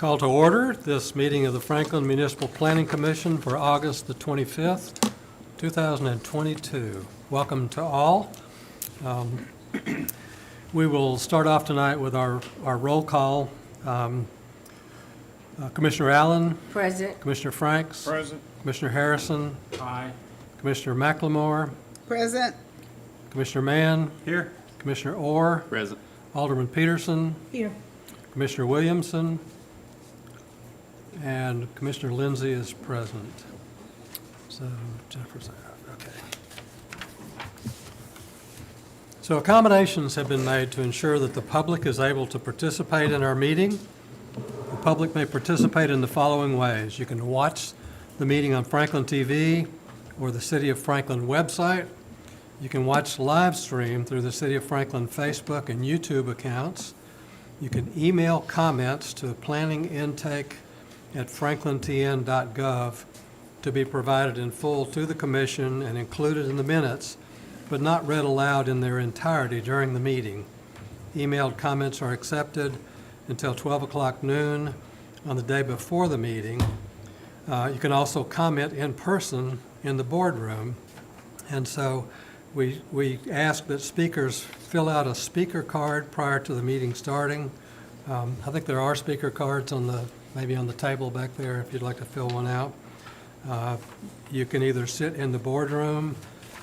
Call to order this meeting of the Franklin Municipal Planning Commission for August the 25th, 2022. Welcome to all. We will start off tonight with our roll call. Commissioner Allen. Present. Commissioner Franks. Present. Commissioner Harrison. Aye. Commissioner McLemore. Present. Commissioner Mann. Here. Commissioner Orr. Present. Alderman Peterson. Here. Commissioner Williamson. And Commissioner Lindsay is present. So Jennifer's out, okay. So accommodations have been made to ensure that the public is able to participate in our meeting. The public may participate in the following ways. You can watch the meeting on Franklin TV or the City of Franklin website. You can watch live stream through the City of Franklin Facebook and YouTube accounts. You can email comments to planningintake@franklintn.gov to be provided in full to the commission and included in the minutes, but not read aloud in their entirety during the meeting. Emailed comments are accepted until 12 o'clock noon on the day before the meeting. You can also comment in person in the boardroom. And so we ask that speakers fill out a speaker card prior to the meeting starting. I think there are speaker cards maybe on the table back there if you'd like to fill one out. You can either sit in the boardroom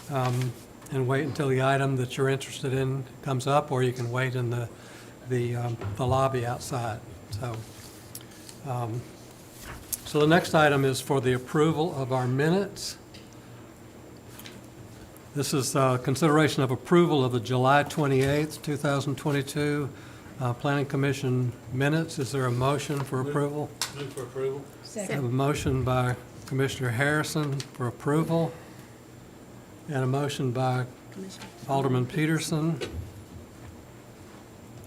and wait until the item that you're interested in comes up, or you can wait in the lobby outside. So the next item is for the approval of our minutes. This is consideration of approval of the July 28th, 2022 Planning Commission minutes. Is there a motion for approval? Move for approval. I have a motion by Commissioner Harrison for approval, and a motion by Alderman Peterson.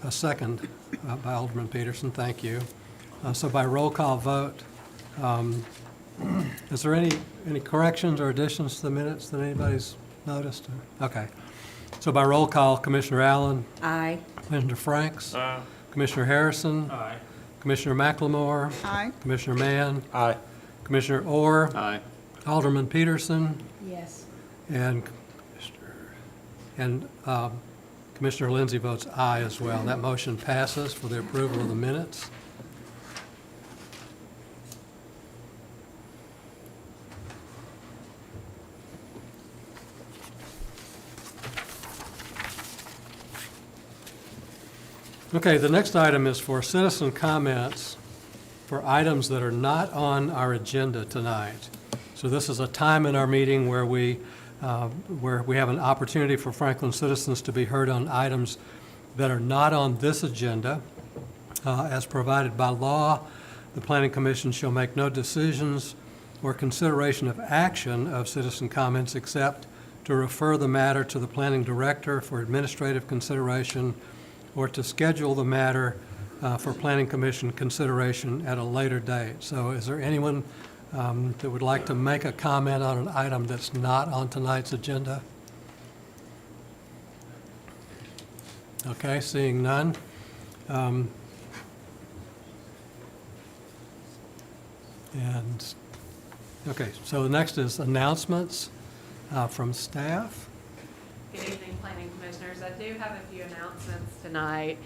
A second by Alderman Peterson, thank you. So by roll call vote, is there any corrections or additions to the minutes that anybody's noticed? Okay. So by roll call, Commissioner Allen. Aye. Commissioner Franks. Aye. Commissioner Harrison. Aye. Commissioner McLemore. Aye. Commissioner Mann. Aye. Commissioner Orr. Aye. Alderman Peterson. Yes. And Commissioner Lindsay votes aye as well. That motion passes for the approval of the minutes. Okay, the next item is for citizen comments for items that are not on our agenda tonight. So this is a time in our meeting where we have an opportunity for Franklin citizens to be heard on items that are not on this agenda. As provided by law, the Planning Commission shall make no decisions or consideration of action of citizen comments except to refer the matter to the Planning Director for administrative consideration or to schedule the matter for Planning Commission consideration at a later date. So is there anyone that would like to make a comment on an item that's not on tonight's agenda? Okay, seeing none. Okay, so the next is announcements from staff. Good evening, Planning Commissioners. I do have a few announcements tonight.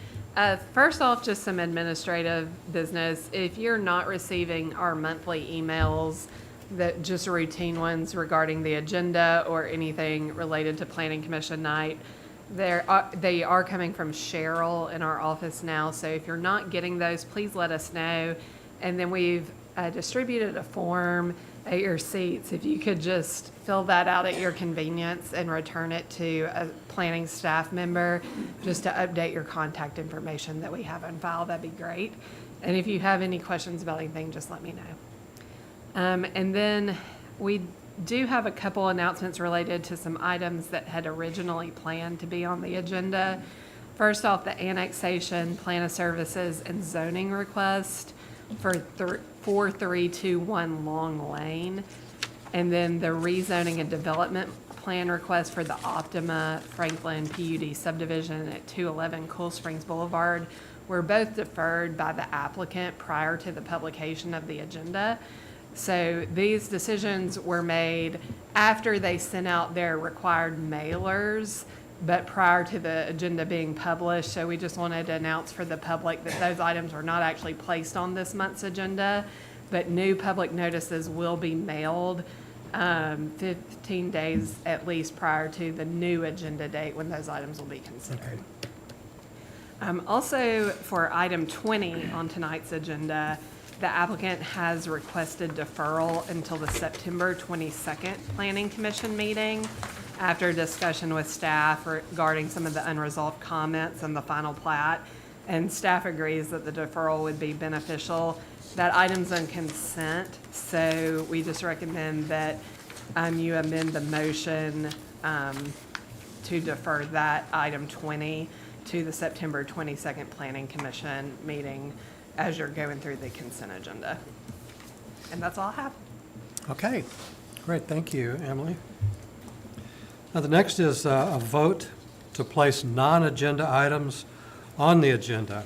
First off, just some administrative business. If you're not receiving our monthly emails, that just routine ones regarding the agenda or anything related to Planning Commission night, they are coming from Cheryl in our office now. So if you're not getting those, please let us know. And then we've distributed a form at your seats. If you could just fill that out at your convenience and return it to a planning staff member just to update your contact information that we have on file, that'd be great. And if you have any questions about anything, just let me know. And then we do have a couple announcements related to some items that had originally planned to be on the agenda. First off, the annexation, plan of services, and zoning request for 4321 Long Lane. And then the rezoning and development plan request for the Optima Franklin PUD subdivision at 211 Cool Springs Boulevard were both deferred by the applicant prior to the publication of the agenda. So these decisions were made after they sent out their required mailers, but prior to the agenda being published. So we just wanted to announce for the public that those items were not actually placed on this month's agenda, but new public notices will be mailed 15 days at least prior to the new agenda date when those items will be considered. Also, for item 20 on tonight's agenda, the applicant has requested deferral until the September 22nd Planning Commission meeting after discussion with staff regarding some of the unresolved comments in the final plat. And staff agrees that the deferral would be beneficial. That item's on consent, so we just recommend that you amend the motion to defer that item 20 to the September 22nd Planning Commission meeting as you're going through the consent agenda. And that's all I have. Okay, great, thank you, Emily. Now, the next is a vote to place non-agenda items on the agenda.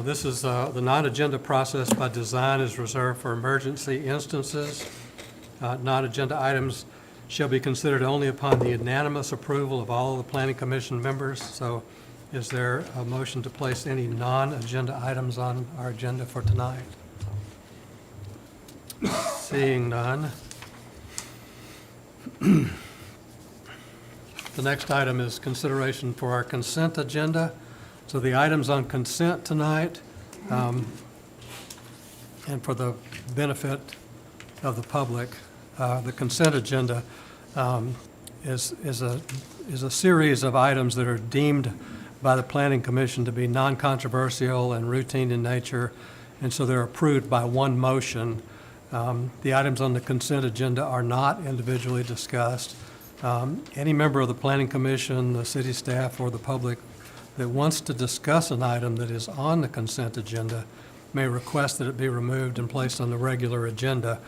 This is the non-agenda process by design is reserved for emergency instances. Non-agenda items shall be considered only upon the unanimous approval of all of the Planning Commission members. So is there a motion to place any non-agenda items on our agenda for tonight? Seeing none. The next item is consideration for our consent agenda. So the items on consent tonight, and for the benefit of the public, the consent agenda is a series of items that are deemed by the Planning Commission to be non-controversial and routine in nature, and so they're approved by one motion. The items on the consent agenda are not individually discussed. Any member of the Planning Commission, the city staff, or the public that wants to discuss an item that is on the consent agenda may request that it be removed and placed on the regular agenda,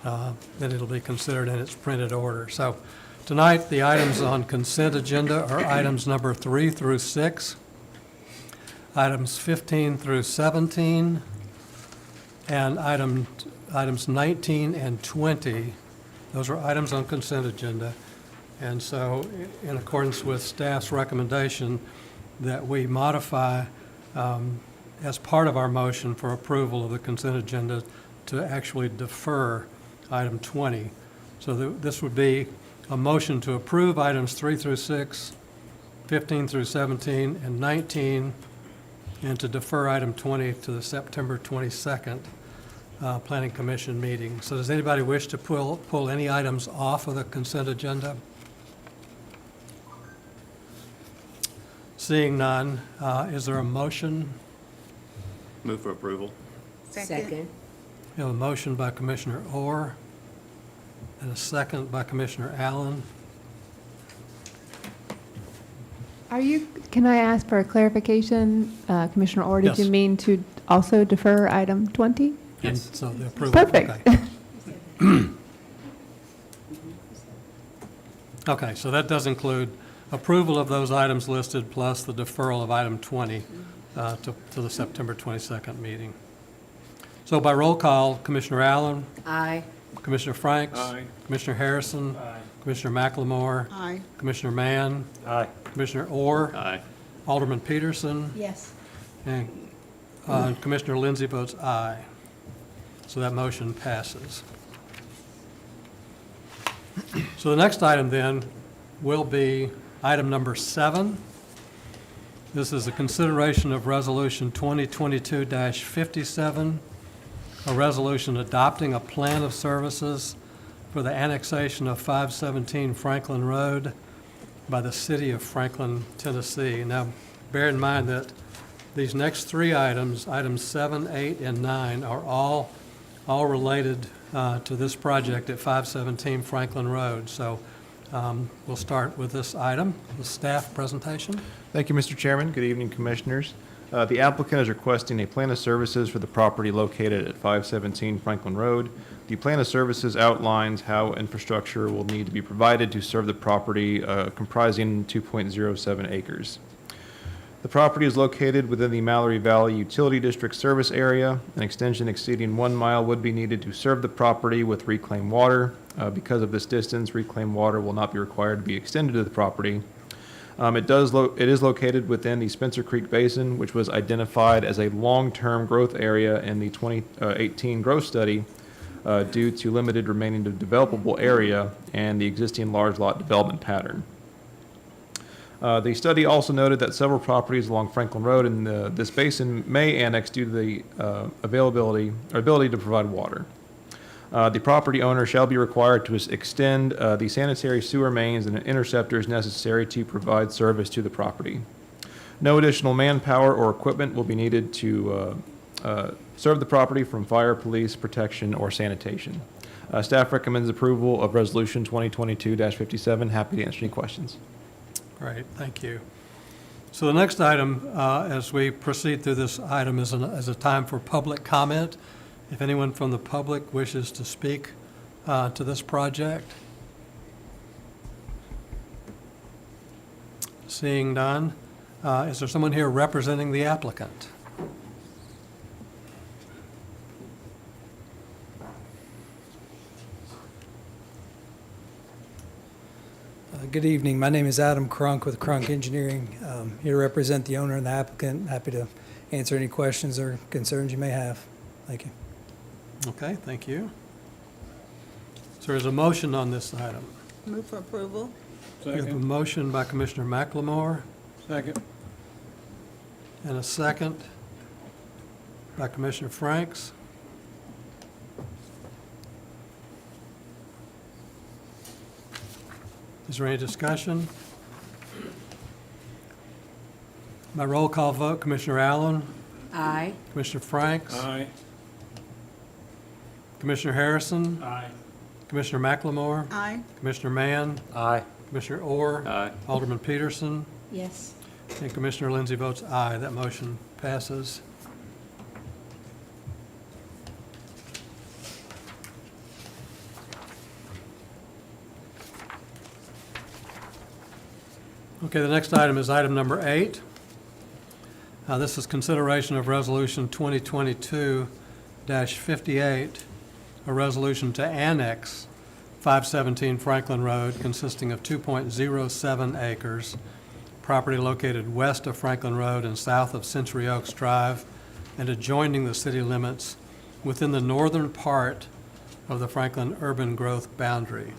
then it'll be considered in its printed order. So tonight, the items on consent agenda are items number 3 through 6, items 15 through 17, and items 19 and 20. Those are items on consent agenda. And so in accordance with staff's recommendation that we modify as part of our motion for approval of the consent agenda to actually defer item 20. So this would be a motion to approve items 3 through 6, 15 through 17, and 19, and to defer item 20 to the September 22nd Planning Commission meeting. So does anybody wish to pull any items off of the consent agenda? Seeing none, is there a motion? Move for approval. Second. We have a motion by Commissioner Orr and a second by Commissioner Allen. Can I ask for a clarification? Commissioner Orr, did Yes. you mean to also defer item 20? And so the approval. Perfect. Okay. Okay, so that does include approval of those items listed plus the deferral of item 20 to the September 22nd meeting. So by roll call, Commissioner Allen, Aye. Commissioner Franks. Aye. Commissioner Harrison. Aye. Commissioner McLemore. Aye. Commissioner Mann. Aye. Commissioner Orr. Aye. Alderman Peterson. Yes. And Commissioner Lindsay votes aye. So that motion passes. So the next item then will be item number 7. This is a consideration of Resolution 2022-57, a resolution adopting a plan of services for the annexation of 517 Franklin Road by the city of Franklin, Tennessee. Now, bear in mind that these next 3 items, items 7, 8, and 9, are all related to this project at 517 Franklin Road. So we'll start with this item, the staff presentation. Thank you, Mr. Chairman. Good evening, Commissioners. The applicant is requesting a plan of services for the property located at 517 Franklin Road. The plan of services outlines how infrastructure will need to be provided to serve the property comprising 2.07 acres. The property is located within the Mallory Valley Utility District service area. An extension exceeding 1 mile would be needed to serve the property with reclaimed water. Because of this distance, reclaimed water will not be required to be extended to the property. It is located within the Spencer Creek Basin, which was identified as a long-term growth area in the 2018 growth study due to limited remaining developable area and the existing large lot development pattern. The study also noted that several properties along Franklin Road in this basin may annex due to the ability to provide water. The property owner shall be required to extend the sanitary sewer mains and interceptors necessary to provide service to the property. No additional manpower or equipment will be needed to serve the property from fire, police, protection, or sanitation. Staff recommends approval of Resolution 2022-57. Happy to answer any questions. Great, thank you. So the next item, as we proceed through this item, is a time for public comment. If anyone from the public wishes to speak to this project. Seeing none, is there someone here representing the applicant? Good evening. My name is Adam Crunk with Crunk Engineering. Here to represent the owner and the applicant. Happy to answer any questions or concerns you may have. Thank you. Okay, thank you. So there's a motion on this item. Move for approval. We have a motion by Commissioner McLemore Second. and a second by Commissioner Franks. Is there any discussion? By roll call vote, Commissioner Allen, Aye. Commissioner Franks, Aye. Commissioner Harrison, Aye. Commissioner McLemore, Aye. Commissioner Mann, Aye. Commissioner Orr, Aye. Alderman Peterson, Yes. and Commissioner Lindsey votes aye. That motion passes. Okay, the next item is item number 8. This is consideration of Resolution 2022-58, a resolution to annex 517 Franklin Road consisting of 2.07 acres, property located west of Franklin Road and south of Century Oaks Drive, and adjoining the city limits within the northern part of the Franklin urban growth boundary.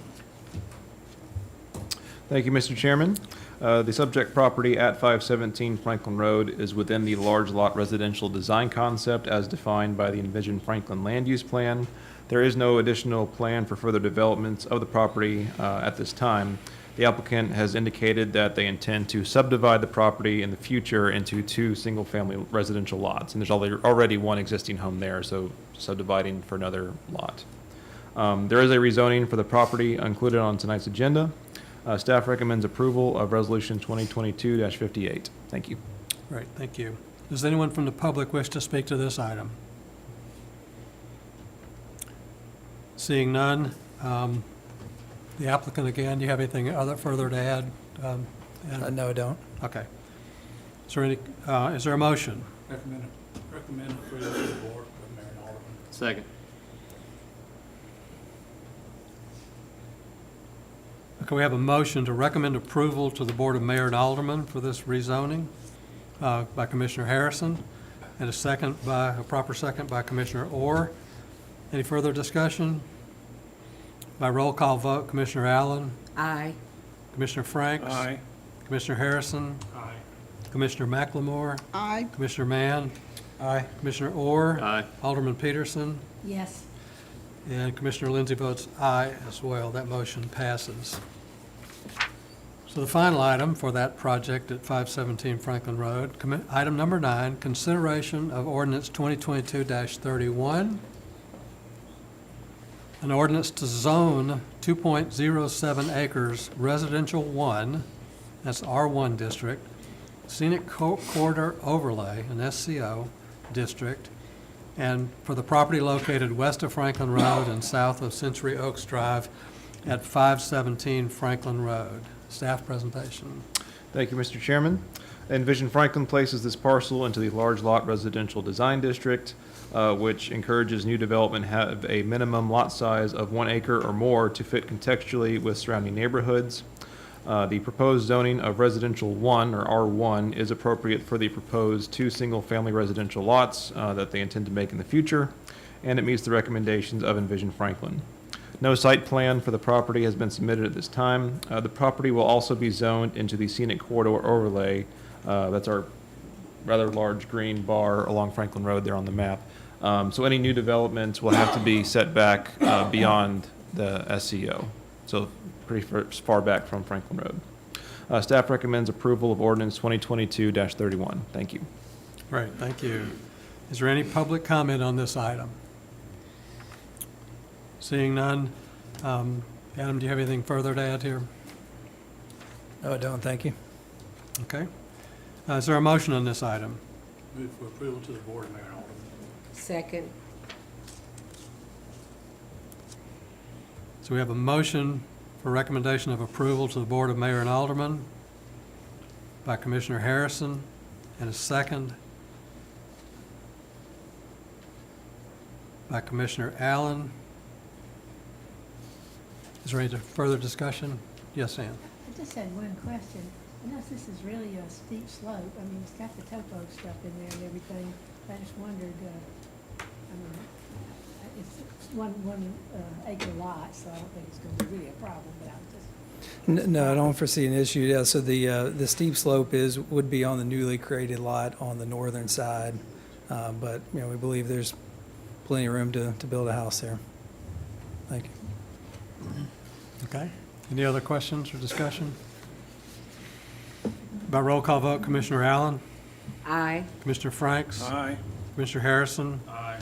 Thank you, Mr. Chairman. The subject property at 517 Franklin Road is within the large lot residential design concept as defined by the envisioned Franklin land use plan. There is no additional plan for further developments of the property at this time. The applicant has indicated that they intend to subdivide the property in the future into 2 single-family residential lots. And there's already one existing home there, so subdividing for another lot. There is a rezoning for the property included on tonight's agenda. Staff recommends approval of Resolution 2022-58. Thank you. Great, thank you. Does anyone from the public wish to speak to this item? Seeing none, the applicant again, do you have anything further to add? Adam? No, I don't. Okay. Is there a motion? Recommend approval to the board of Mayor and Alderman. Second. Okay, we have a motion to recommend approval to the Board of Mayor and Aldermen for this rezoning by Commissioner Harrison, and a proper second by Commissioner Orr. Any further discussion? By roll call vote, Commissioner Allen, Aye. Commissioner Franks, Aye. Commissioner Harrison, Aye. Commissioner McLemore, Aye. Commissioner Mann, Aye. Commissioner Orr, Aye. Alderman Peterson, Yes. and Commissioner Lindsey votes aye as well. That motion passes. So the final item for that project at 517 Franklin Road, item number 9, consideration of ordinance 2022-31, an ordinance to zone 2.07 acres residential 1, that's R1 district, scenic corridor overlay, an SCO district, and for the property located west of Franklin Road and south of Century Oaks Drive at 517 Franklin Road. Staff presentation. Thank you, Mr. Chairman. Envision Franklin places this parcel into the large lot residential design district, which encourages new development have a minimum lot size of 1 acre or more to fit contextually with surrounding neighborhoods. The proposed zoning of residential 1 or R1 is appropriate for the proposed 2 single-family residential lots that they intend to make in the future, and it meets the recommendations of Envision Franklin. No site plan for the property has been submitted at this time. The property will also be zoned into the scenic corridor overlay. That's our rather large green bar along Franklin Road there on the map. So any new developments will have to be set back beyond the SCO, so pretty far back from Franklin Road. Staff recommends approval of ordinance 2022-31. Thank you. Great, thank you. Is there any public comment on this item? Seeing none. Adam, do you have anything further to add here? No, I don't, thank you. Okay. Is there a motion on this item? Move for approval to the Board of Mayor and Aldermen. Second. So we have a motion for recommendation of approval to the Board of Mayor and Aldermen by Commissioner Harrison, and a second by Commissioner Allen. Is there any further discussion? Yes, Ann. I just had one question. I know this is really a steep slope. I mean, it's got the topo stuff in there and everything. I just wondered, I mean, it's one acre lot, so I don't think it's gonna be really a problem, but I'm just. No, I don't foresee an issue. Yeah, so the steep slope would be on the newly created lot on the northern side. But, you know, we believe there's plenty of room to build a house there. Thank you. Okay. Any other questions or discussion? By roll call vote, Commissioner Allen, Aye. Commissioner Franks, Aye. Commissioner Harrison, Aye.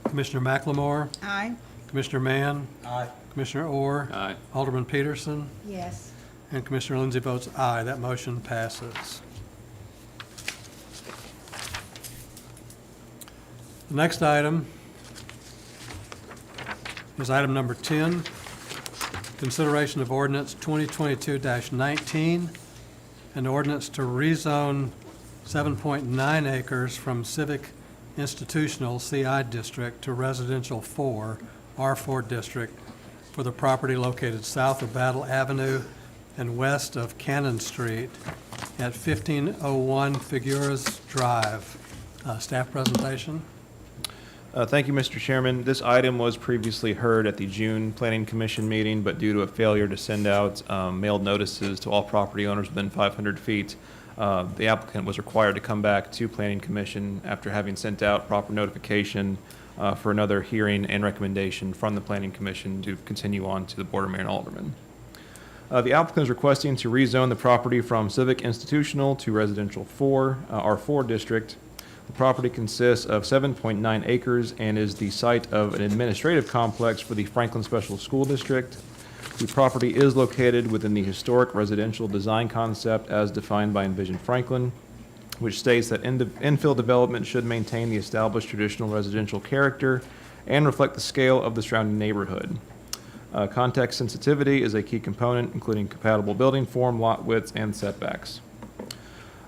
Commissioner McLemore, Aye. Commissioner Mann, Aye. Commissioner Orr, Aye. Alderman Peterson, Yes. and Commissioner Lindsey votes aye. That motion passes. The next item is item number 10, consideration of ordinance 2022-19, an ordinance to rezone 7.9 acres from civic institutional CI district to residential 4, R4 district for the property located south of Battle Avenue and west of Cannon Street at 1501 Figueres Drive. Staff presentation. Thank you, Mr. Chairman. This item was previously heard at the June Planning Commission meeting, but due to a failure to send out mailed notices to all property owners within 500 feet, the applicant was required to come back to Planning Commission after having sent out proper notification for another hearing and recommendation from the Planning Commission to continue on to the Board of Mayor and Aldermen. The applicant is requesting to rezone the property from civic institutional to residential 4, R4 district. The property consists of 7.9 acres and is the site of an administrative complex for the Franklin Special School District. The property is located within the historic residential design concept as defined by Envision Franklin, which states that infill development should maintain the established traditional residential character and reflect the scale of the surrounding neighborhood. Context sensitivity is a key component, including compatible building form, lot widths, and setbacks.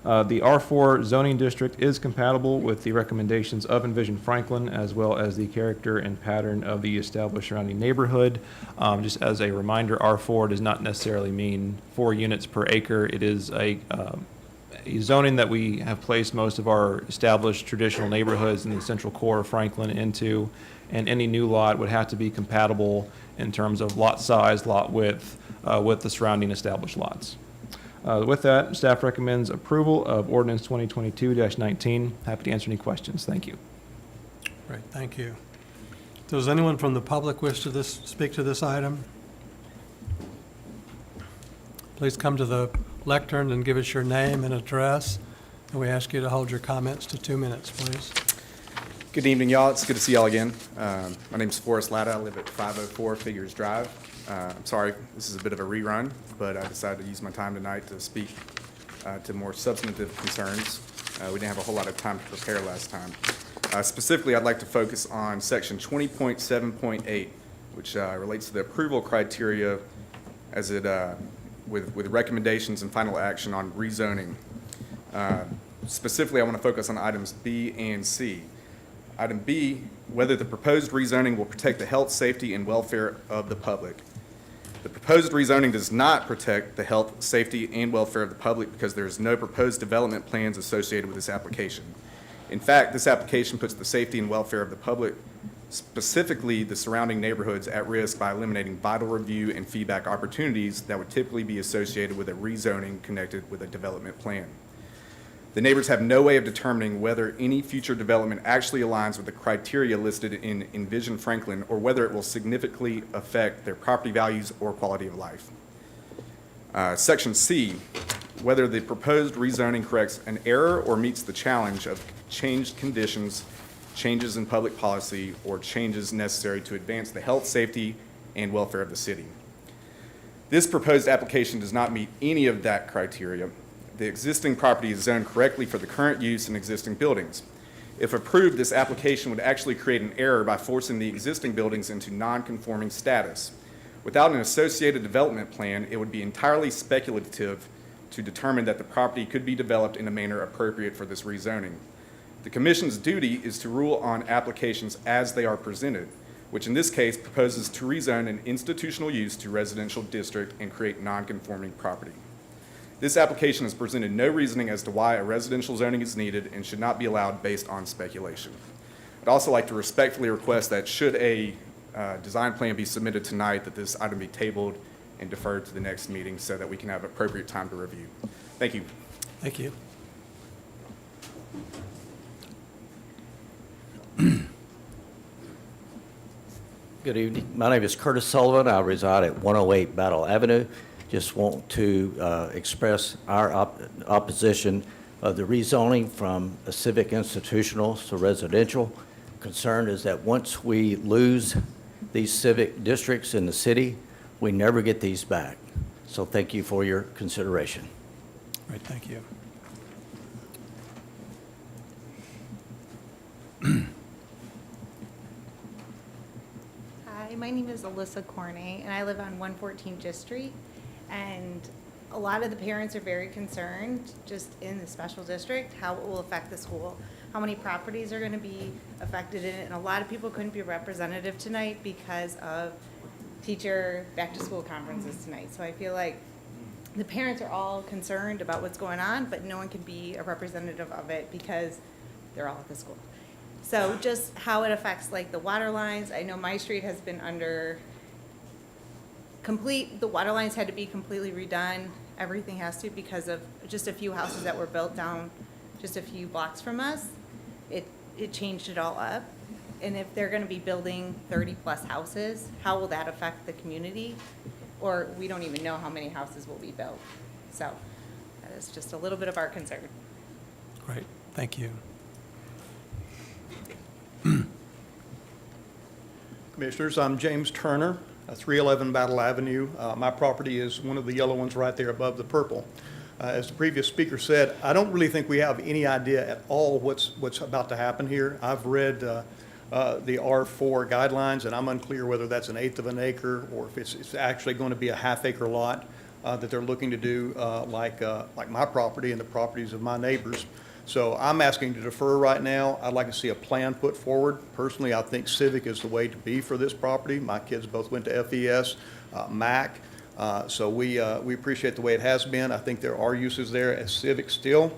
The R4 zoning district is compatible with the recommendations of Envision Franklin, as well as the character and pattern of the established surrounding neighborhood. Just as a reminder, R4 does not necessarily mean 4 units per acre. It is a zoning that we have placed most of our established traditional neighborhoods in the central core of Franklin into, and any new lot would have to be compatible in terms of lot size, lot width, with the surrounding established lots. With that, staff recommends approval of ordinance 2022-19. Happy to answer any questions. Thank you. Great, thank you. Does anyone from the public wish to speak to this item? Please come to the lectern and give us your name and address, and we ask you to hold your comments to 2 minutes, please. Good evening, y'all. It's good to see y'all again. My name's Forrest Latta. I live at 504 Figueres Drive. I'm sorry, this is a bit of a rerun, but I decided to use my time tonight to speak to more substantive concerns. We didn't have a whole lot of time to prepare last time. Specifically, I'd like to focus on section 20.7.8, which relates to the approval criteria as it with recommendations and final action on rezoning. Specifically, I want to focus on items B and C. Item B, whether the proposed rezoning will protect the health, safety, and welfare of the public. The proposed rezoning does not protect the health, safety, and welfare of the public because there is no proposed development plans associated with this application. In fact, this application puts the safety and welfare of the public, specifically the surrounding neighborhoods, at risk by eliminating vital review and feedback opportunities that would typically be associated with a rezoning connected with a development plan. The neighbors have no way of determining whether any future development actually aligns with the criteria listed in Envision Franklin or whether it will significantly affect their property values or quality of life. Section C, whether the proposed rezoning corrects an error or meets the challenge of changed conditions, changes in public policy, or changes necessary to advance the health, safety, and welfare of the city. This proposed application does not meet any of that criteria. The existing property is zoned correctly for the current use in existing buildings. If approved, this application would actually create an error by forcing the existing buildings into non-conforming status. Without an associated development plan, it would be entirely speculative to determine that the property could be developed in a manner appropriate for this rezoning. The Commission's duty is to rule on applications as they are presented, which in this case proposes to rezone an institutional use to residential district and create non-conforming property. This application has presented no reasoning as to why a residential zoning is needed and should not be allowed based on speculation. I'd also like to respectfully request that should a design plan be submitted tonight, that this item be tabled and deferred to the next meeting so that we can have appropriate time to review. Thank you. Thank you. Good evening. My name is Curtis Sullivan. I reside at 108 Battle Avenue. Just want to express our opposition of the rezoning from a civic institutional to residential. Concern is that once we lose these civic districts in the city, we never get these back. So thank you for your consideration. Great, thank you. Hi, my name is Alyssa Corney, and I live on 114 Gist Street. And a lot of the parents are very concerned, just in the special district, how it will affect the school, how many properties are going to be affected in it. And a lot of people couldn't be representative tonight because of teacher back-to-school conferences tonight. So I feel like the parents are all concerned about what's going on, but no one can be a representative of it because they're all at the school. So just how it affects like the water lines. I know my street has been under the water lines had to be completely redone. Everything has to because of just a few houses that were built down just a few blocks from us. It changed it all up. And if they're gonna be building 30-plus houses, how will that affect the community? Or we don't even know how many houses will be built. So that is just a little bit of our concern. Great, thank you. Commissioners, I'm James Turner, 311 Battle Avenue. My property is one of the yellow ones right there above the purple. As the previous speaker said, I don't really think we have any idea at all what's about to happen here. I've read the R4 guidelines, and I'm unclear whether that's an eighth of an acre or if it's actually going to be a half-acre lot that they're looking to do like my property and the properties of my neighbors. So I'm asking to defer right now. I'd like to see a plan put forward. Personally, I think Civic is the way to be for this property. My kids both went to FES, MAC, so we appreciate the way it has been. I think there are uses there at Civic still,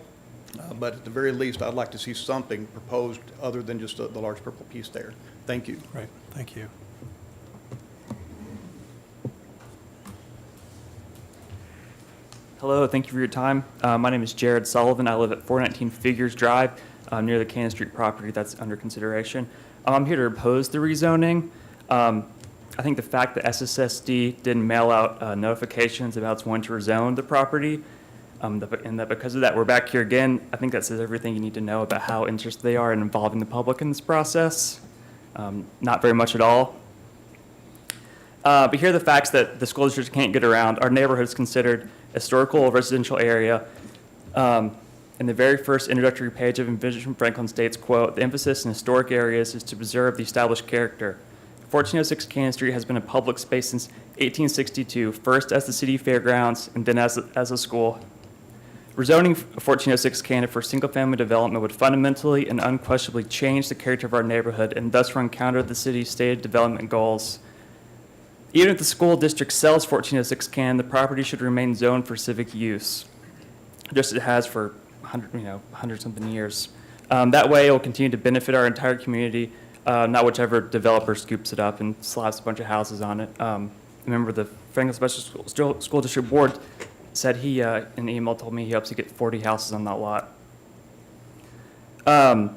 but at the very least, I'd like to see something proposed other than just the large purple piece there. Thank you. Great, thank you. Hello, thank you for your time. My name is Jared Sullivan. I live at 419 Figures Drive, near the Cannon Street property that's under consideration. I'm here to oppose the rezoning. I think the fact that SSSD didn't mail out notifications about it's wanting to rezone the property, and that because of that, we're back here again. I think that says everything you need to know about how interested they are in involving the public in this process. Not very much at all. But here are the facts that the school district can't get around. Our neighborhood is considered a historical residential area. In the very first introductory page of Envision Franklin states, quote, "The emphasis in historic areas is to preserve the established character. 1406 Cannon Street has been a public space since 1862, first as the city fairgrounds and then as a school. Rezoning 1406 Canada for single-family development would fundamentally and unquestionably change the character of our neighborhood and thus run counter to the city's stated development goals. Even if the school district sells 1406 Canada, the property should remain zoned for civic use, just as it has for 100-something years. That way, it will continue to benefit our entire community, not whichever developer scoops it up and slaps a bunch of houses on it. Remember, the Franklin Special School District Board said he, in an email, told me he hopes to get 40 houses on that lot. To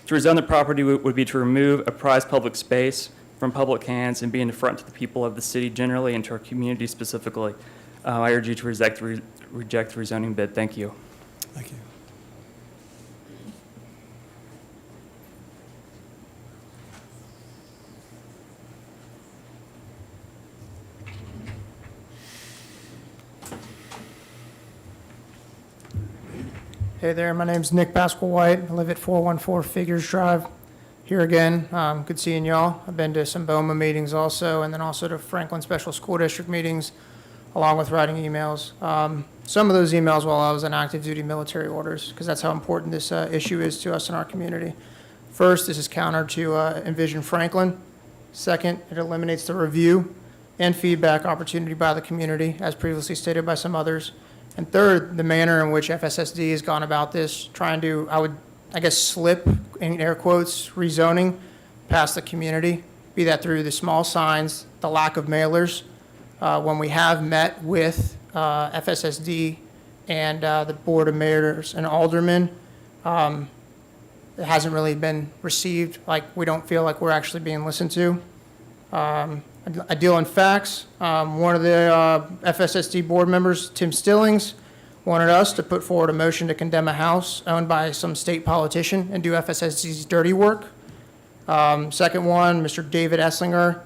rezone the property would be to remove a prized public space from public hands and be an affront to the people of the city generally and to our community specifically. I urge you to reject the rezoning bid. Thank you. Thank you. Hey there, my name's Nick Pascal White. I live at 414 Figures Drive. Here again, good seeing y'all. I've been to some BOMA meetings also, and then also to Franklin Special School District meetings, along with writing emails. Some of those emails while I was on active duty military orders, because that's how important this issue is to us in our community. First, this is counter to Envision Franklin. Second, it eliminates the review and feedback opportunity by the community, as previously stated by some others. And third, the manner in which FSSD has gone about this, trying to, I guess, slip, in air quotes, rezoning past the community, be that through the small signs, the lack of mailers. When we have met with FSSD and the Board of Mayors and Aldermen, it hasn't really been received. Like, we don't feel like we're actually being listened to. I deal in facts. One of the FSSD board members, Tim Stillings, wanted us to put forward a motion to condemn a house owned by some state politician and do FSSD's dirty work. Second one, Mr. David Esslinger.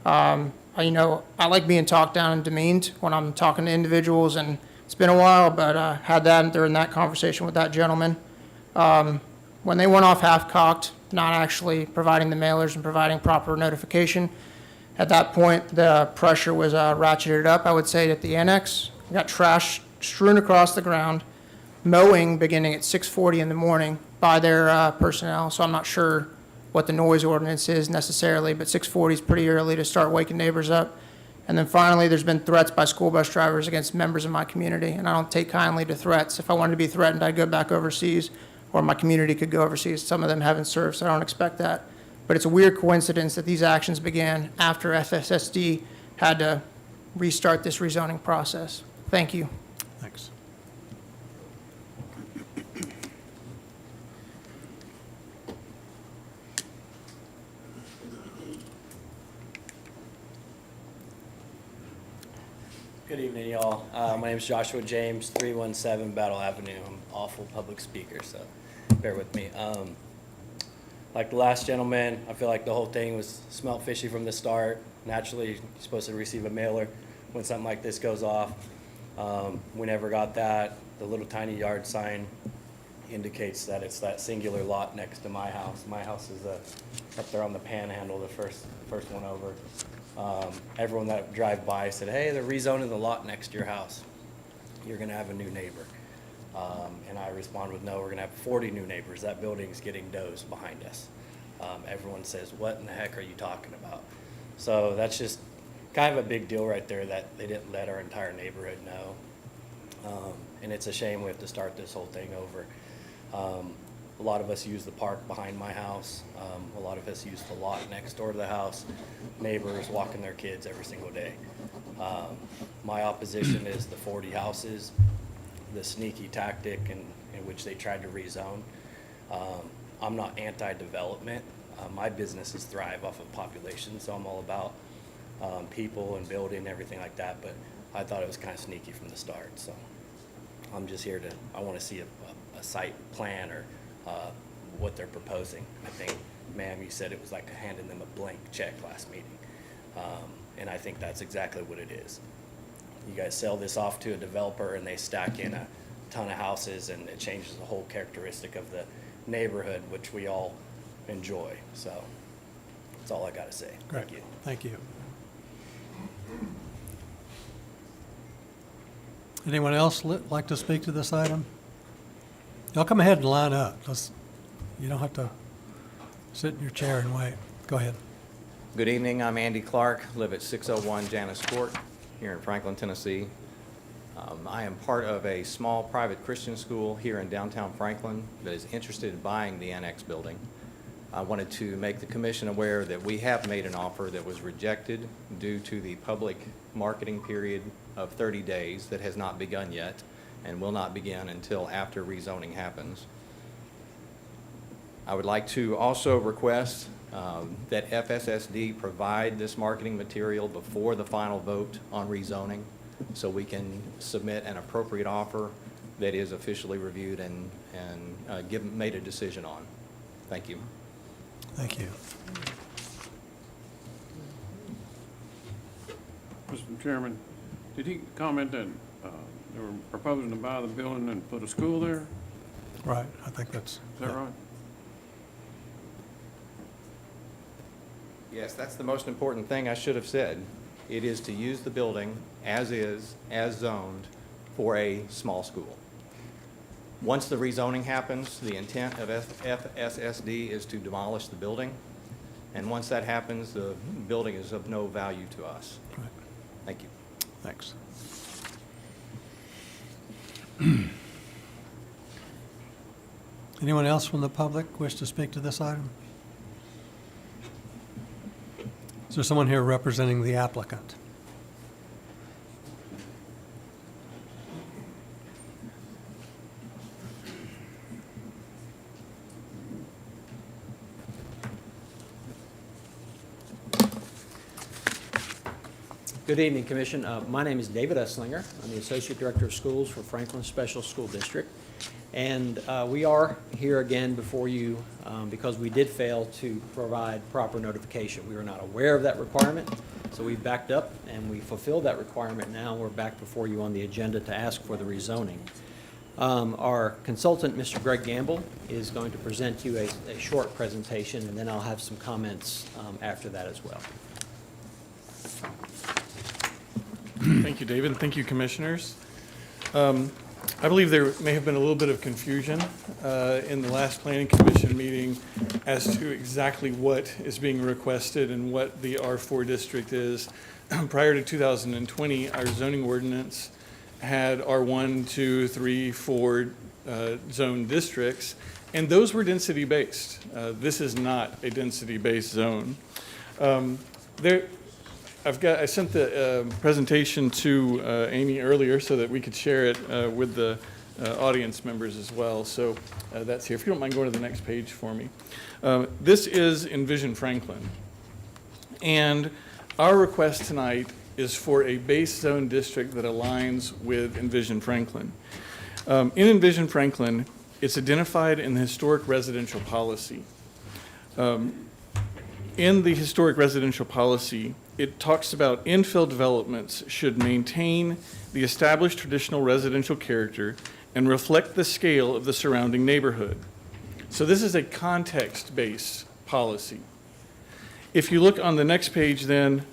I like being talked down and demeaned when I'm talking to individuals, and it's been a while, but had that during that conversation with that gentleman. When they went off half-cocked, not actually providing the mailers and providing proper notification, at that point, the pressure was ratcheted up. I would say at the annex, we got trash strewn across the ground, mowing beginning at 6:40 in the morning by their personnel. So I'm not sure what the noise ordinance is necessarily, but 6:40 is pretty early to start waking neighbors up. And then finally, there's been threats by school bus drivers against members of my community, and I don't take kindly to threats. If I wanted to be threatened, I'd go back overseas, or my community could go overseas. Some of them haven't served, so I don't expect that. But it's a weird coincidence that these actions began after FSSD had to restart this rezoning process. Thank you. Thanks. Good evening, y'all. My name is Joshua James, 317 Battle Avenue. I'm an awful public speaker, so bear with me. Like the last gentleman, I feel like the whole thing smelled fishy from the start. Naturally, you're supposed to receive a mailer when something like this goes off. We never got that. The little tiny yard sign indicates that it's that singular lot next to my house. My house is up there on the panhandle, the first one over. Everyone that drive by said, hey, they're rezoning the lot next to your house. You're gonna have a new neighbor. And I respond with, no, we're gonna have 40 new neighbors. That building's getting dozed behind us. Everyone says, what in the heck are you talking about? So that's just kind of a big deal right there that they didn't let our entire neighborhood know. And it's a shame we have to start this whole thing over. A lot of us use the park behind my house. A lot of us use the lot next door to the house. Neighbors walking their kids every single day. My opposition is the 40 houses, the sneaky tactic in which they tried to rezone. I'm not anti-development. My businesses thrive off of population, so I'm all about people and building and everything like that, but I thought it was kind of sneaky from the start. So I'm just here I want to see a site plan or what they're proposing. I think, ma'am, you said it was like handing them a blank check last meeting. And I think that's exactly what it is. You guys sell this off to a developer and they stack in a ton of houses and it changes the whole characteristic of the neighborhood, which we all enjoy. So that's all I got to say. Great. Thank you. Thank you. Anyone else like to speak to this item? Y'all come ahead and line up. You don't have to sit in your chair and wait. Go ahead. Good evening, I'm Andy Clark, live at 601 Janus Court here in Franklin, Tennessee. I am part of a small private Christian school here in downtown Franklin that is interested in buying the annex building. I wanted to make the commission aware that we have made an offer that was rejected due to the public marketing period of 30 days that has not begun yet and will not begin until after rezoning happens. I would like to also request that FSSD provide this marketing material before the final vote on rezoning so we can submit an appropriate offer that is officially reviewed and made a decision on. Thank you. Thank you. Mr. Chairman, did he comment that they were proposing to buy the building and put a school there? Right, I think that's. Is that right? Yes, that's the most important thing I should have said. It is to use the building as is, as zoned, for a small school. Once the rezoning happens, the intent of FSSD is to demolish the building. And once that happens, the building is of no value to us. Right. Thank you. Thanks. Anyone else from the public wish to speak to this item? Is there someone here representing the applicant? Good evening, Commission. My name is David Esslinger. I'm the Associate Director of Schools for Franklin Special School District. And we are here again before you because we did fail to provide proper notification. We were not aware of that requirement, so we backed up and we fulfilled that requirement. Now we're back before you on the agenda to ask for the rezoning. Our consultant, Mr. Greg Gamble, is going to present you a short presentation, and then I'll have some comments after that as well. Thank you, David. Thank you, Commissioners. I believe there may have been a little bit of confusion in the last Planning Commission meeting as to exactly what is being requested and what the R4 district is. Prior to 2020, our zoning ordinance had R1, 2, 3, 4 zone districts, and those were density-based. This is not a density-based zone. I sent the presentation to Amy earlier so that we could share it with the audience members as well. So that's here. If you don't mind going to the next page for me. This is Envision Franklin. And our request tonight is for a base zone district that aligns with Envision Franklin. In Envision Franklin, it's identified in the historic residential policy. In the historic residential policy, it talks about infill developments should maintain the established traditional residential character and reflect the scale of the surrounding neighborhood. So this is a context-based policy. If you look on the next page then,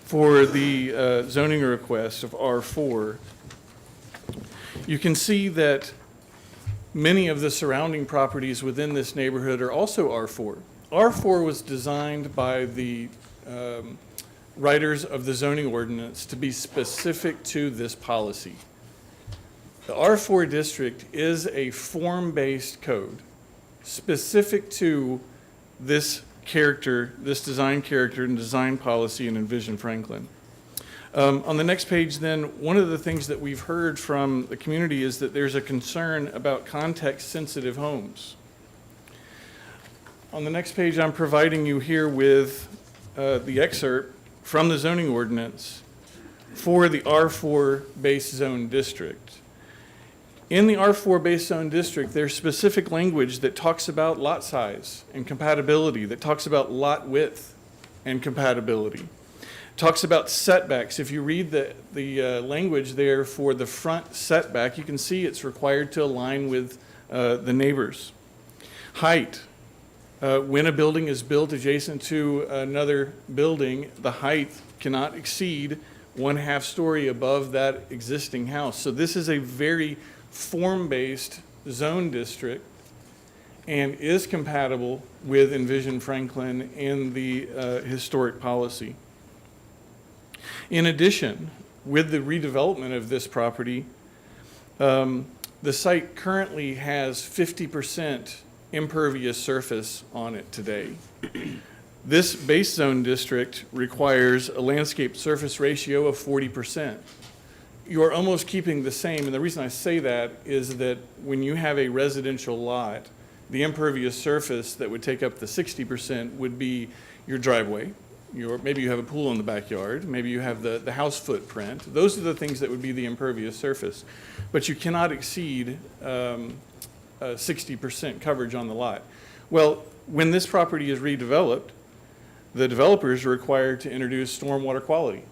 for the zoning request of R4, you can see that many of the surrounding properties within this neighborhood are also R4. R4 was designed by the writers of the zoning ordinance to be specific to this policy. The R4 district is a form-based code specific to this character, this design character and design policy in Envision Franklin. On the next page then, one of the things that we've heard from the community is that there's a concern about context-sensitive homes. On the next page, I'm providing you here with the excerpt from the zoning ordinance for the R4 base zone district. In the R4 base zone district, there's specific language that talks about lot size and compatibility, that talks about lot width and compatibility. Talks about setbacks. If you read the language there for the front setback, you can see it's required to align with the neighbors. Height. When a building is built adjacent to another building, the height cannot exceed 1/2 story above that existing house. So this is a very form-based zone district and is compatible with Envision Franklin and the historic policy. In addition, with the redevelopment of this property, the site currently has 50% impervious surface on it today. This base zone district requires a landscape surface ratio of 40%. You're almost keeping the same, and the reason I say that is that when you have a residential lot, the impervious surface that would take up the 60% would be your driveway. Maybe you have a pool in the backyard, maybe you have the house footprint. Those are the things that would be the impervious surface. But you cannot exceed 60% coverage on the lot. Well, when this property is redeveloped, the developers are required to introduce stormwater quality,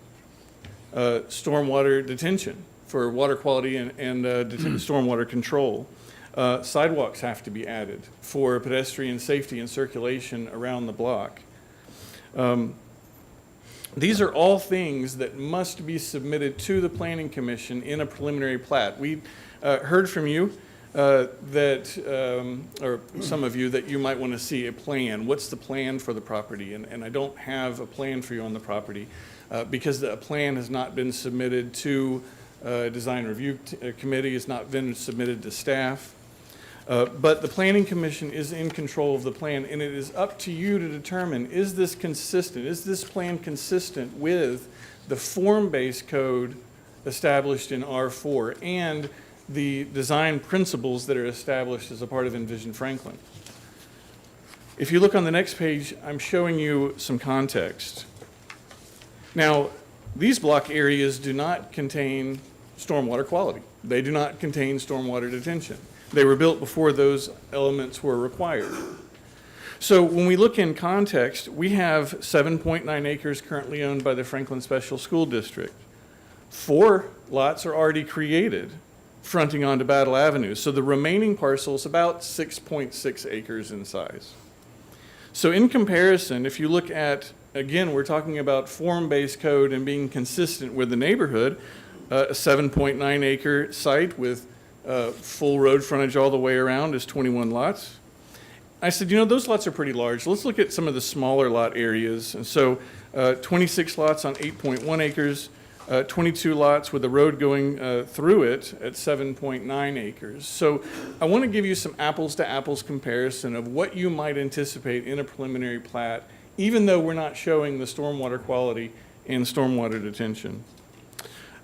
stormwater detention for water quality and stormwater control. Sidewalks have to be added for pedestrian safety and circulation around the block. These are all things that must be submitted to the Planning Commission in a preliminary plat. We heard from you or some of you, that you might want to see a plan. What's the plan for the property? And I don't have a plan for you on the property because the plan has not been submitted to Design Review Committee, has not been submitted to staff. But the Planning Commission is in control of the plan, and it is up to you to determine, is this consistent? Is this plan consistent with the form-based code established in R4 and the design principles that are established as a part of Envision Franklin? If you look on the next page, I'm showing you some context. Now, these block areas do not contain stormwater quality. They do not contain stormwater detention. They were built before those elements were required. So when we look in context, we have 7.9 acres currently owned by the Franklin Special School District. 4 lots are already created fronting onto Battle Avenue. So the remaining parcel is about 6.6 acres in size. So in comparison, if you look at, again, we're talking about form-based code and being consistent with the neighborhood, a 7.9 acre site with full road frontage all the way around is 21 lots. I said, those lots are pretty large. Let's look at some of the smaller lot areas. And so 26 lots on 8.1 acres, 22 lots with a road going through it at 7.9 acres. So I want to give you some apples to apples comparison of what you might anticipate in a preliminary plat, even though we're not showing the stormwater quality and stormwater detention.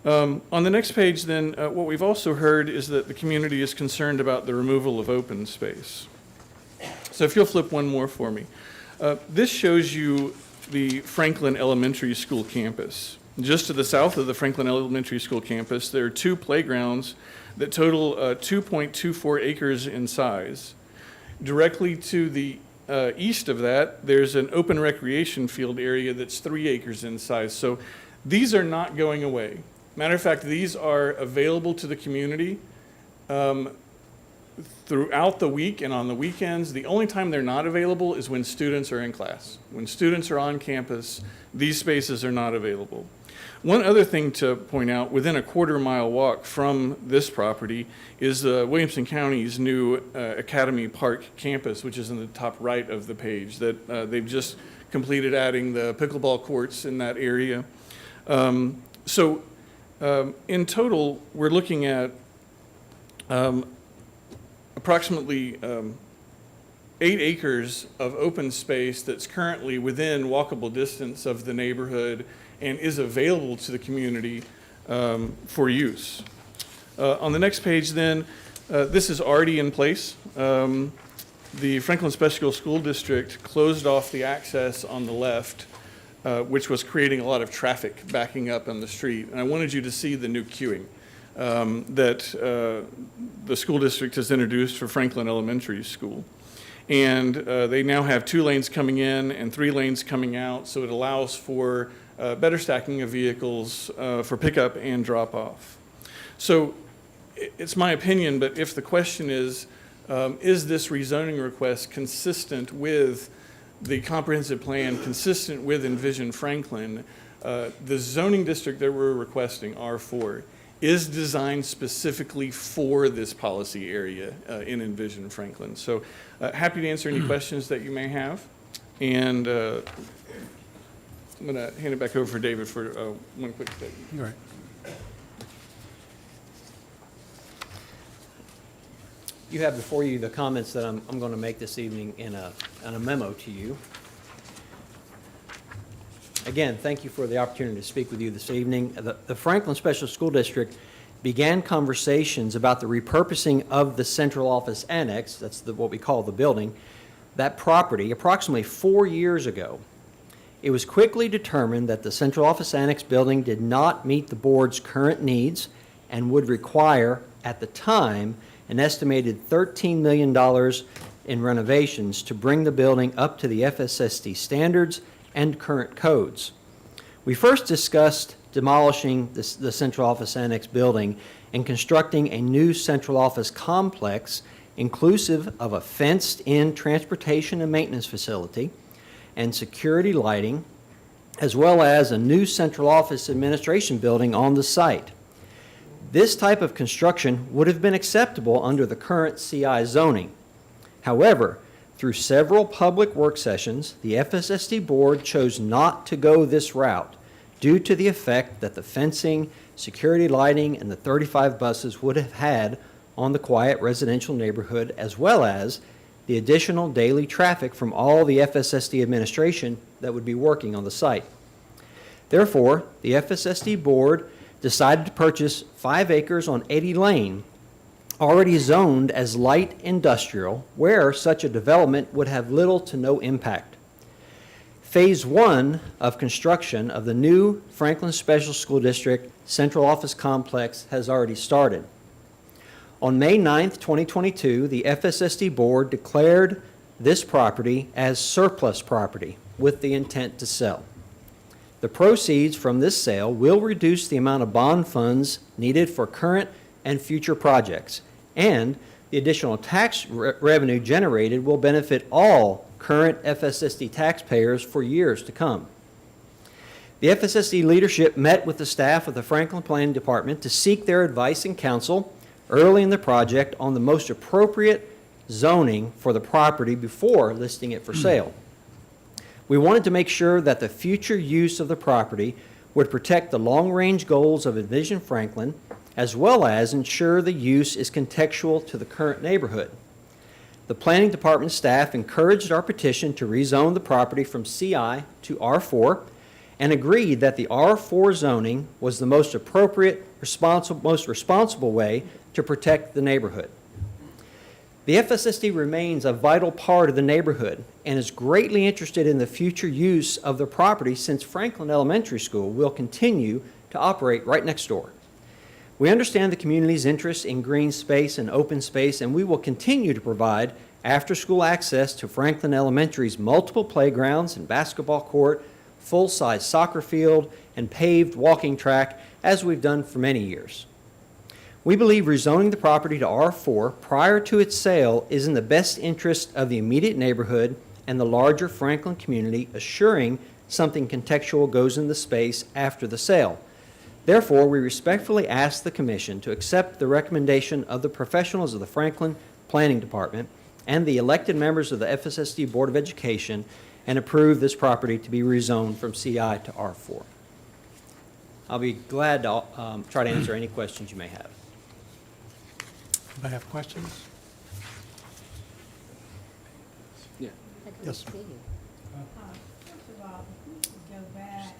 On the next page then, what we've also heard is that the community is concerned about the removal of open space. So if you'll flip one more for me. This shows you the Franklin Elementary School campus. Just to the south of the Franklin Elementary School campus, there are 2 playgrounds that total 2.24 acres in size. Directly to the east of that, there's an open recreation field area that's 3 acres in size. So these are not going away. Matter of fact, these are available to the community throughout the week and on the weekends. The only time they're not available is when students are in class. When students are on campus, these spaces are not available. One other thing to point out, within a 1/4 mile walk from this property is Williamson County's new Academy Park campus, which is in the top right of the page, that they've just completed adding the pickleball courts in that area. In total, we're looking at approximately 8 acres of open space that's currently within walkable distance of the neighborhood and is available to the community for use. On the next page then, this is already in place. The Franklin Special School District closed off the access on the left, which was creating a lot of traffic backing up on the street. And I wanted you to see the new queuing that the school district has introduced for Franklin Elementary School. And they now have 2 lanes coming in and 3 lanes coming out, so it allows for better stacking of vehicles for pickup and drop-off. So it's my opinion, but if the question is this rezoning request consistent with the comprehensive plan, consistent with Envision Franklin, The zoning district that we're requesting, R4, is designed specifically for this policy area in Envision Franklin. So happy to answer any questions that you may have. And I'm going to hand it back over for David for one quick statement. All right. You have before you the comments that I'm going to make this evening in a memo to you. Again, thank you for the opportunity to speak with you this evening. The Franklin Special School District began conversations about the repurposing of the central office annex, that's what we call the building, that property approximately 4 years ago. It was quickly determined that the central office annex building did not meet the board's current needs and would require, at the time, an estimated $13 million in renovations to bring the building up to the FSSD standards and current codes. We first discussed demolishing the central office annex building and constructing a new central office complex inclusive of a fenced-in transportation and maintenance facility and security lighting, as well as a new central office administration building on the site. This type of construction would have been acceptable under the current CI zoning. However, through several public work sessions, the FSSD board chose not to go this route due to the effect that the fencing, security lighting, and the 35 buses would have had on the quiet residential neighborhood, as well as the additional daily traffic from all the FSSD administration that would be working on the site. Therefore, the FSSD board decided to purchase 5 acres on Eddy Lane, already zoned as light industrial, where such a development would have little to no impact. Phase 1 of construction of the new Franklin Special School District Central Office Complex has already started. On May 9th, 2022, the FSSD board declared this property as surplus property with the intent to sell. The proceeds from this sale will reduce the amount of bond funds needed for current and future projects, and the additional tax revenue generated will benefit all current FSSD taxpayers for years to come. The FSSD leadership met with the staff of the Franklin Planning Department to seek their advice and counsel early in the project on the most appropriate zoning for the property before listing it for sale. We wanted to make sure that the future use of the property would protect the long-range goals of Envision Franklin, as well as ensure the use is contextual to the current neighborhood. The Planning Department staff encouraged our petition to rezone the property from CI to R4 and agreed that the R4 zoning was the most appropriate, most responsible way to protect the neighborhood. The FSSD remains a vital part of the neighborhood and is greatly interested in the future use of the property since Franklin Elementary School will continue to operate right next door. We understand the community's interest in green space and open space, and we will continue to provide after-school access to Franklin Elementary's multiple playgrounds and basketball court, full-size soccer field, and paved walking track, as we've done for many years. We believe rezoning the property to R4 prior to its sale is in the best interest of the immediate neighborhood and the larger Franklin community, assuring something contextual goes in the space after the sale. Therefore, we respectfully ask the Commission to accept the recommendation of the professionals of the Franklin Planning Department and the elected members of the FSSD Board of Education and approve this property to be rezoned from CI to R4. I'll be glad to try to answer any questions you may have. Anybody have questions? Yeah. Yes. First of all, go back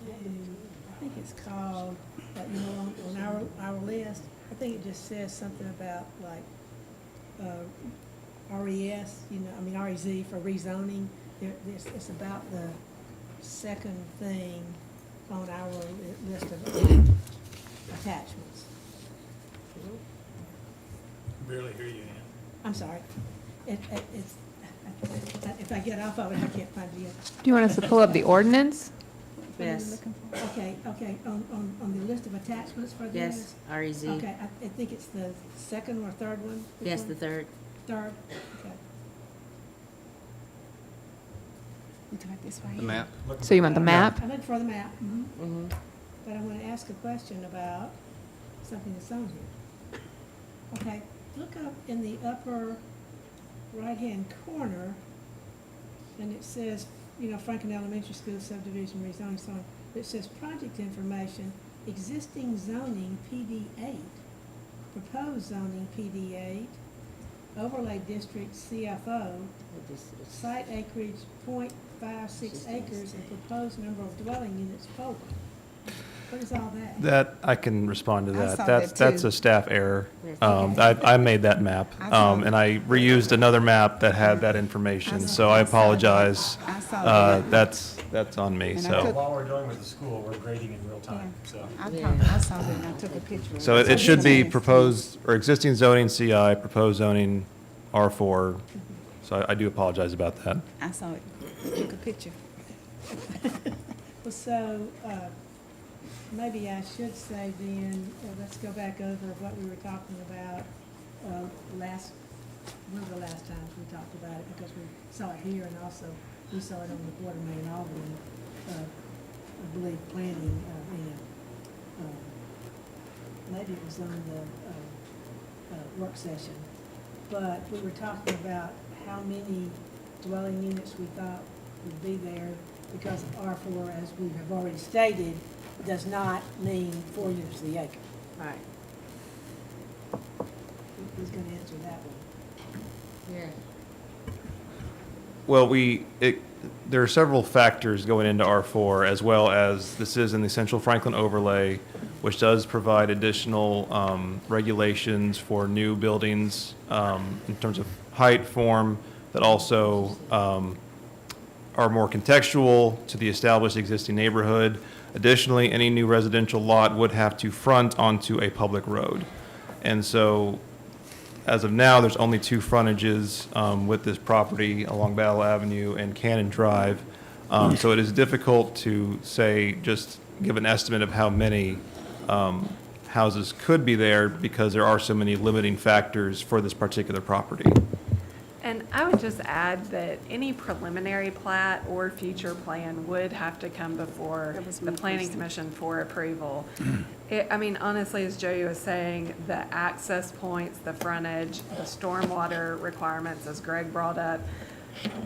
to, I think it's called, on our list, I think it just says something about like RES, REZ for rezoning. It's about the second thing on our list of attachments. Barely hear you, Ann. I'm sorry. It's, if I get off of it, I can't find it. Do you want us to pull up the ordinance? Yes. Okay, on the list of attachments for this? Yes, REZ. Okay, I think it's the second or third one? Which Yes, one? the third. Third, okay. The map? So you want the map? I looked for the map, but I want to ask a question about something that's on here. Okay, look up in the upper right-hand corner, and it says, Franklin Elementary School subdivision rezoning, so on. It says project information, existing zoning PD 8, proposed zoning PD 8, overlay district CFO, site acreage .56 acres, and proposed number of dwelling units 4. What is all that? That, I can respond to I that. saw That's, that that's too. a staff error. Okay. I made that map, I saw and I reused another map that had that information, so I apologize. I saw that. That's on me, And I so. took- While we're doing with the school, we're grading in real time, so. I saw that and I took a picture of it. So it should be proposed, or existing zoning CI, proposed zoning R4. So I do apologize about that. I saw it. Took a picture. Well, so, maybe I should say then, let's go back over what we were talking about, one of the last times we talked about it, because we saw it here and also we saw it on the Board of Maine Albany, I believe, planning, maybe it was on the work session. But we were talking about how many dwelling units we thought would be there, because R4, as we have already stated, does not mean 4 units to the acre. Right. Who's going to answer that one? Yeah. Well, there are several factors going into R4, as well as this is in the Central Franklin overlay, which does provide additional regulations for new buildings in terms of height, form, that also are more contextual to the established existing neighborhood. Additionally, any new residential lot would have to front onto a public road. And so, as of now, there's only 2 frontages with this property along Battle Avenue and Cannon Drive. So it is difficult to say, just give an estimate of how many houses could be there, because there are so many limiting factors for this particular property. And I would just add that any preliminary plat or future plan would have to come before the planning commission for approval. Honestly, as Joey was saying, the access points, the frontage, the stormwater requirements, as Greg brought up,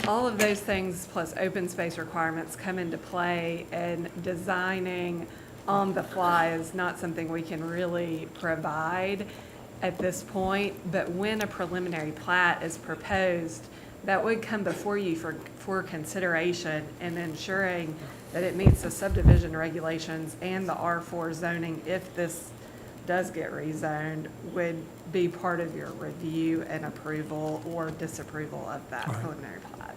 all of those things plus open space requirements come into play, and designing on the fly is not something we can really provide at this point. But when a preliminary plat is proposed, that would come before you for consideration and ensuring that it meets the subdivision regulations and the R4 zoning, if this does get rezoned, would be part of your review and approval or disapproval of that preliminary plat.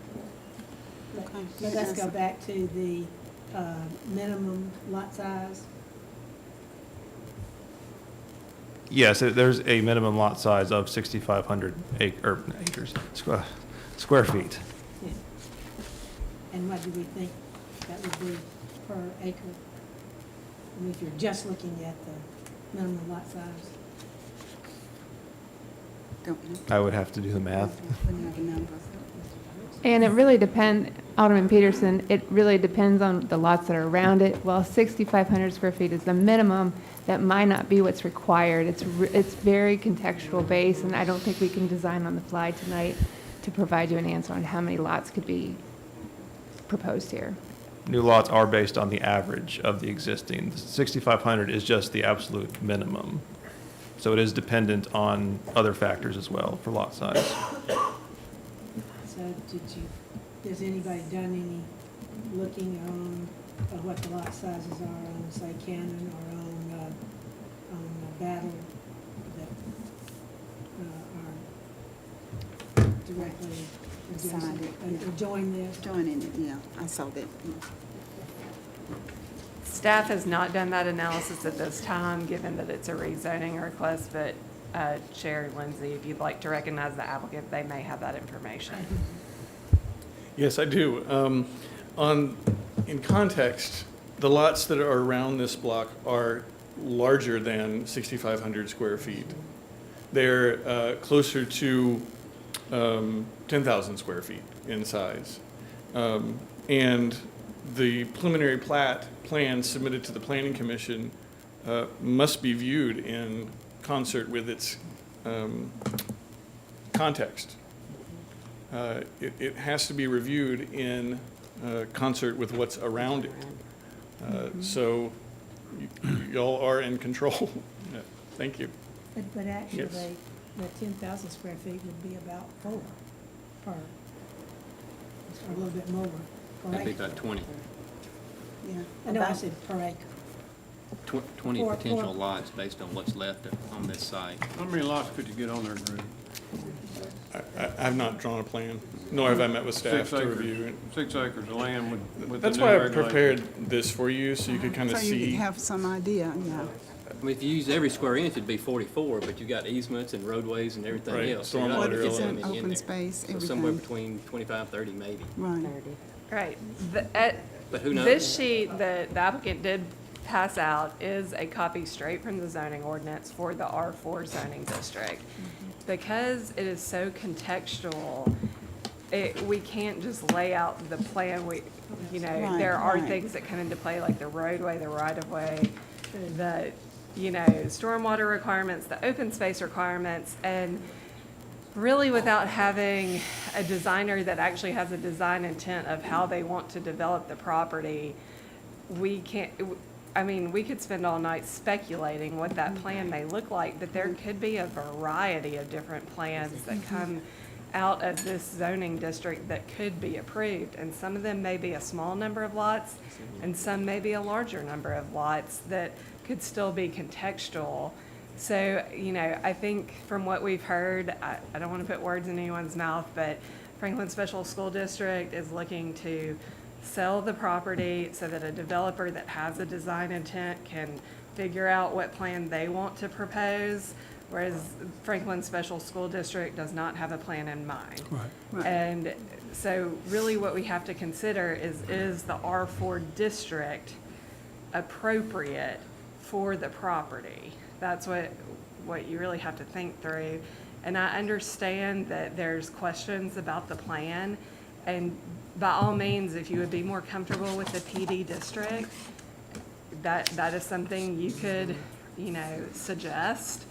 But let's go back to the minimum lot size. Yes, there's a minimum lot size of 6,500 square feet. Yeah. And what do we think that would be per acre? If you're just looking at the minimum lot size. I would have to do the math. And it really depends, Alderman Peterson, it really depends on the lots that are around it. While 6,500 square feet is the minimum, that might not be what's required. It's very contextual based, and I don't think we can design on the fly tonight to provide you an answer on how many lots could be proposed here. New lots are based on the average of the existing. 6,500 is just the absolute minimum. So it is dependent on other factors as well for lot size. So has anybody done any looking on what the lot sizes are on, say, Cannon or on Battle that are directly join this? Joining it, yeah, I saw that. Staff has not done that analysis at this time, given that it's a rezoning request, but Chair Lindsay, if you'd like to recognize the applicant, they may have that information. Yes, I do. In context, the lots that are around this block are larger than 6,500 square feet. They're closer to 10,000 square feet in size. And the preliminary plan submitted to the Planning Commission must be viewed in concert with its context. It has to be reviewed in concert with what's around it. So y'all are in control. Yeah, thank you. But actually, Yes. the 10,000 square feet would be about 4 per, or a little bit more per That'd be acre. about 20, Yeah, I know, I said per acre. 20 Four- potential four. lots based on what's left on this site. How many lots could you get on there, Drew? I've not drawn a plan, nor have I met with staff 6 to acres. review it. 6 acres of land with the That's new why I regulations. prepared this for you, so you could kind of So you see. have some idea, yeah. I mean, if you use every square inch, it'd be 44, but you got easements and roadways and everything Right, else. So you're not stormwater, gonna all fit It's that. an everything in open there. space, So somewhere everything. between 25, 30 maybe. Right. Right. But who knows? This sheet that the applicant did pass out is a copy straight from the zoning ordinance for the R4 zoning district. Because it is so contextual, we can't just lay out the plan. Right, There are right. things that come into play, like the roadway, the right-of-way, the, stormwater requirements, the open space requirements, and really without having a designer that actually has a design intent of how they want to develop the property, we can't, we could spend all night speculating what that plan may look like, but there could be a variety of different plans that come out of this zoning district that could be approved. And some of them may be a small number of lots, and some may be a larger number of lots that could still be contextual. So, I think from what we've heard, I don't want to put words in anyone's mouth, but Franklin Special School District is looking to sell the property so that a developer that has a design intent can figure out what plan they want to propose, whereas Franklin Special School District does not have a plan in mind. Right. And so really what we have to consider is the R4 district appropriate for the property? That's what you really have to think through. And I understand that there's questions about the plan, and by all means, if you would be more comfortable with the PD district, that is something you could, suggest.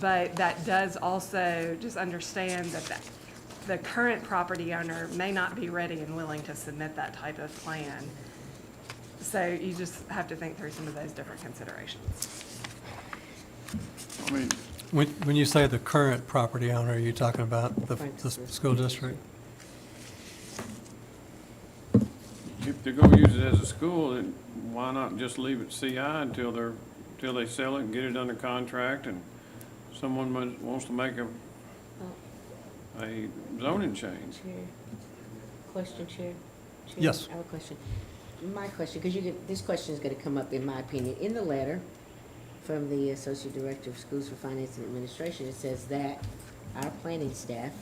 But that does also just understand that the current property owner may not be ready and willing to submit that type of plan. So you just have to think through some of those different considerations. I mean, When you say the current property owner, are you talking about the school district? if they're gonna use it as a school, then why not just leave it CI until they sell it and get it under contract, and someone wants to make a zoning change? Question, Chair? Yes. I have a question. My question, because this question is going to come up, in my opinion, in the letter from the Associate Director of Schools for Finance and Administration. It says that our planning staff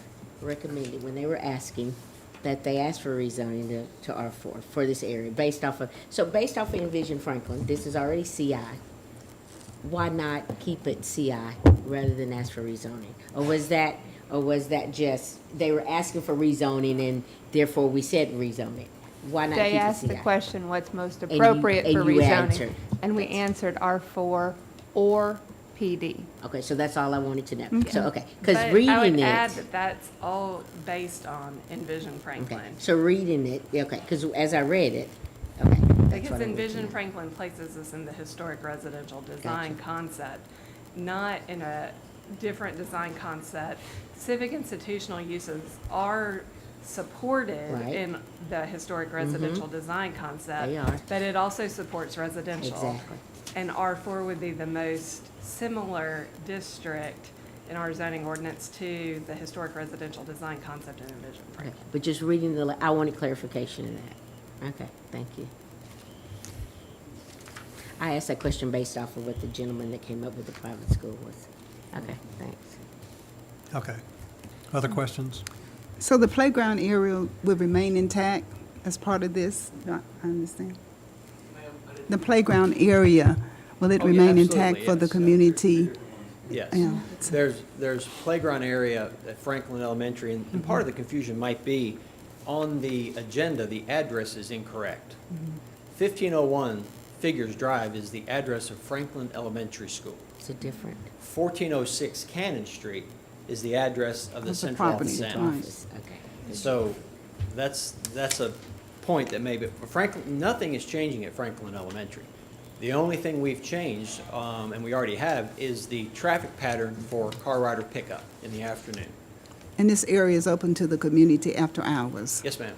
recommended, when they were asking, that they asked for rezoning to R4 for this area, based off of Envision Franklin, this is already CI. Why not keep it CI rather than ask for rezoning? Or was that just, they were asking for rezoning and therefore we said rezoning? Why not keep it CI? They asked the question, what's most appropriate for and you rezoning? answered. And we answered R4 or PD. Okay, so that's all I wanted to know. Okay. So, okay, because But reading it. I would add that that's all based on Envision Franklin. Okay, so reading it, okay, because as I read it, okay. that's Because what I wanted to Envision know. Franklin places us in the historic residential design concept, not in a different design concept. Civic institutional uses are supported Right. in the historic residential design concept. They are. But it also supports residential. Exactly. And R4 would be the most similar district in our zoning ordinance to the historic residential design concept in Envision Okay, Franklin. but just reading I wanted clarification of that. Okay, thank you. I asked that question based off of what the gentleman that came up with the private school was. Okay, thanks. Okay. Other questions? So the playground area will remain intact as part of this? I understand. The playground area, will it Oh, yeah, remain absolutely, intact for the yes. community? Yes. Yeah. There's playground area at Franklin Elementary, and part of the confusion might be on the agenda, the address is incorrect. 1501 Figures Drive is the address of Franklin Elementary School. It's a different. 1406 Cannon Street is the address of the Of the central property, office right. center. Office, okay. So that's a point that maybe, Franklin, nothing is changing at Franklin Elementary. The only thing we've changed, and we already have, is the traffic pattern for car rider pickup in the afternoon. And this area is open to the community after hours? Yes, ma'am.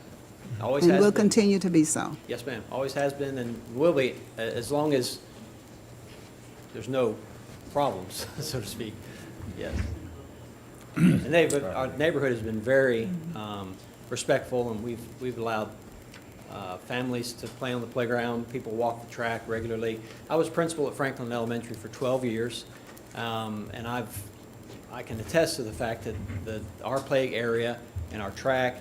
Always And has will been. continue to be so? Yes, ma'am. Always has been and will be, as long as there's no problems, so to speak. Yes. And our neighborhood has been very respectful, and we've allowed families to play on the playground. People walk the track regularly. I was principal at Franklin Elementary for 12 years, and I can attest to the fact that our play area and our track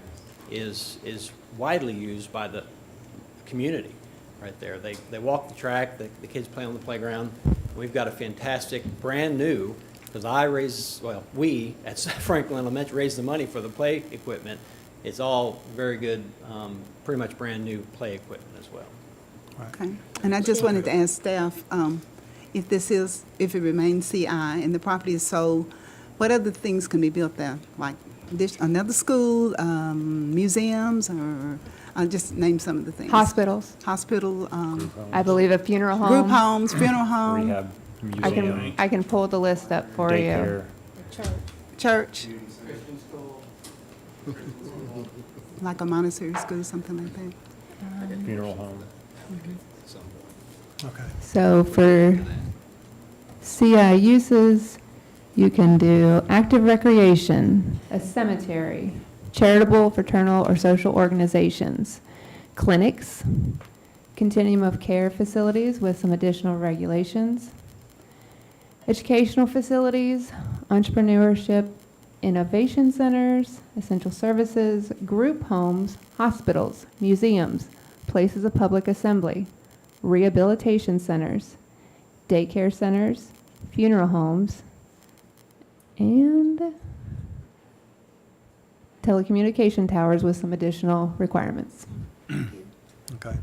is widely used by the community right there. They walk the track, the kids play on the playground. We've got a fantastic, brand new, because we at Franklin Elementary raised the money for the play equipment. It's all very good, pretty much brand new play equipment as well. Okay. And I just wanted to ask staff, if it remains CI and the property is sold, what other things can be built there? Like another school, museums, or just name some of the things. Hospitals. Hospital, I believe a funeral home. group homes, funeral home, Rehab, I museum, I can pull the list up for you. daycare. church. Like a Montessori school, something like that. Funeral home. Okay. So for CI uses, you can do active recreation, a cemetery, charitable, fraternal, or social organizations, clinics, continuum of care facilities with some additional regulations, educational facilities, entrepreneurship, innovation centers, essential services, group homes, hospitals, museums, places of public assembly, rehabilitation centers, daycare centers, funeral homes, and telecommunication towers with some additional requirements. Okay.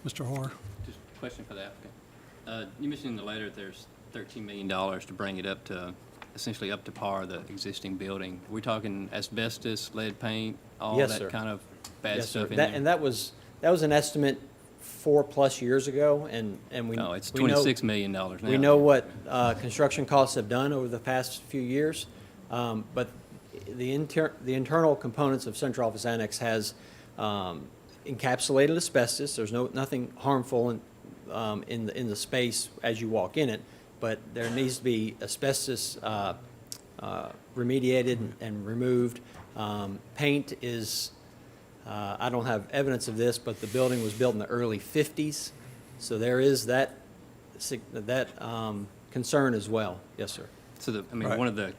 Mr. Hoare? Just a question for the applicant. You mentioned in the letter that there's $13 million to bring it up to, essentially up to par, the existing building. We're talking asbestos, lead paint, all Yes, that sir. kind of bad Yes, sir. stuff in there? And that was an estimate 4+ years ago, and we. No, it's we know- $26 million now. We know what construction costs have done over the past few years, but the internal components of Central Office Annex has encapsulated asbestos. There's nothing harmful in the space as you walk in it, but there needs to be asbestos remediated and removed. Paint is, I don't have evidence of this, but the building was built in the early 50s, so there is that concern as well. Yes, sir. So Right. one of the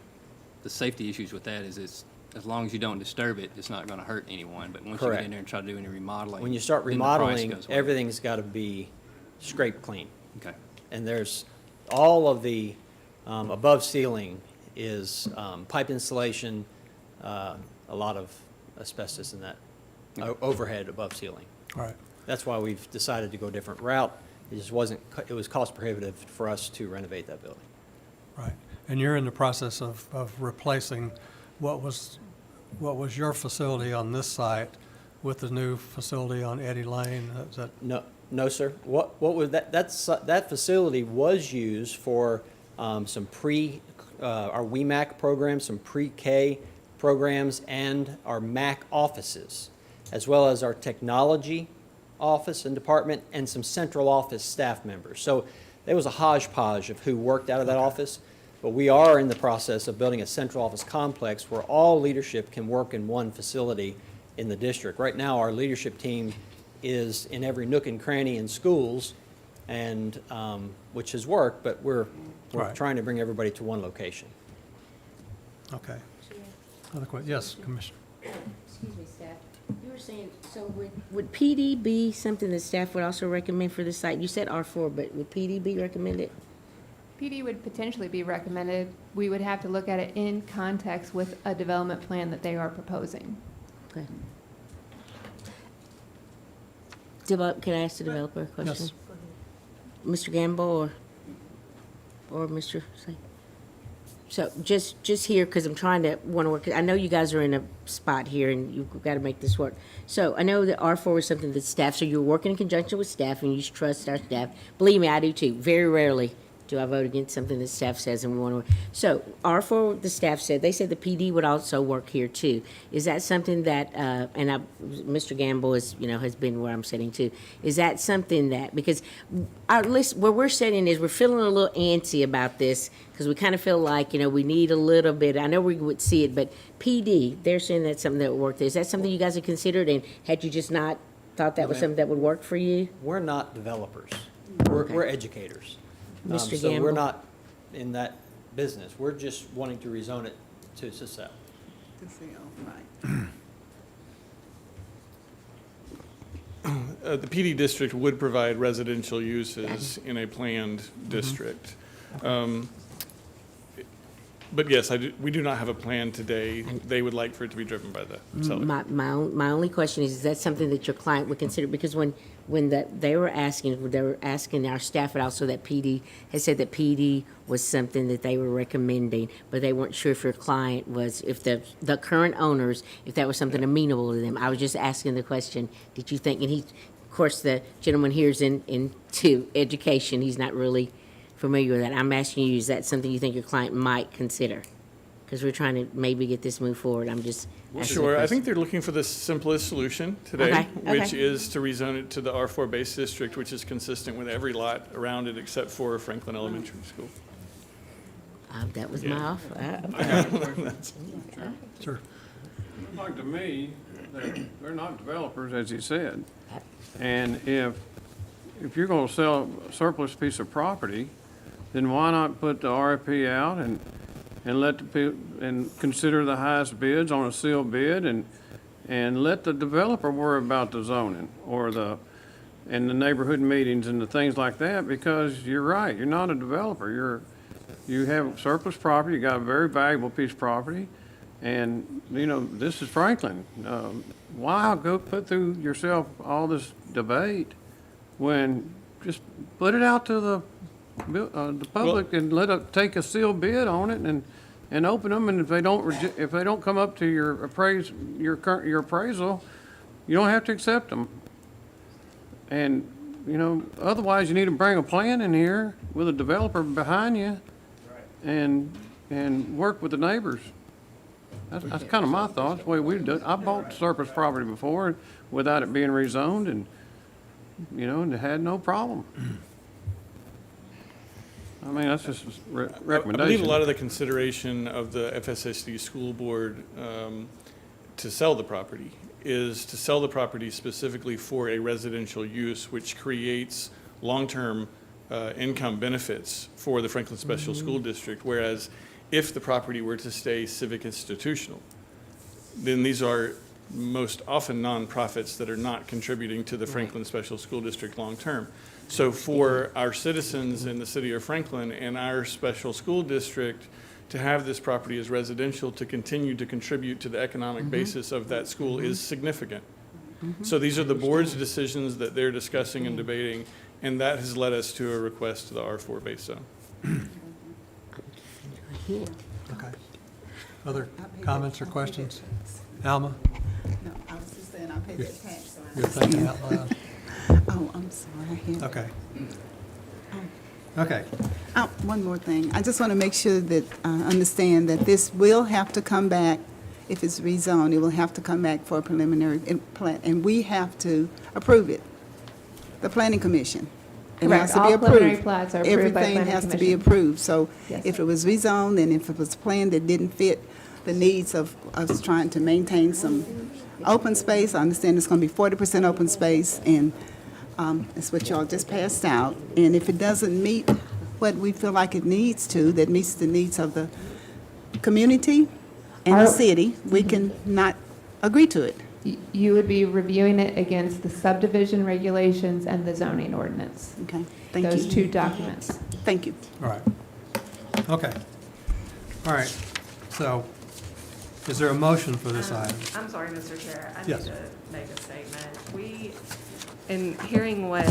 safety issues with that is as long as you don't disturb it, it's not going to hurt anyone. But once you Correct. get in there and try to do any remodeling. When you start then the price remodeling, goes way up. everything's got to be scrape clean. Okay. And there's, all of the above ceiling is pipe insulation, a lot of asbestos in that overhead above ceiling. All right. That's why we've decided to go a different route. It just wasn't, it was cost prohibitive for us to renovate that building. Right. And you're in the process of replacing what was your facility on this site with the new facility on Eddie Lane? Is that? No, sir. What was that? That facility was used for some our WEMAC programs, some pre-K programs, and our MAC offices, as well as our technology office and department, and some central office staff members. So there was a hodgepodge of who worked out of that office. But we are in the process of building a central office complex where all leadership can work in one facility in the district. Right now, our leadership team is in every nook and cranny in schools, and which has worked, but we're Right. trying to bring everybody to one location. Okay. Other question? Yes, Commissioner. Excuse me, staff. You were saying, so would PD be something that staff would also recommend for the site? You said R4, but would PD be recommended? PD would potentially be recommended. We would have to look at it in context with a development plan that they are proposing. Okay. Can I ask the developer a question? Yes. Mr. Gamble or Mr. Say? So just here, because I'm trying to want to work, I know you guys are in a spot here and you've got to make this work. So I know that R4 is something that staff, so you're working in conjunction with staff and you trust our staff. Believe me, I do too. Very rarely do I vote against something that staff says and we want to work. So R4, the staff said, they said the PD would also work here too. Is that something that, Mr. Gamble is, has been where I'm sitting too. Is that something that, because our list, where we're sitting is we're feeling a little antsy about this because we kind of feel like, we need a little bit, I know we would see it, but PD, they're saying that's something that would work there. Is that something you guys have considered and had you just not thought that was something that would work for you? We're not developers. We're educators. Mr. So we're Gamble? not in that business. We're just wanting to rezone it to Sisseton. The PD district would provide residential uses in a planned district. But yes, we do not have a plan today. They would like for it to be driven by the seller. My only question is that something that your client would consider? Because when they were asking our staff, and also that PD had said that PD was something that they were recommending, but they weren't sure if your client was, if the current owners, if that was something amenable to them. I was just asking the question, did you think, and he, of course, the gentleman here is into education. He's not really familiar with that. I'm asking you, is that something you think your client might consider? Because we're trying to maybe get this moved forward. I'm just asking the Sure, I question. think they're looking for the simplest solution today, Okay, which okay. is to rezone it to the R4 base district, which is consistent with every lot around it except for Franklin Elementary School. That was Yeah. my offer. That's- Sure. Like to me, they're not developers, as you said. And if you're gonna sell a surplus piece of property, then why not put the RFP out and let and consider the highest bids on a sealed bid and let the developer worry about the zoning or and the neighborhood meetings and the things like that, because you're right, you're not a developer. You have surplus property, you got a very valuable piece of property, and, this is Franklin. Why go put through yourself all this debate when just put it out to the public and let it take a sealed bid on it and open them, and if they don't come up to your appraisal, you don't have to accept them. And, otherwise you need to bring a plan in here with a developer behind you and work with the neighbors. That's kind of my thoughts, the way we do it. I bought surplus property before without it being rezoned and it had no problem. I mean, that's just a recommendation. I believe a lot of the consideration of the FSSD school board to sell the property is to sell the property specifically for a residential use, which creates long-term income benefits for the Franklin Special School District, whereas if the property were to stay civic institutional, then these are most often nonprofits that are not contributing to the Franklin Special School District long-term. So for our citizens in the city of Franklin and our special school district to have this property as residential to continue to contribute to the economic basis of that school is significant. So these are the board's decisions that they're discussing and debating, and that has led us to a request to the R4 base zone. Okay. Other comments or questions? Alma? No, I was just saying I paid that tax, so I You're thinking understand. out loud? Oh, I'm sorry. Okay. Okay. One more thing. I just want to make sure that I understand that this will have to come back, if it's rezoned, it will have to come back for a preliminary plan, and we have to approve it. The planning commission. It Correct. has to be All preliminary approved. plats are approved by Everything planning has to be commission. approved. So Yes. if it was rezoned and if it was planned that didn't fit the needs of us trying to maintain some open space, I understand it's going to be 40% open space, and that's what y'all just passed out. And if it doesn't meet what we feel like it needs to, that meets the needs of the community and the city, we can not agree to it. You would be reviewing it against the subdivision regulations and the zoning ordinance. Okay, thank you. Those two documents. Thank you. All right. Okay. All right. So Is there a motion for this item? I'm sorry, Mr. Chair, I need Yes. to make a statement. We, in hearing what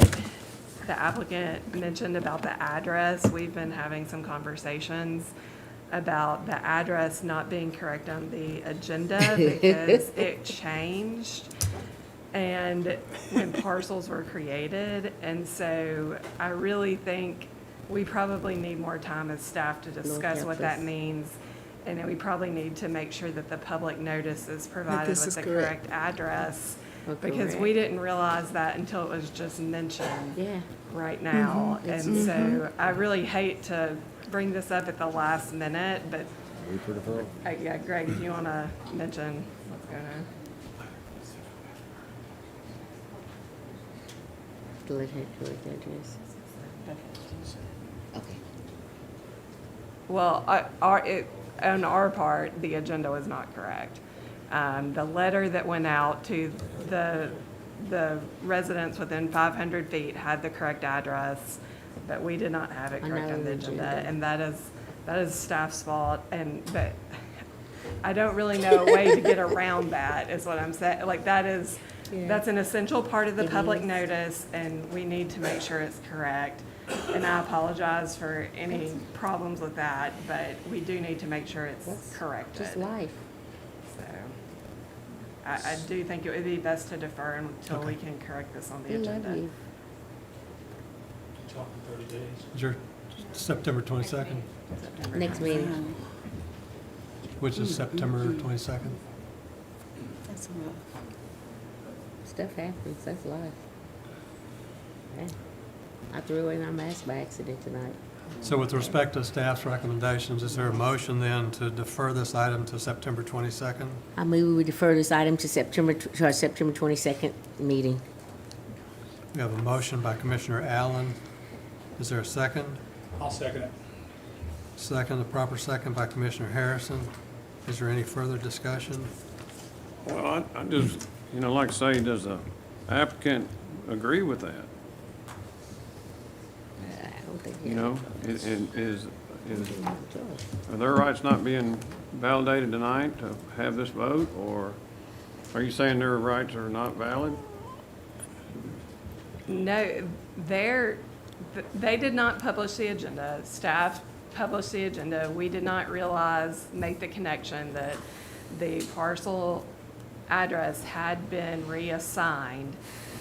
the applicant mentioned about the address, we've been having some conversations about the address not being correct on the agenda because it changed and when parcels were created. And so I really think we probably need more time as staff to discuss what that means. And then we probably need to make sure that the public notice is provided this with is the correct. correct address. Oh, Because we didn't realize that until it was just mentioned Yeah. right now. Mhm. And so I really hate to bring this up at the last minute, but yeah, Greg, if you want to mention what's going on. Correct address. Okay. Well, on our part, the agenda was not correct. The letter that went out to the residents within 500 feet had the correct address, but we did not have it correct on the agenda, and that is staff's fault. But I don't really know a way to get around that, is what I'm saying. Like, that's an essential part of the public notice, and we need to make sure it's correct. And I apologize for any problems with that, but we do need to make sure it's corrected. Just life. So, I do think it would be best to defer until we can correct this on the We love agenda. you. Talking 30 days. Is your September 22nd, Next meeting. which is September 22nd? That's rough. Stuff happens, that's life. Yeah. I threw away my mask by accident tonight. So with respect to staff's recommendations, is there a motion then to defer this item to September 22nd? I move we defer this item to our September 22nd meeting. We have a motion by Commissioner Allen. Is there a second? I'll second it. Second, a proper second by Commissioner Harrison. Is there any further discussion? Well, I just, like I say, does the applicant agree with that? I don't think. Are their rights not being validated tonight to have this vote, or are you saying their rights are not valid? No, they did not publish the agenda. Staff published the agenda. We did not make the connection that the parcel address had been reassigned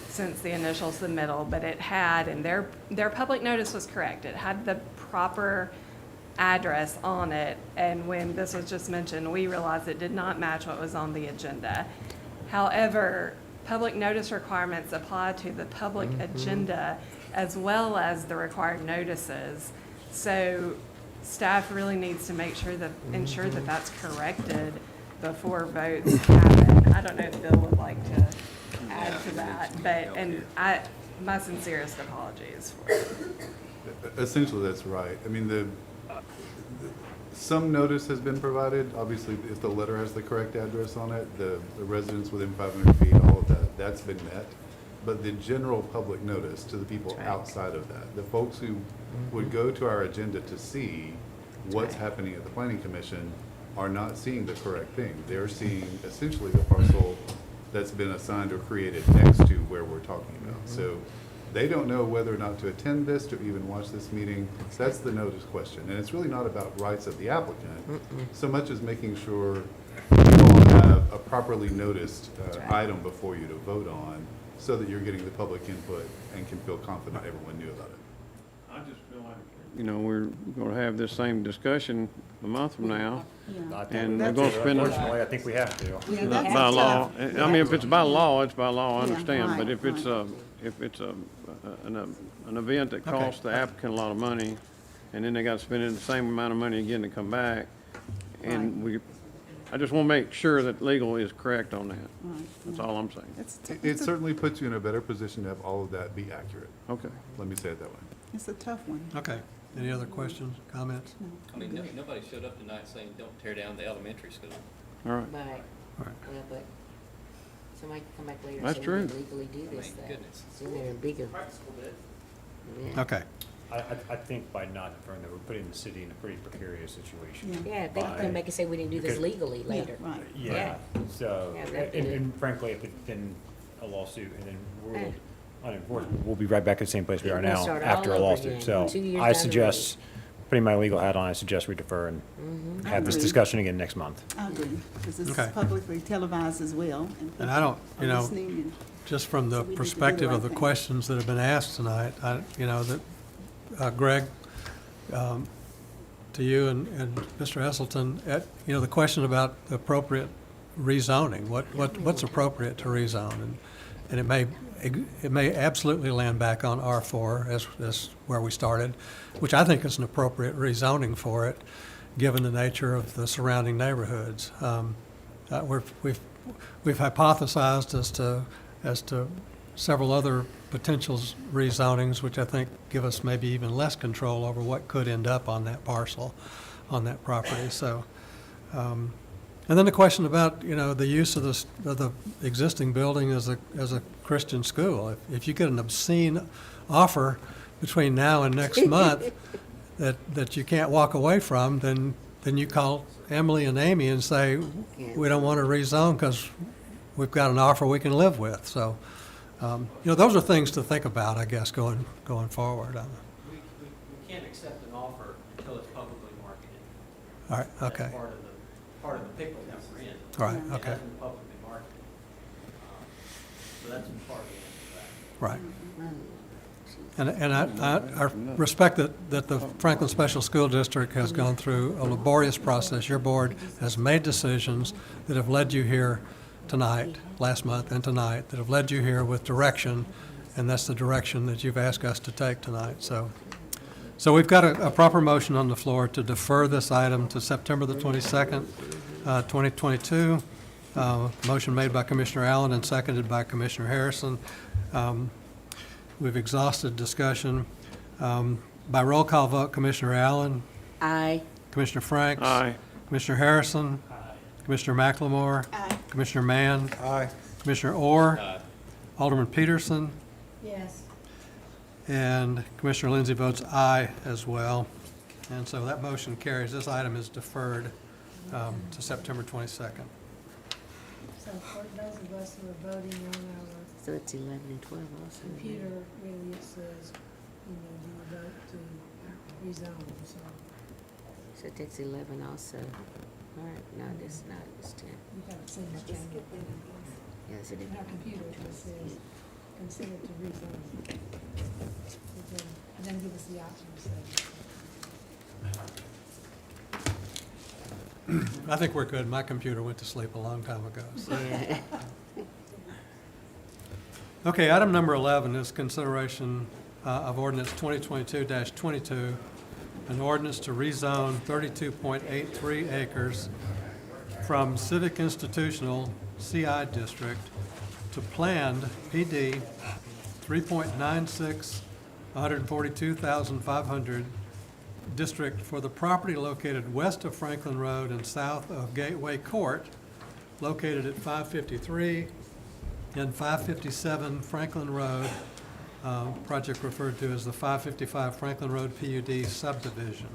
since the initial submittal, but it had, and their public notice was correct. It had the proper address on it, and when this was just mentioned, we realized it did not match what was on the agenda. However, public notice requirements apply to the public agenda as well as the required notices. So staff really needs to ensure that that's corrected before votes happen. I don't know if Bill would like to add to that, my sincerest apologies for it. Essentially, that's right. I mean, some notice has been provided. Obviously, if the letter has the correct address on it, the residents within 500 feet, all of that, that's been met. But the general public notice to the people outside of that, the folks who would go to our agenda to see what's happening at the Planning Commission, are not seeing the correct thing. They're seeing essentially the parcel that's been assigned or created next to where we're talking about. So they don't know whether or not to attend this, to even watch this meeting. That's the notice question. And it's really not about rights of the applicant, so much as making sure you all have a properly noticed item before you to vote on, so that you're getting the public input and can feel confident everyone knew about it. I just feel like, we're going to have this same discussion a month from now. And we're going to spend. Unfortunately, I think we have to. Yeah, that's By law, tough. I mean, if it's by law, it's by law, I Yeah, understand, but right, if it's an event that costs the applicant a lot of money, and then they got to spend the same amount of money again to come back, and I just want to make sure that legal is correct on that. That's all I'm saying. It certainly puts you in a better position to have all of that be accurate. Okay. Let me say it that way. It's a tough one. Okay. Any other questions, comments? I mean, nobody showed up tonight saying, don't tear down the elementary school. All right. Right. All right. Well, but somebody can come back later and That's say true. we can legally do this Thank though. goodness. Sooner and bigger. Yeah. Okay. I think by not deferring that, we're putting the city in a pretty precarious situation. Yeah, they by- can make it say we didn't do this because- legally later. Right. Yeah, so, Yeah, that'd be and frankly, if it's been a lawsuit, and then we'll, unenforceable, we'll be right back at the same place we are We'll now start after all a over lawsuit. again, So 2 years I down the suggest, putting my legal hat on, I suggest we defer and have this discussion again next month. I agree, because it's Okay. publicly televised as well. And I don't, you people are know, listening and- just from the So we need to do the perspective of right the thing. questions that have been asked tonight, Greg, to you and Mr. Esselton, the question about appropriate rezoning, what's appropriate to rezone? And it may absolutely land back on R4 as where we started, which I think is an appropriate rezoning for it, given the nature of the surrounding neighborhoods. We've hypothesized as to several other potential rezonings, which I think give us maybe even less control over what could end up on that parcel, on that property. So, and then the question about, the use of the existing building as a Christian school. If you get an obscene offer between now and next month that you can't walk away from, then you call Emily and Amy and say, we don't want to rezone because we've got an offer we can live with. So, those are things to think about, I guess, going forward. We can't accept an offer until it's publicly marketed. All right, okay. That's part of the pickle that we're in. All right, It okay. hasn't been publicly marketed. So that's part of the answer to that. Right. And I respect that the Franklin Special School District has gone through a laborious process. Your board has made decisions that have led you here tonight, last month and tonight, that have led you here with direction, and that's the direction that you've asked us to take tonight. So we've got a proper motion on the floor to defer this item to September the 22nd, 2022. Motion made by Commissioner Allen and seconded by Commissioner Harrison. We've exhausted discussion. By roll call vote, Commissioner Allen, Aye. Commissioner Franks. Aye. Commissioner Harrison. Commissioner McLemore. Aye. Commissioner Mann. Aye. Commissioner Orr. Alderman Peterson. Yes. And Commissioner Lindsay votes aye as well. And so that motion carries. This item is deferred to September 22nd. So for those of us who are voting on our So it's 11 and 12 also. computer, really it says, do you vote to rezone, so So it takes 11 also. All right, no, this not, it's 10. you haven't seen the change. Yes, it is. In our computer, it says, consider to rezone. And then give us the option to say. I think we're good. My computer went to sleep a long time ago. So. Yeah. Okay, item number 11 is consideration of ordinance 2022-22, an ordinance to rezone 32.83 acres from Civic Institutional CI District to planned PD 3.96, 142,500 district for the property located west of Franklin Road and south of Gateway Court, located at 553 and 557 Franklin Road, project referred to as the 555 Franklin Road PUD subdivision.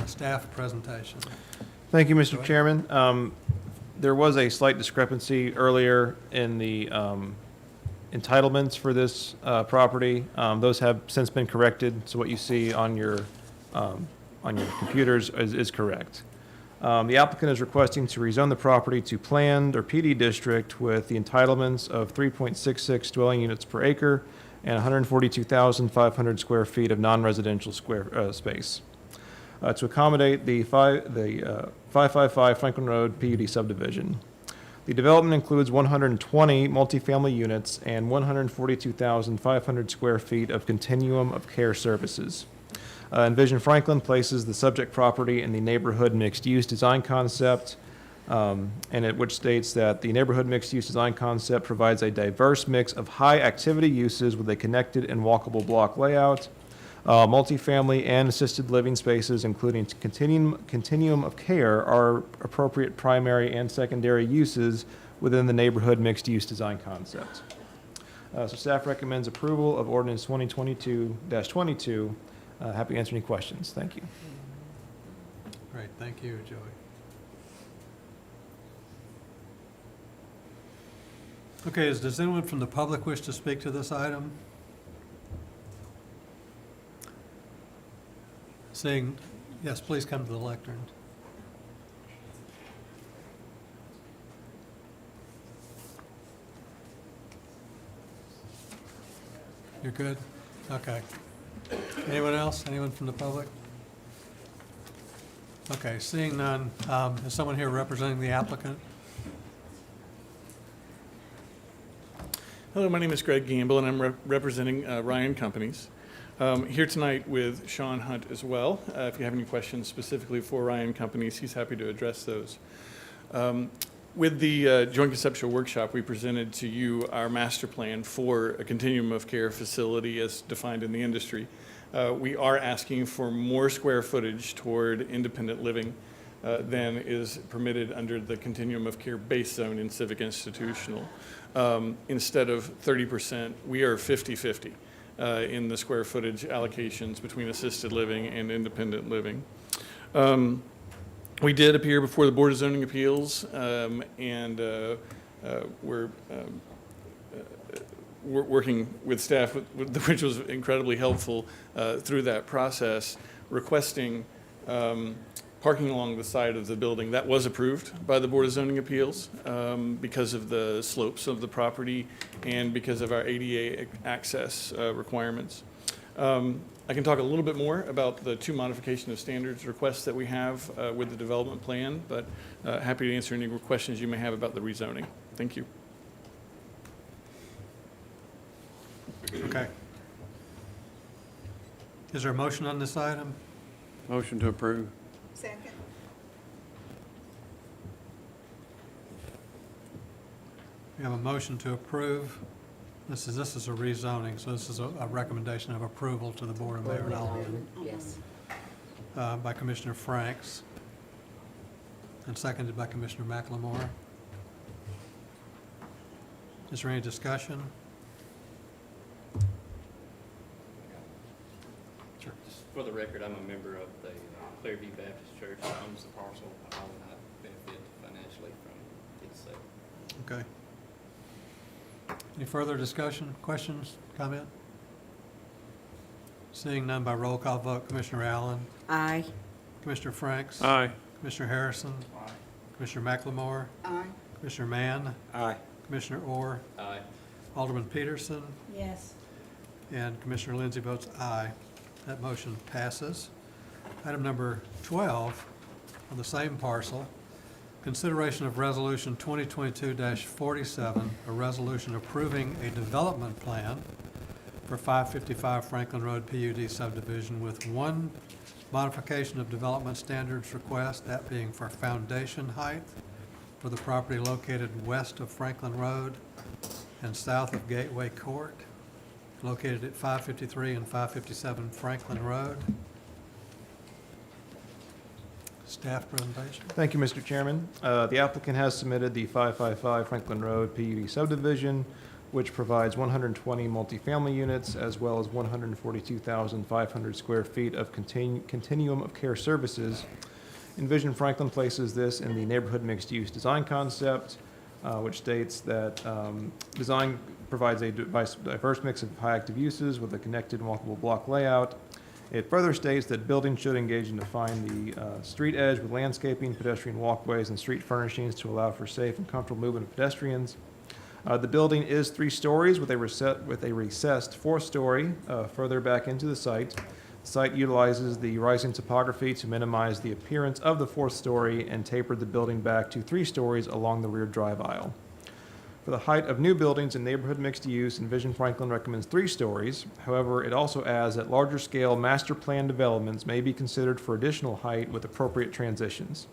Staff presentation. Thank you, Mr. Chairman. There was a slight discrepancy earlier in the entitlements for this property. Those have since been corrected, so what you see on your computers is correct. The applicant is requesting to rezone the property to planned or PD district with the entitlements of 3.66 dwelling units per acre and 142,500 square feet of non-residential space to accommodate the 555 Franklin Road PUD subdivision. The development includes 120 multifamily units and 142,500 square feet of continuum of care services. Envision Franklin places the subject property in the neighborhood mixed-use design concept, which states that the neighborhood mixed-use design concept provides a diverse mix of high-activity uses with a connected and walkable block layout, multifamily and assisted living spaces, including continuum of care, are appropriate primary and secondary uses within the neighborhood mixed-use design concept. So staff recommends approval of ordinance 2022-22. Happy to answer any questions. Thank you. Great, thank you, Joey. Okay, does anyone from the public wish to speak to this item? Seeing, yes, please come to the lectern. You're good? Okay. Anyone else? Anyone from the public? Okay, seeing none, is someone here representing the applicant? Hello, my name is Greg Gamble, and I'm representing Ryan Companies. Here tonight with Sean Hunt as well. If you have any questions specifically for Ryan Companies, he's happy to address those. With the Joint Conceptual Workshop, we presented to you our master plan for a continuum of care facility as defined in the industry. We are asking for more square footage toward independent living than is permitted under the continuum of care base zone in civic institutional. Instead of 30%, we are 50-50 in the square footage allocations between assisted living and independent living. We did appear before the Board of Zoning Appeals, and we're working with staff, which was incredibly helpful through that process, requesting parking along the side of the building. That was approved by the Board of Zoning Appeals because of the slopes of the property and because of our ADA access requirements. I can talk a little bit more about the two modification of standards requests that we have with the development plan, but happy to answer any questions you may have about the rezoning. Thank you. Okay. Is there a motion on this item? Motion to approve. Second. We have a motion to approve. This is a rezoning, so this is a recommendation of approval to the Board of Mayor and Aldermen Yes. by Commissioner Franks and seconded by Commissioner McLemore. Is there any discussion? Sure. Just for the record, I'm a member of the Clearview Baptist Church that owns the parcel. I will not benefit financially from its sale. Okay. Any further discussion, questions, comment? Seeing none by roll call vote, Commissioner Allen, Aye. Commissioner Franks. Aye. Commissioner Harrison. Commissioner McLemore. Aye. Commissioner Mann. Aye. Commissioner Orr. Aye. Alderman Peterson. Yes. And Commissioner Lindsey votes aye. That motion passes. Item number 12, on the same parcel, consideration of Resolution 2022-47, a resolution approving a development plan for 555 Franklin Road PUD subdivision with one modification of development standards request, that being for foundation height for the property located west of Franklin Road and south of Gateway Court, located at 553 and 557 Franklin Road. Staff presentation. Thank you, Mr. Chairman. The applicant has submitted the 555 Franklin Road PUD subdivision, which provides 120 multifamily units as well as 142,500 square feet of continuum of care services. Envision Franklin places this in the neighborhood mixed-use design concept, which states that design provides a diverse mix of high-active uses with a connected and walkable block layout. It further states that buildings should engage and define the street edge with landscaping, pedestrian walkways, and street furnishings to allow for safe and comfortable movement of pedestrians. The building is 3 stories with a recessed 4th story further back into the site. The site utilizes the rising topography to minimize the appearance of the 4th story and tapered the building back to 3 stories along the rear drive aisle. For the height of new buildings in neighborhood mixed use, Envision Franklin recommends 3 stories. However, it also adds that larger scale master plan developments may be considered for additional height with appropriate transitions.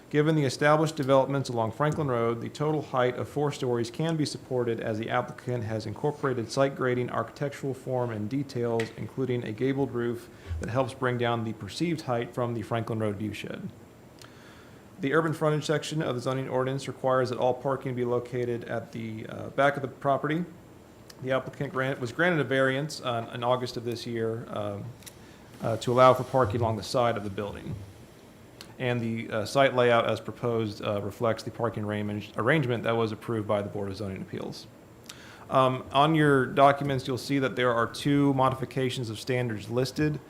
Given the established developments along Franklin Road, the total height of 4 stories can be supported as the applicant has incorporated site grading, architectural form, and details, including a gabled roof that helps bring down the perceived height from the Franklin Road viewshed. The urban frontage section of the zoning ordinance requires that all parking be located at the back of the property. The applicant was granted a variance in August of this year to allow for parking along the side of the building. And the site layout as proposed reflects the parking arrangement that was approved by the Board of Zoning Appeals. On your documents, you'll see that there are 2 modifications of standards listed.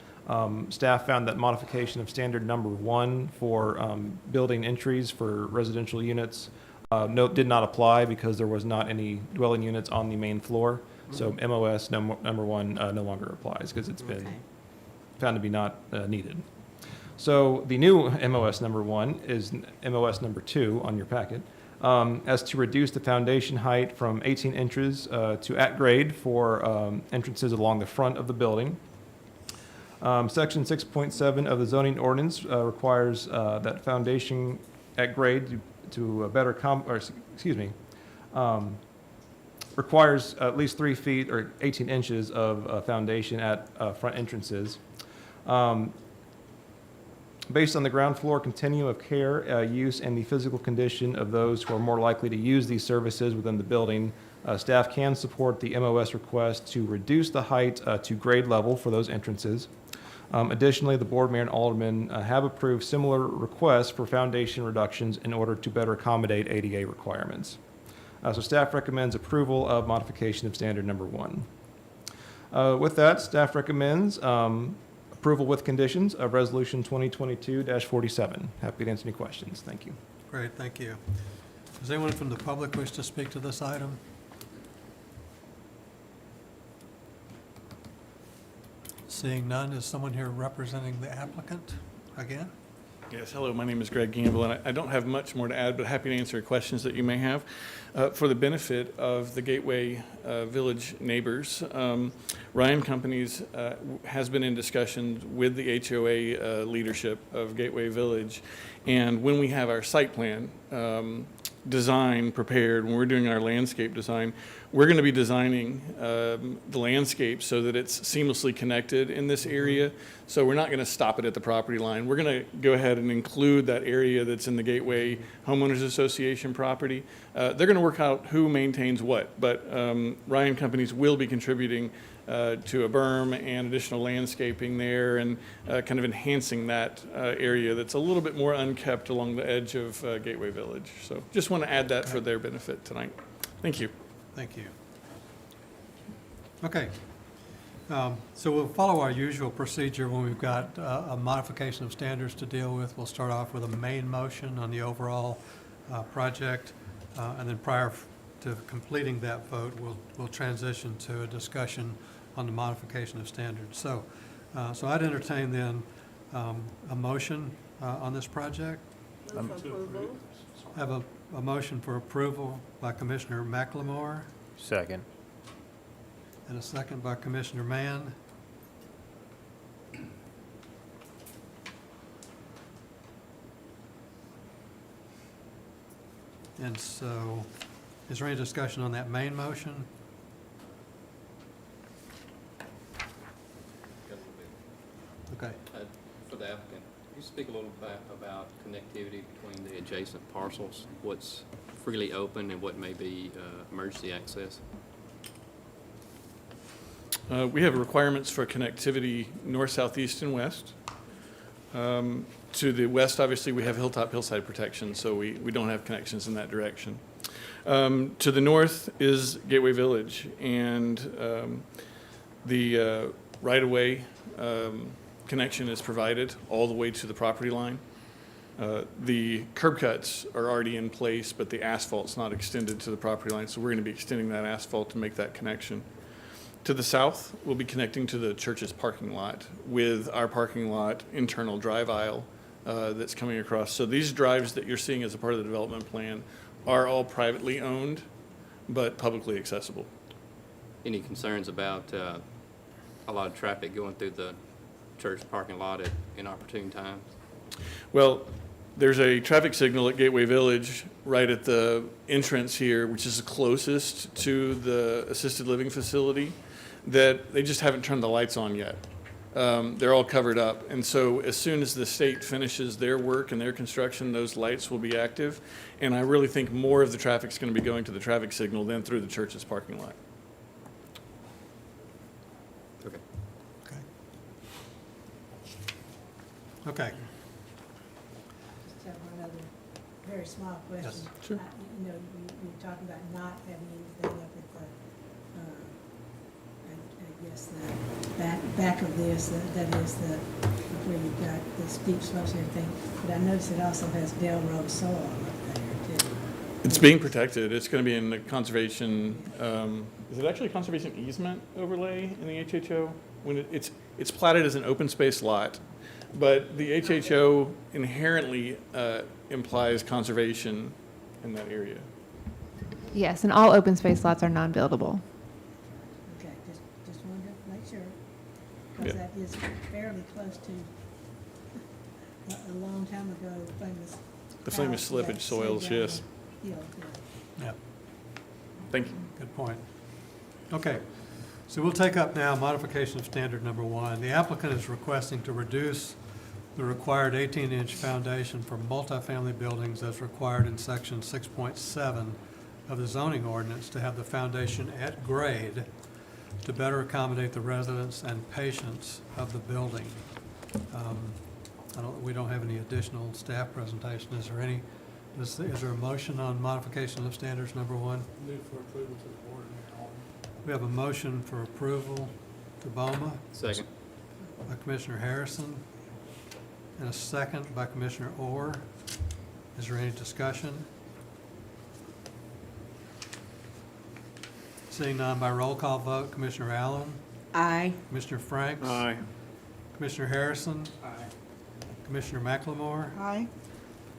Staff found that modification of standard number 1 for building entries for residential units did not apply because there was not any dwelling units on the main floor. So MOS number 1 no longer applies because it's been found to be not needed. So the new MOS number 1 is MOS number 2 on your packet, as to reduce the foundation height from 18 inches to at grade for entrances along the front of the building. Section 6.7 of the zoning ordinance requires that foundation at grade to better requires at least 3 feet or 18 inches of foundation at front entrances. Based on the ground floor continuum of care, use, and the physical condition of those who are more likely to use these services within the building, staff can support the MOS request to reduce the height to grade level for those entrances. Additionally, the board, mayor, and aldermen have approved similar requests for foundation reductions in order to better accommodate ADA requirements. So staff recommends approval of modification of standard number 1. With that, staff recommends approval with conditions of resolution 2022-47. Happy to answer any questions. Thank you. Great, thank you. Does anyone from the public wish to speak to this item? Seeing none, is someone here representing the applicant again? Yes, hello, my name is Greg Gamble, and I don't have much more to add, but happy to answer questions that you may have. For the benefit of the Gateway Village neighbors, Ryan Companies has been in discussions with the HOA leadership of Gateway Village, and when we have our site plan design prepared, when we're doing our landscape design, we're going to be designing the landscape so that it's seamlessly connected in this area. So we're not going to stop it at the property line. We're going to go ahead and include that area that's in the Gateway Homeowners Association property. They're going to work out who maintains what, but Ryan Companies will be contributing to a berm and additional landscaping there and kind of enhancing that area that's a little bit more unkept along the edge of Gateway Village. So just want to add that for their benefit tonight. Thank you. Thank you. Okay. So we'll follow our usual procedure when we've got a modification of standards to deal with. We'll start off with a main motion on the overall project, and then prior to completing that vote, we'll transition to a discussion on the modification of standards. So I'd entertain then a motion on this project. I have a motion for approval by Commissioner McLemore Second. and a second by Commissioner Mann. And so, is there any discussion on that main motion? Okay. For the applicant, can you speak a little bit about connectivity between the adjacent parcels? What's freely open and what may be emergency access? We have requirements for connectivity north, south, east, and west. To the west, obviously, we have hillside protection, so we don't have connections in that direction. To the north is Gateway Village, and the right-of-way connection is provided all the way to the property line. The curb cuts are already in place, but the asphalt's not extended to the property line, so we're going to be extending that asphalt to make that connection. To the south, we'll be connecting to the church's parking lot with our parking lot internal drive aisle that's coming across. So these drives that you're seeing as a part of the development plan are all privately owned, but publicly accessible. Any concerns about a lot of traffic going through the church parking lot at inopportune times? Well, there's a traffic signal at Gateway Village right at the entrance here, which is the closest to the assisted living facility, that they just haven't turned the lights on yet. They're all covered up. And so as soon as the state finishes their work and their construction, those lights will be active. And I really think more of the traffic's going to be going to the traffic signal than through the church's parking lot. Okay. Just have one other very small question. Yes, sure. You know, you were talking about not having anything up at the, I guess, the back of this, that is where you've got the steep slopes and everything. But I noticed it also has Del Rose soil up there too. It's being protected. It's going to be in the conservation, is it actually a conservation easement overlay in the HHO? When it's platted as an open space lot, but the HHO inherently implies conservation in that area. Yes, and all open space lots are non-buildable. Okay, just wanted to make sure, because Yeah. that is fairly close to a long time ago famous. The famous house that slippage slid soils, down yes. the hill, yeah. Yeah, Thank you. good point. Okay, so we'll take up now modification of standard number 1. The applicant is requesting to reduce the required 18-inch foundation for multifamily buildings as required in section 6.7 of the zoning ordinance to have the foundation at grade to better accommodate the residents and patients of the building. We don't have any additional staff presentation. Is there any, is there a motion on modification of standards number 1? Move for approval to the board. We have a motion for approval to BOMA Second. by Commissioner Harrison and a second by Commissioner Orr. Is there any discussion? Seeing none by roll call vote, Commissioner Allen, Aye. Commissioner Franks. Aye. Commissioner Harrison, Aye. Commissioner McLemore, Aye.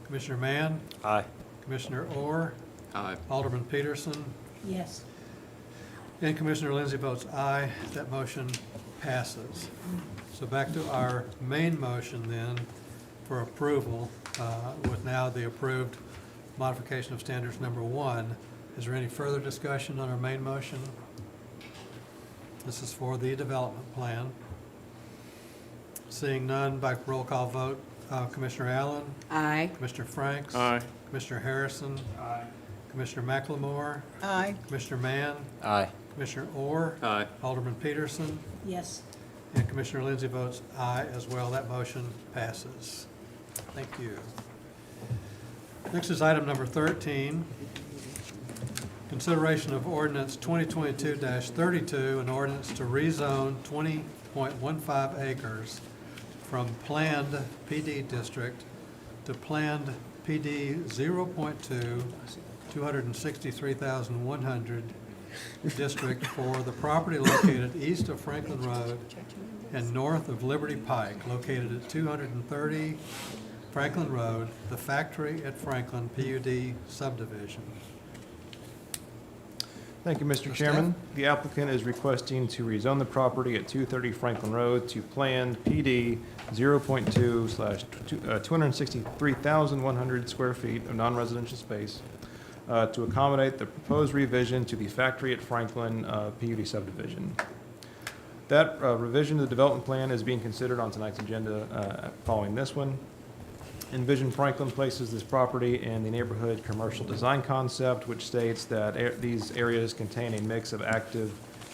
Commissioner Mann, Aye. Commissioner Orr, Aye. Alderman Peterson, Yes. and Commissioner Lindsey votes aye. That motion passes. So back to our main motion then for approval, with now the approved modification of standards number 1. Is there any further discussion on our main motion? This is for the development plan. Seeing none by roll call vote, Commissioner Allen, Aye. Commissioner Franks. Aye. Commissioner Harrison, Aye. Commissioner McLemore, Aye. Commissioner Mann, Aye. Commissioner Orr, Aye. Alderman Peterson, Yes. and Commissioner Lindsey votes aye as well. That motion passes. Thank you. Next is item number 13. Consideration of ordinance 2022-32, an ordinance to rezone 20.15 acres from planned PD district to planned PD 0.2, 263,100 district for the property located east of Franklin Road and north of Liberty Pike, located at 230 Franklin Road, the Factory at Franklin PUD subdivision. Thank you, Mr. Chairman. The applicant is requesting to rezone the property at 230 Franklin Road to planned PD 0.2/263,100 square feet of non-residential space to accommodate the proposed revision to the Factory at Franklin PUD subdivision. That revision to the development plan is being considered on tonight's agenda following this one. Envision Franklin places this property in the neighborhood commercial design concept, which states that these areas contain a mix of active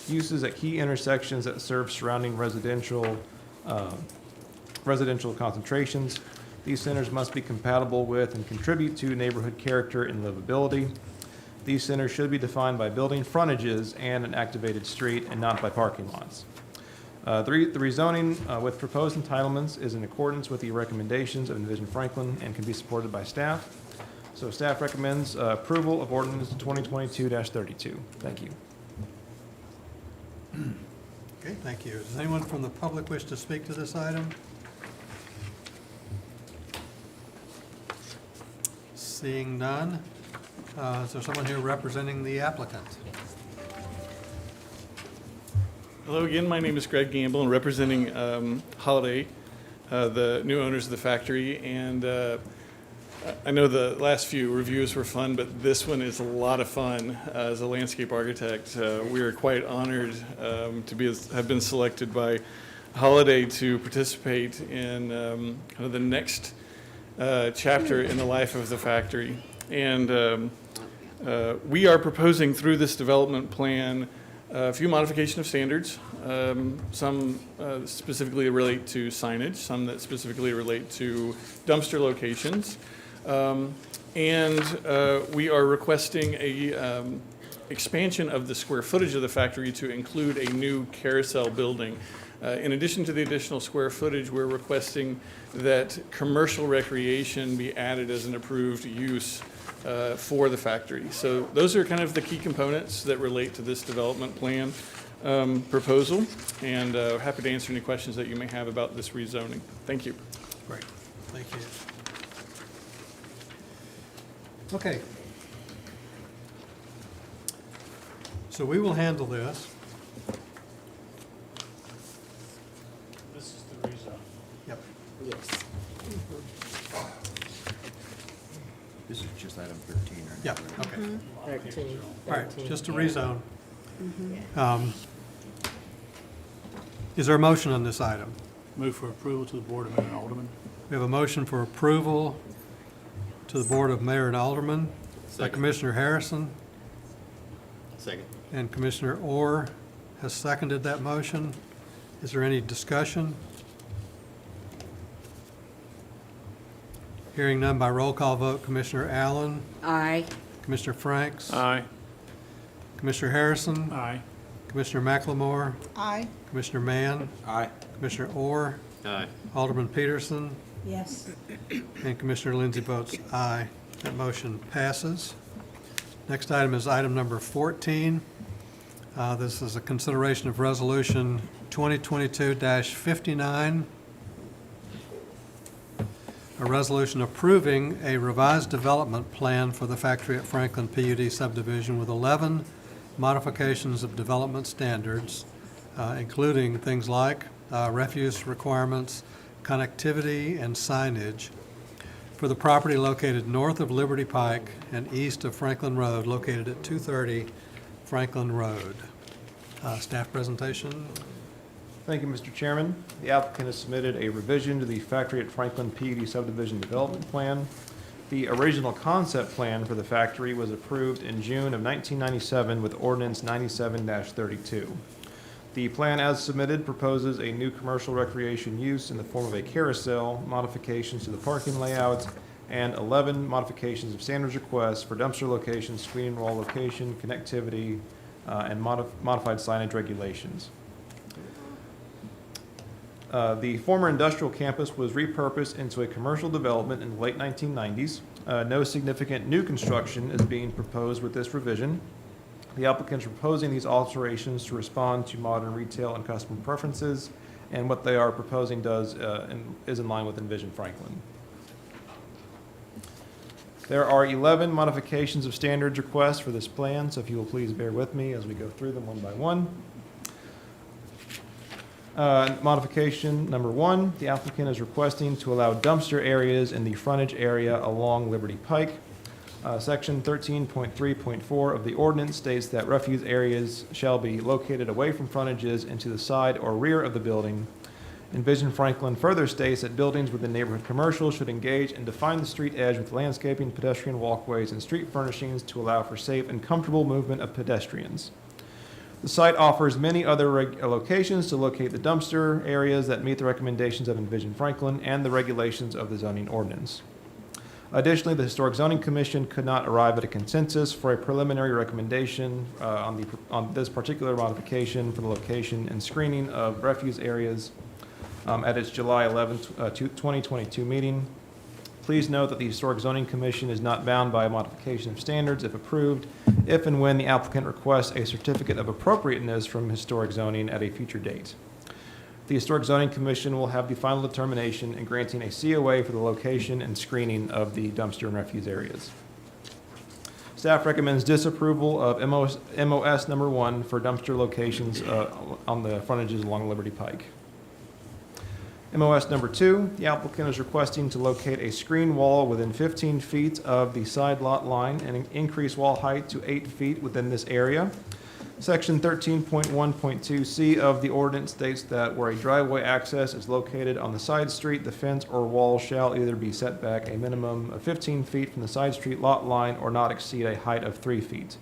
uses at key intersections that serve surrounding residential concentrations. These centers must be compatible with and contribute to neighborhood character and livability. These centers should be defined by building frontages and an activated street and not by parking lots. The rezoning with proposed entitlements is in accordance with the recommendations of Envision Franklin and can be supported by staff. So staff recommends approval of ordinance 2022-32. Thank you. Okay, thank you. Does anyone from the public wish to speak to this item? Seeing none, is there someone here representing the applicant? Hello again, my name is Greg Gamble, and representing Holiday, the new owners of the factory. And I know the last few reviews were fun, but this one is a lot of fun. As a landscape architect, we are quite honored to have been selected by Holiday to participate in kind of the next chapter in the life of the factory. And we are proposing through this development plan a few modification of standards, some specifically relate to signage, some that specifically relate to dumpster locations. And we are requesting a expansion of the square footage of the factory to include a new carousel building. In addition to the additional square footage, we're requesting that commercial recreation be added as an approved use for the factory. So those are kind of the key components that relate to this development plan proposal, and happy to answer any questions that you may have about this rezoning. Thank you. Great, thank you. Okay. So we will handle this. This is the rezone. Yep. Yes. This is just item 13, right? Yeah, okay. 13. All right, 13. just to rezone. Is there a motion on this item? Move for approval to the Board of Mayor and Aldermen. We have a motion for approval to the Board of Mayor and Aldermen by Second. Commissioner Harrison, Second. and Commissioner Orr has seconded that motion. Is there any discussion? Hearing none by roll call vote, Commissioner Allen, Aye. Commissioner Franks, Aye. Commissioner Harrison, Aye. Commissioner McLemore, Aye. Commissioner Mann, Aye. Commissioner Orr, Aye. Alderman Peterson, Yes. and Commissioner Lindsey votes aye. That motion passes. Next item is item number 14. This is a consideration of Resolution 2022-59, a resolution approving a revised development plan for the factory at Franklin PUD subdivision with 11 modifications of development standards, including things like refuse requirements, connectivity, and signage for the property located north of Liberty Pike and east of Franklin Road, located at 230 Franklin Road. Staff presentation. Thank you, Mr. Chairman. The applicant has submitted a revision to the factory at Franklin PUD subdivision development plan. The original concept plan for the factory was approved in June of 1997 with ordinance 97-32. The plan as submitted proposes a new commercial recreation use in the form of a carousel, modifications to the parking layout, and 11 modifications of standards requests for dumpster location, screening wall location, connectivity, and modified signage regulations. The former industrial campus was repurposed into a commercial development in the late 1990s. No significant new construction is being proposed with this revision. The applicant is proposing these alterations to respond to modern retail and customer preferences, and what they are proposing is in line with Envision Franklin. There are 11 modifications of standards requests for this plan, so if you will please bear with me as we go through them one by one. Modification number 1, the applicant is requesting to allow dumpster areas in the frontage area along Liberty Pike. Section 13.3.4 of the ordinance states that refuse areas shall be located away from frontages and to the side or rear of the building. Envision Franklin further states that buildings within neighborhood commercial should engage and define the street edge with landscaping, pedestrian walkways, and street furnishings to allow for safe and comfortable movement of pedestrians. The site offers many other locations to locate the dumpster areas that meet the recommendations of Envision Franklin and the regulations of the zoning ordinance. Additionally, the Historic Zoning Commission could not arrive at a consensus for a preliminary recommendation on this particular modification for the location and screening of refuse areas at its July 11, 2022 meeting. Please note that the Historic Zoning Commission is not bound by a modification of standards if approved, if and when the applicant requests a certificate of appropriateness from Historic Zoning at a future date. The Historic Zoning Commission will have the final determination in granting a COA for the location and screening of the dumpster and refuse areas. Staff recommends disapproval of MOS number 1 for dumpster locations on the frontages along Liberty Pike. MOS number 2, the applicant is requesting to locate a screen wall within 15 feet of the side lot line and increase wall height to 8 feet within this area. Section 13.1.2C of the ordinance states that where a driveway access is located on the side street, the fence or wall shall either be set back a minimum of 15 feet from the side street lot line or not exceed a height of 3 feet.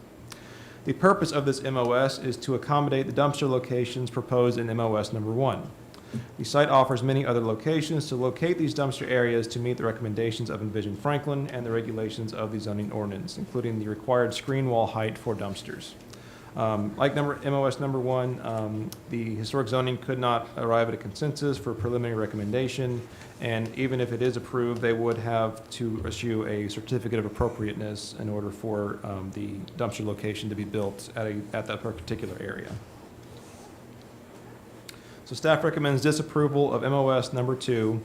The purpose of this MOS is to accommodate the dumpster locations proposed in MOS number 1. The site offers many other locations to locate these dumpster areas to meet the recommendations of Envision Franklin and the regulations of the zoning ordinance, including the required screen wall height for dumpsters. Like MOS number 1, the historic zoning could not arrive at a consensus for preliminary recommendation, and even if it is approved, they would have to issue a certificate of appropriateness in order for the dumpster location to be built at that particular area. So staff recommends disapproval of MOS number 2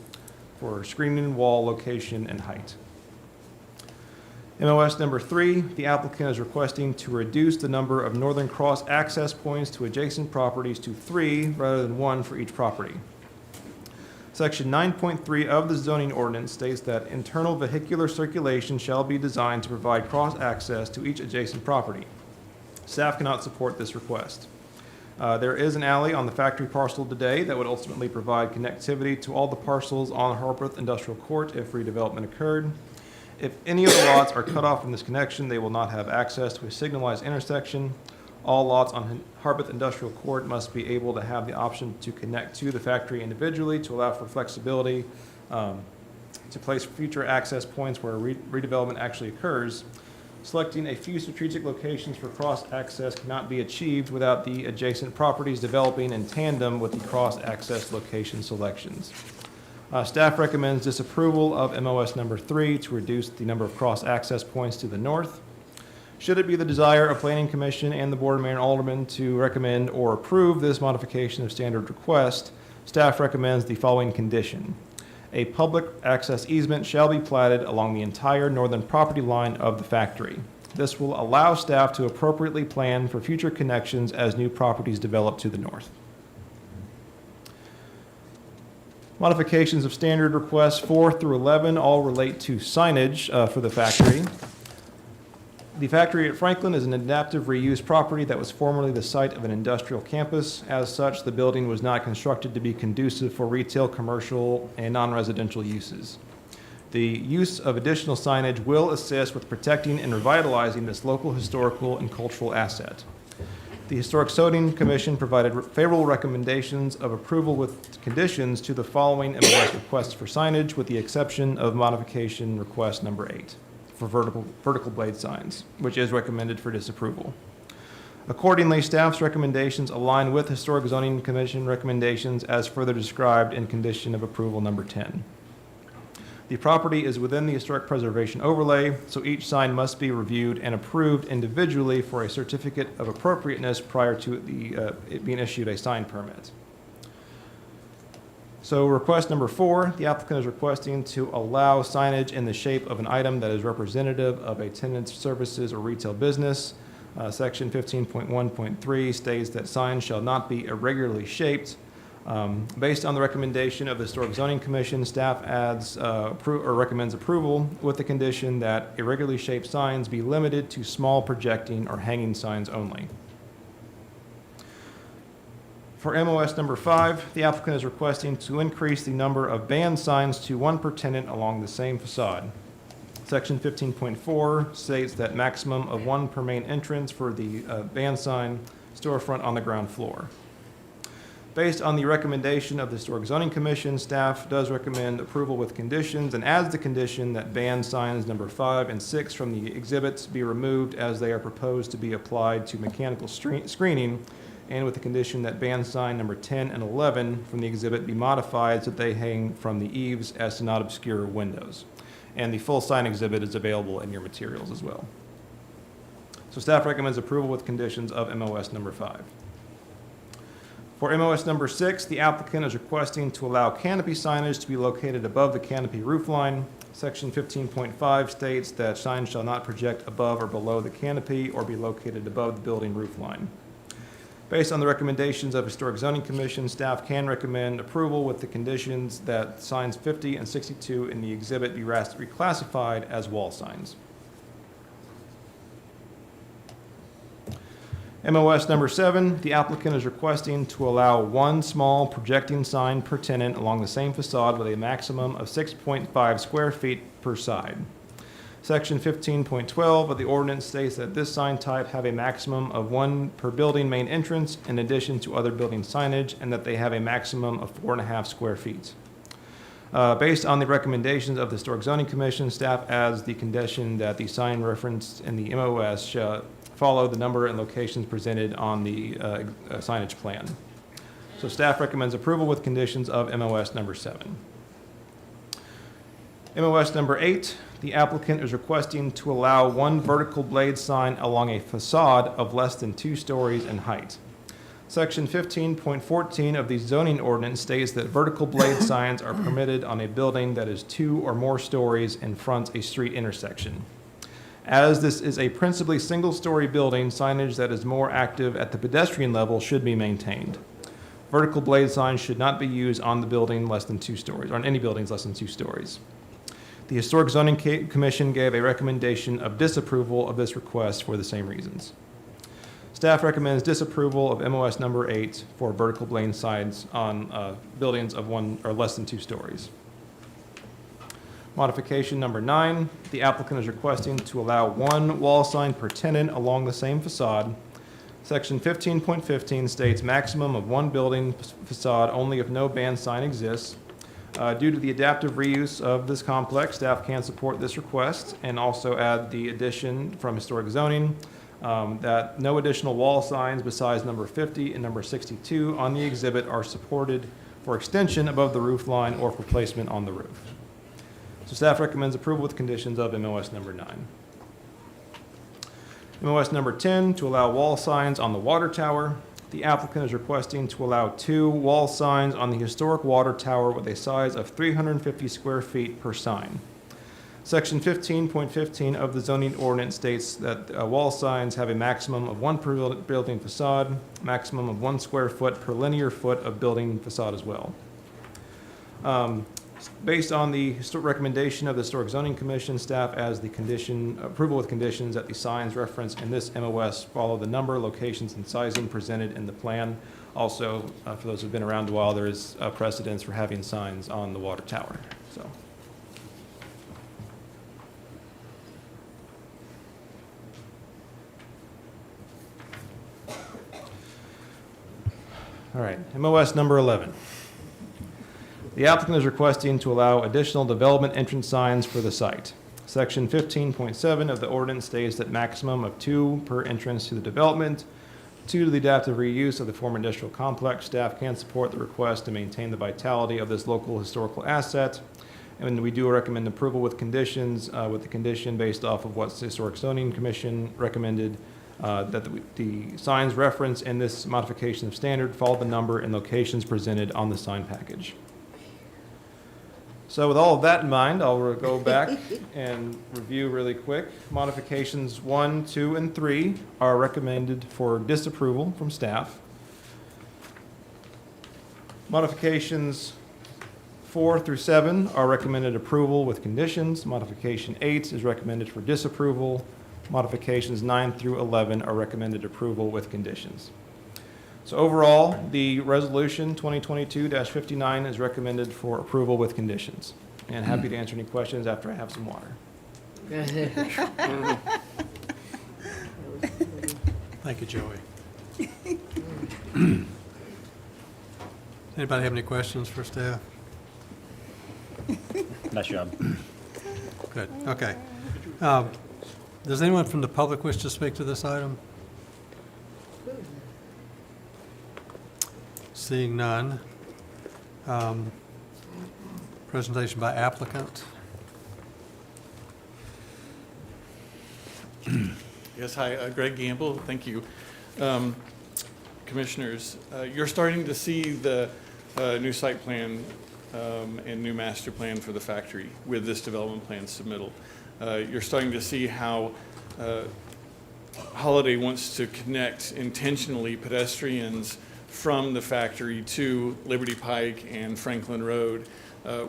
for screening wall location and height. MOS number 3, the applicant is requesting to reduce the number of Northern Cross access points to adjacent properties to 3 rather than 1 for each property. Section 9.3 of the zoning ordinance states that internal vehicular circulation shall be designed to provide cross access to each adjacent property. Staff cannot support this request. There is an alley on the factory parcel today that would ultimately provide connectivity to all the parcels on Harpeth Industrial Court if redevelopment occurred. If any of the lots are cut off from this connection, they will not have access to a signalized intersection. All lots on Harpeth Industrial Court must be able to have the option to connect to the factory individually to allow for flexibility to place future access points where redevelopment actually occurs. Selecting a few strategic locations for cross-access cannot be achieved without the adjacent properties developing in tandem with the cross-access location selections. Staff recommends disapproval of MOS number 3 to reduce the number of cross-access points to the north. Should it be the desire of Planning Commission and the Board of Mayor and Aldermen to recommend or approve this modification of standard request, staff recommends the following condition. A public access easement shall be platted along the entire northern property line of the factory. This will allow staff to appropriately plan for future connections as new properties develop to the north. Modifications of standard requests 4 through 11 all relate to signage for the factory. The factory at Franklin is an adaptive reuse property that was formerly the site of an industrial campus. As such, the building was not constructed to be conducive for retail, commercial, and non-residential uses. The use of additional signage will assist with protecting and revitalizing this local historical and cultural asset. The Historic Zoning Commission provided favorable recommendations of approval with conditions to the following MOS requests for signage, with the exception of modification request number 8. For vertical blade signs, which is recommended for disapproval. Accordingly, staff's recommendations align with Historic Zoning Commission recommendations as further described in condition of approval number 10. The property is within the historic preservation overlay, so each sign must be reviewed and approved individually for a certificate of appropriateness prior to it being issued a sign permit. So request number 4, the applicant is requesting to allow signage in the shape of an item that is representative of a tenant's services or retail business. Section 15.1.3 states that signs shall not be irregularly shaped. Based on the recommendation of the Historic Zoning Commission, staff recommends approval with the condition that irregularly shaped signs be limited to small projecting or hanging signs only. For MOS number 5, the applicant is requesting to increase the number of band signs to 1 per tenant along the same facade. Section 15.4 states that maximum of 1 per main entrance for the band sign storefront on the ground floor. Based on the recommendation of the Historic Zoning Commission, staff does recommend approval with conditions and adds the condition that band signs number 5 and 6 from the exhibits be removed as they are proposed to be applied to mechanical screening, and with the condition that band sign number 10 and 11 from the exhibit be modified so that they hang from the eaves as to not obscure windows. And the full sign exhibit is available in your materials as well. So staff recommends approval with conditions of MOS number 5. For MOS number 6, the applicant is requesting to allow canopy signage to be located above the canopy roof line. Section 15.5 states that signs shall not project above or below the canopy or be located above the building roof line. Based on the recommendations of Historic Zoning Commission, staff can recommend approval with the conditions that signs 50 and 62 in the exhibit be reclassified as wall signs. MOS number 7, the applicant is requesting to allow 1 small projecting sign per tenant along the same facade with a maximum of 6.5 square feet per side. Section 15.12 of the ordinance states that this sign type have a maximum of one per building main entrance in addition to other building signage, and that they have a maximum of 4.5 square feet. Based on the recommendations of the Historic Zoning Commission, staff adds the condition that the sign referenced in the MOS shall follow the number and locations presented on the signage plan. So staff recommends approval with conditions of MOS number 7. MOS number 8, the applicant is requesting to allow one vertical blade sign along a facade of less than 2 stories in height. Section 15.14 of the zoning ordinance states that vertical blade signs are permitted on a building that is 2 or more stories and fronts a street intersection. As this is a principally single-story building, signage that is more active at the pedestrian level should be maintained. Vertical blade signs should not be used on the building less than 2 stories, or on any buildings less than 2 stories. The Historic Zoning Commission gave a recommendation of disapproval of this request for the same reasons. Staff recommends disapproval of MOS number 8 for vertical blade signs on buildings of 1 or less than 2 stories. Modification number 9, the applicant is requesting to allow one wall sign per tenant along the same facade. Section 15.15 states maximum of one building facade only if no band sign exists. Due to the adaptive reuse of this complex, staff can support this request and also add the addition from Historic Zoning that no additional wall signs besides number 50 and number 62 on the exhibit are supported for extension above the roof line or for placement on the roof. So staff recommends approval with conditions of MOS number 9. MOS number 10, to allow wall signs on the water tower. The applicant is requesting to allow 2 wall signs on the historic water tower with a size of 350 square feet per sign. Section 15.15 of the zoning ordinance states that wall signs have a maximum of 1 per building facade, maximum of 1 square foot per linear foot of building facade as well. Based on the recommendation of the Historic Zoning Commission, staff as the condition, approval with conditions that the signs referenced in this MOS follow the number, locations, and sizing presented in the plan. Also, for those who've been around a while, there is precedence for having signs on the water tower. So. All right, MOS number 11. The applicant is requesting to allow additional development entrance signs for the site. Section 15.7 of the ordinance states that maximum of 2 per entrance to the development. Due to the adaptive reuse of the former industrial complex, staff can support the request to maintain the vitality of this local historical asset. And we do recommend approval with conditions, with the condition based off of what the Historic Zoning Commission recommended, that the signs referenced in this modification of standard follow the number and locations presented on the sign package. So with all of that in mind, I'll go back and review really quick. Modifications 1, 2, and 3 are recommended for disapproval from staff. Modifications 4 through 7 are recommended approval with conditions. Modification 8 is recommended for disapproval. Modifications 9 through 11 are recommended approval with conditions. So overall, the resolution 2022-59 is recommended for approval with conditions. And happy to answer any questions after I have some water. Thank you, Joey. Anybody have any questions for staff? Nice job. Good, okay. Does anyone from the public wish to speak to this item? Seeing none. Presentation by applicant. Yes, hi, Greg Gamble, thank you. Commissioners, you're starting to see the new site plan and new master plan for the factory with this development plan submittal. You're starting to see how Holiday wants to connect intentionally pedestrians from the factory to Liberty Pike and Franklin Road.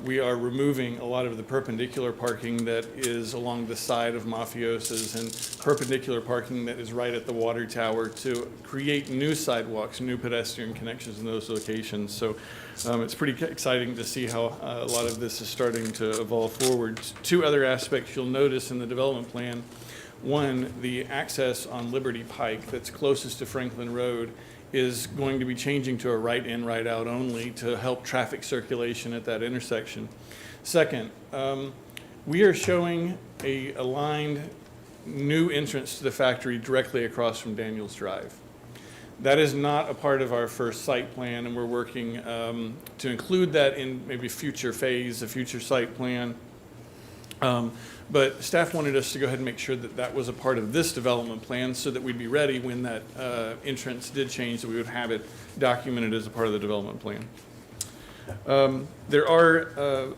We are removing a lot of the perpendicular parking that is along the side of Mafiosa's and perpendicular parking that is right at the water tower to create new sidewalks, new pedestrian connections in those locations. So it's pretty exciting to see how a lot of this is starting to evolve forward. Two other aspects you'll notice in the development plan. One, the access on Liberty Pike that's closest to Franklin Road is going to be changing to a right in, right out only to help traffic circulation at that intersection. Second, we are showing a aligned new entrance to the factory directly across from Daniels Drive. That is not a part of our first site plan, and we're working to include that in maybe a future phase, a future site plan. But staff wanted us to go ahead and make sure that that was a part of this development plan so that we'd be ready when that entrance did change, that we would have it documented as a part of the development plan. There are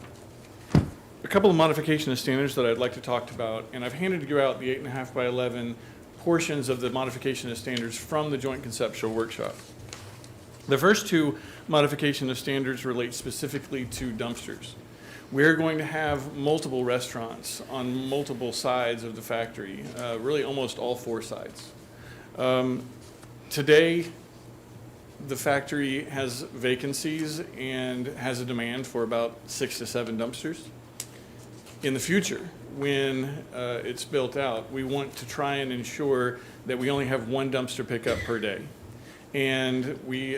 a couple of modification of standards that I'd like to talk about, and I've handed you out the 8.5 by 11 portions of the modification of standards from the Joint Conceptual Workshop. The first two modification of standards relate specifically to dumpsters. We're going to have multiple restaurants on multiple sides of the factory, really almost all four sides. Today, the factory has vacancies and has a demand for about 6 to 7 dumpsters. In the future, when it's built out, we want to try and ensure that we only have 1 dumpster pickup per day. And we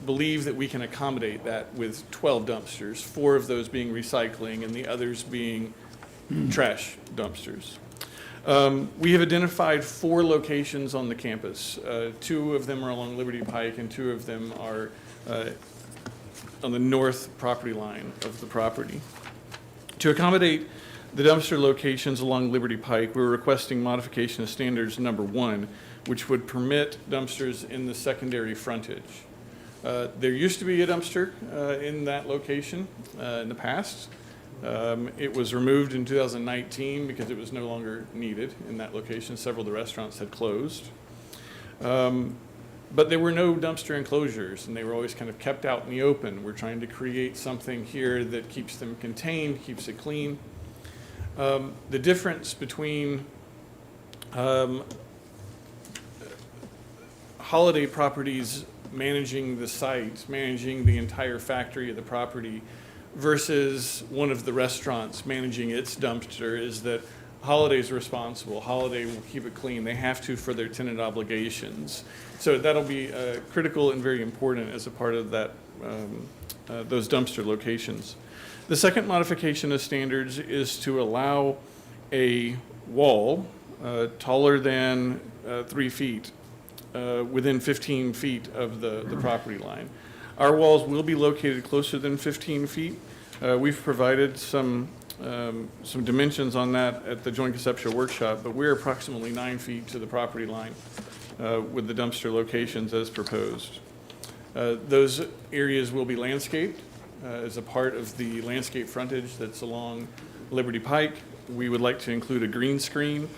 believe that we can accommodate that with 12 dumpsters, 4 of those being recycling and the others being trash dumpsters. We have identified 4 locations on the campus. 2 of them are along Liberty Pike and 2 of them are on the north property line of the property. To accommodate the dumpster locations along Liberty Pike, we're requesting modification of standards number 1, which would permit dumpsters in the secondary frontage. There used to be a dumpster in that location in the past. It was removed in 2019 because it was no longer needed in that location. Several of the restaurants had closed. But there were no dumpster enclosures, and they were always kind of kept out in the open. We're trying to create something here that keeps them contained, keeps it clean. The difference between Holiday Properties managing the site, managing the entire factory of the property, versus one of the restaurants managing its dumpster is that Holiday's responsible. Holiday will keep it clean. They have to for their tenant obligations. So that'll be critical and very important as a part of that those dumpster locations. The second modification of standards is to allow a wall taller than 3 feet within 15 feet of the property line. Our walls will be located closer than 15 feet. We've provided some dimensions on that at the Joint Conceptual Workshop, but we're approximately 9 feet to the property line with the dumpster locations as proposed. Those areas will be landscaped as a part of the landscape frontage that's along Liberty Pike. We would like to include a green screen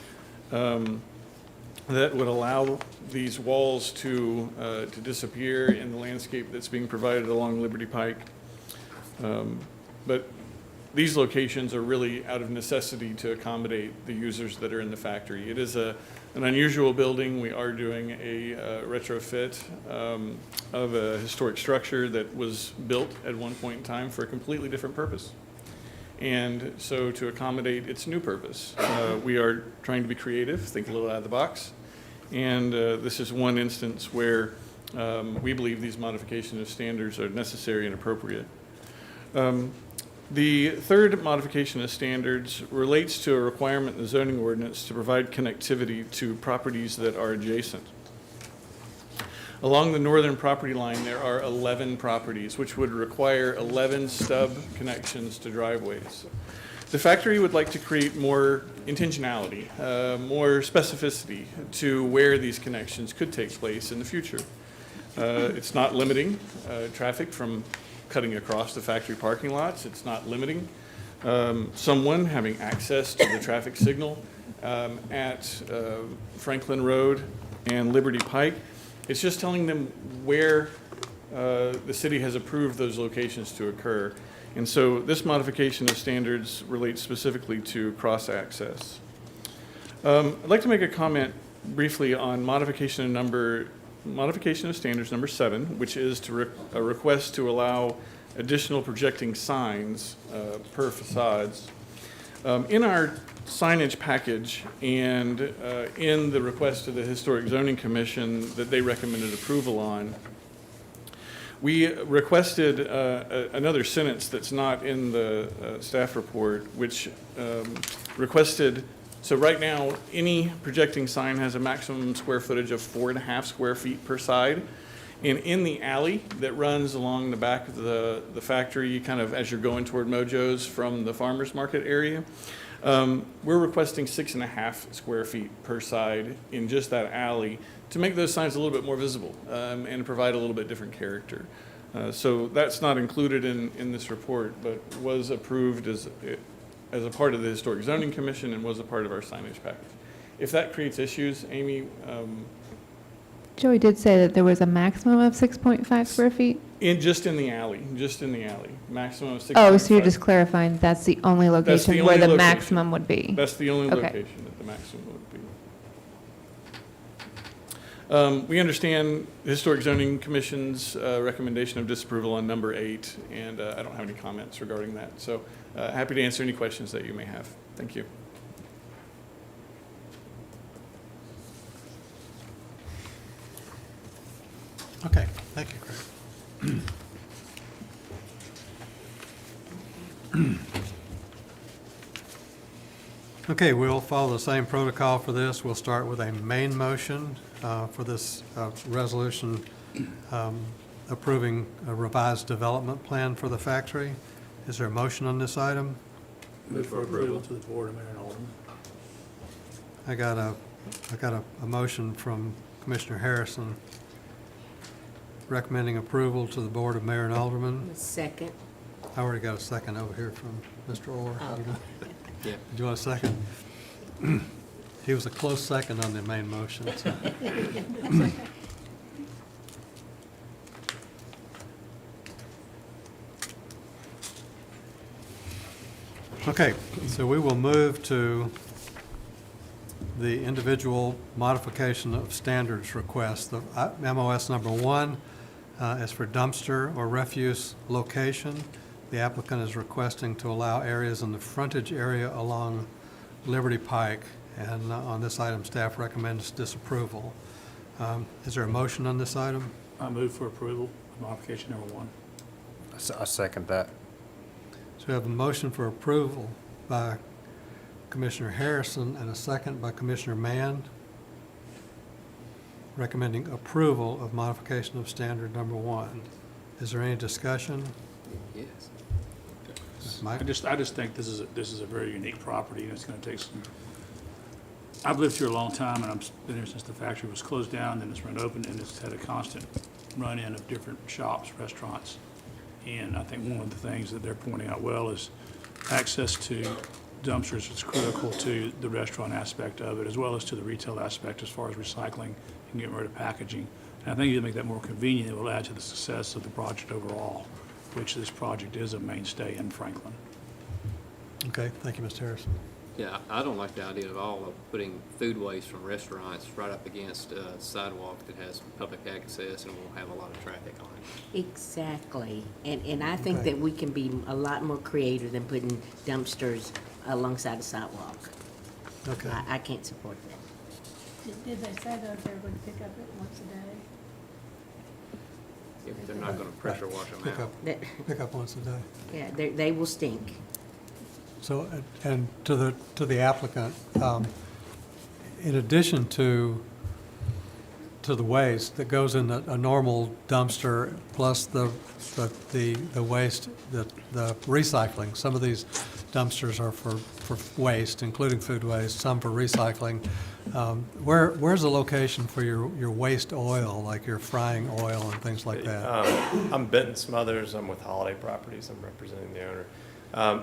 that would allow these walls to disappear in the landscape that's being provided along Liberty Pike. But these locations are really out of necessity to accommodate the users that are in the factory. It is an unusual building. We are doing a retrofit of a historic structure that was built at one point in time for a completely different purpose. And so to accommodate its new purpose, we are trying to be creative, think a little out of the box. And this is one instance where we believe these modifications of standards are necessary and appropriate. The third modification of standards relates to a requirement in the zoning ordinance to provide connectivity to properties that are adjacent. Along the northern property line, there are 11 properties, which would require 11 stub connections to driveways. The factory would like to create more intentionality, more specificity to where these connections could take place in the future. It's not limiting traffic from cutting across the factory parking lots. It's not limiting someone having access to the traffic signal at Franklin Road and Liberty Pike. It's just telling them where the city has approved those locations to occur. And so this modification of standards relates specifically to cross-access. I'd like to make a comment briefly on modification of standards number 7, which is a request to allow additional projecting signs per facades. In our signage package and in the request to the Historic Zoning Commission that they recommended approval on, we requested another sentence that's not in the staff report, which requested, so right now, any projecting sign has a maximum square footage of 4.5 square feet per side. And in the alley that runs along the back of the factory, kind of as you're going toward Mojo's from the farmer's market area, we're requesting 6.5 square feet per side in just that alley to make those signs a little bit more visible and provide a little bit different character. So that's not included in this report, but was approved as a part of the Historic Zoning Commission and was a part of our signage package. If that creates issues, Amy, Joey did say that there was a maximum of 6.5 square feet? just in the alley, maximum of 6. Oh, so you're just clarifying that's the only That's the location only where the location. maximum would be? That's the only Okay. location that the maximum would be. We understand the Historic Zoning Commission's recommendation of disapproval on number 8, and I don't have any comments regarding that. So happy to answer any questions that you may have. Thank you. Okay, thank you, Craig. Okay, we'll follow the same protocol for this. We'll start with a main motion for this resolution approving a revised development plan for the factory. Is there a motion on this item? Move for approval to the Board of Mayor and Aldermen. I got a motion from Commissioner Harrison recommending approval to the Board of Mayor and Aldermen. Second. I already got a second over here from Mr. Orr. Oh. Yeah. Do you want a second? He was a close second on the main motion. So. Okay, so we will move to the individual modification of standards request. The MOS number 1 is for dumpster or refuse location. The applicant is requesting to allow areas in the frontage area along Liberty Pike, and on this item, staff recommends disapproval. Is there a motion on this item? I move for approval of modification number 1. I second that. So we have a motion for approval by Commissioner Harrison and a second by Commissioner Mann, recommending approval of modification of standard number 1. Is there any discussion? Yes. Mike? I just think this is a very unique property, and it's going to take some. I've lived here a long time, and I've been here since the factory was closed down, then it's been opened, and it's had a constant run-in of different shops, restaurants. And I think one of the things that they're pointing out well is access to dumpsters is critical to the restaurant aspect of it, as well as to the retail aspect as far as recycling and getting rid of packaging. And I think you make that more convenient, it will add to the success of the project overall, which this project is a mainstay in Franklin. Okay, thank you, Mr. Harrison. Yeah, I don't like the idea at all of putting food waste from restaurants right up against a sidewalk that has public access and will have a lot of traffic on it. Exactly. And I think Okay. that we can be a lot more creative than putting dumpsters alongside the sidewalk. Okay. I can't support that. Did they say though if they were going to pick up it once a day? If they're not gonna pressure wash them Pick out. up, pick up once a day. Yeah, they will stink. So, and to the applicant, in addition to the waste that goes in a normal dumpster, plus the waste, the recycling, some of these dumpsters are for waste, including food waste, some for recycling. Where's the location for your waste oil, like your frying oil and things like that? I'm Benton Smothers. I'm with Holiday Properties. I'm representing the owner.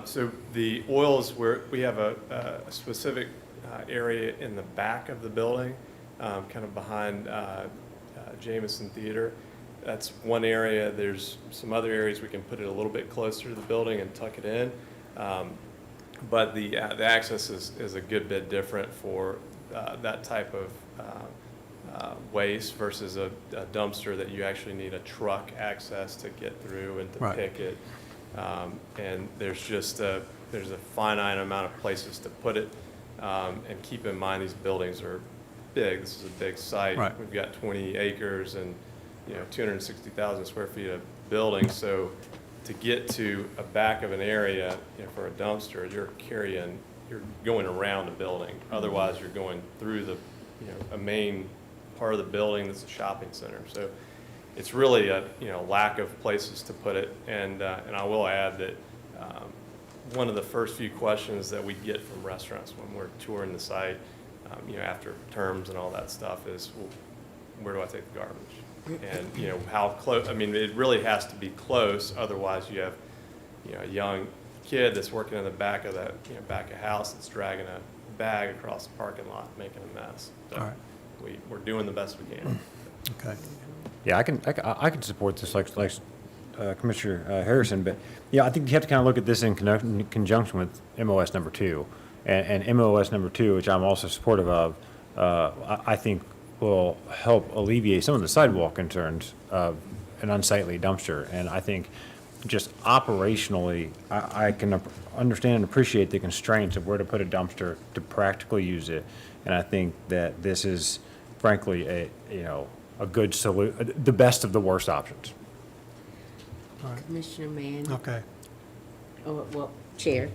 So the oils, where we have a specific area in the back of the building, kind of behind Jameson Theater. That's one area. There's some other areas we can put it a little bit closer to the building and tuck it in. But the access is a good bit different for that type of waste versus a dumpster that you actually need a truck access to get through and to Right. pick it. And there's just there's a finite amount of places to put it. And keep in mind, these buildings are big. This is a big site. Right. We've got 20 acres and, 260,000 square feet of building. So to get to a back of an area, for a dumpster, you're going around a building. Otherwise, you're going through the, a main part of the building that's a shopping center. So it's really a, lack of places to put it. And I will add that one of the first few questions that we get from restaurants when we're touring the site, after terms and all that stuff is, well, where do I take the garbage? And, how close, I mean, it really has to be close. Otherwise, you have, a young kid that's working in the back of that, back of house that's dragging a bag across the parking lot, making a mess. So All right. we're doing the best we can. Okay. Yeah, I can support this like Commissioner Harrison, but I think you have to kind of look at this in conjunction with MOS number 2. And MOS number 2, which I'm also supportive of, I think will help alleviate some of the sidewalk concerns of an unsightly dumpster. And I think just operationally, I can understand and appreciate the constraints of where to put a dumpster to practically use it. And I think that this is frankly a good solution, the best of the worst options. All right. Commissioner Mann? Okay. Oh, well, Chair,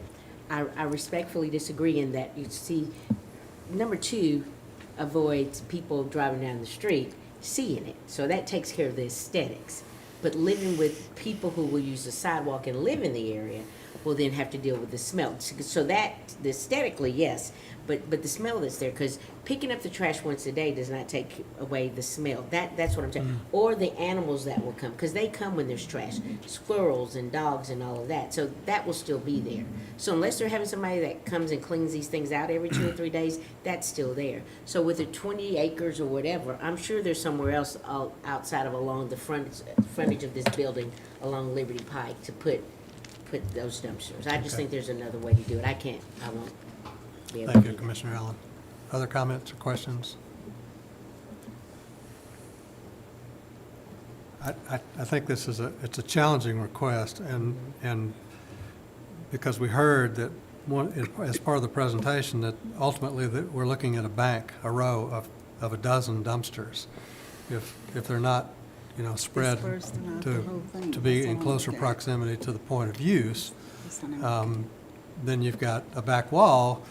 I respectfully disagree in that, you see, number 2 avoids people driving down the street seeing it. So that takes care of the aesthetics. But living with people who will use the sidewalk and live in the area will then have to deal with the smell. So that, aesthetically, yes, but the smell that's there, because picking up the trash once a day does not take away the smell. That's what I'm saying. Or the animals that will come, because they come when there's trash, squirrels and dogs and all of that. So that will still be there. So unless they're having somebody that comes and cleans these things out every 2 or 3 days, that's still there. So with the 20 acres or whatever, I'm sure there's somewhere else outside of along the frontage of this building along Liberty Pike to put those dumpsters. I just think there's another way to do it. I won't be able to Thank do you, that. Commissioner Allen. Other comments or questions? I think this is it's a challenging request, and because we heard that as part of the presentation, that ultimately that we're looking at a row of a dozen dumpsters. If they're not, spread Dispersed throughout the whole thing. to be That's in all closer okay. proximity to the point of use, That's not okay. then you've got a back wall.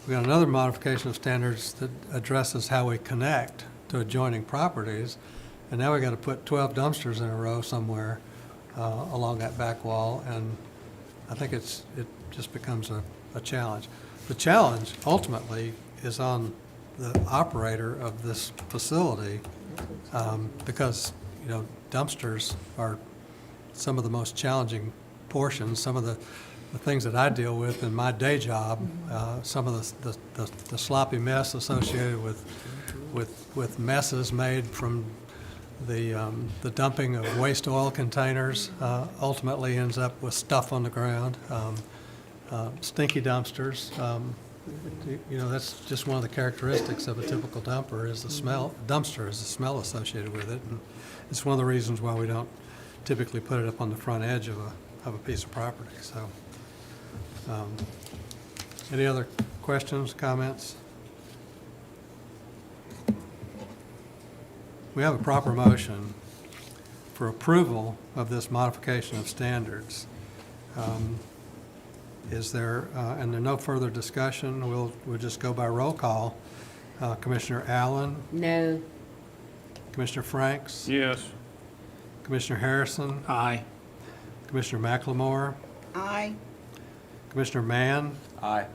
We've got another modification of standards that addresses how we connect to adjoining properties. And now we've got to put 12 dumpsters in a row somewhere along that back wall. And I think it just becomes a challenge. The challenge ultimately is on the operator of this facility because, dumpsters are some of the most challenging portions, some of the things that I deal with in my day job, some of the sloppy mess associated with messes made from the dumping of waste oil containers ultimately ends up with stuff on the ground. Stinky dumpsters, that's just one of the characteristics of a typical dumpster is the smell associated with it. And it's one of the reasons why we don't typically put it up on the front edge of a piece of property. So, any other questions, comments? We have a proper motion for approval of this modification of standards. Is there, and there's no further discussion, we'll just go by roll call. Commissioner Allen? No. Commissioner Franks? Yes. Commissioner Harrison? Aye. Commissioner McLemore? Aye. Commissioner Mann? Aye.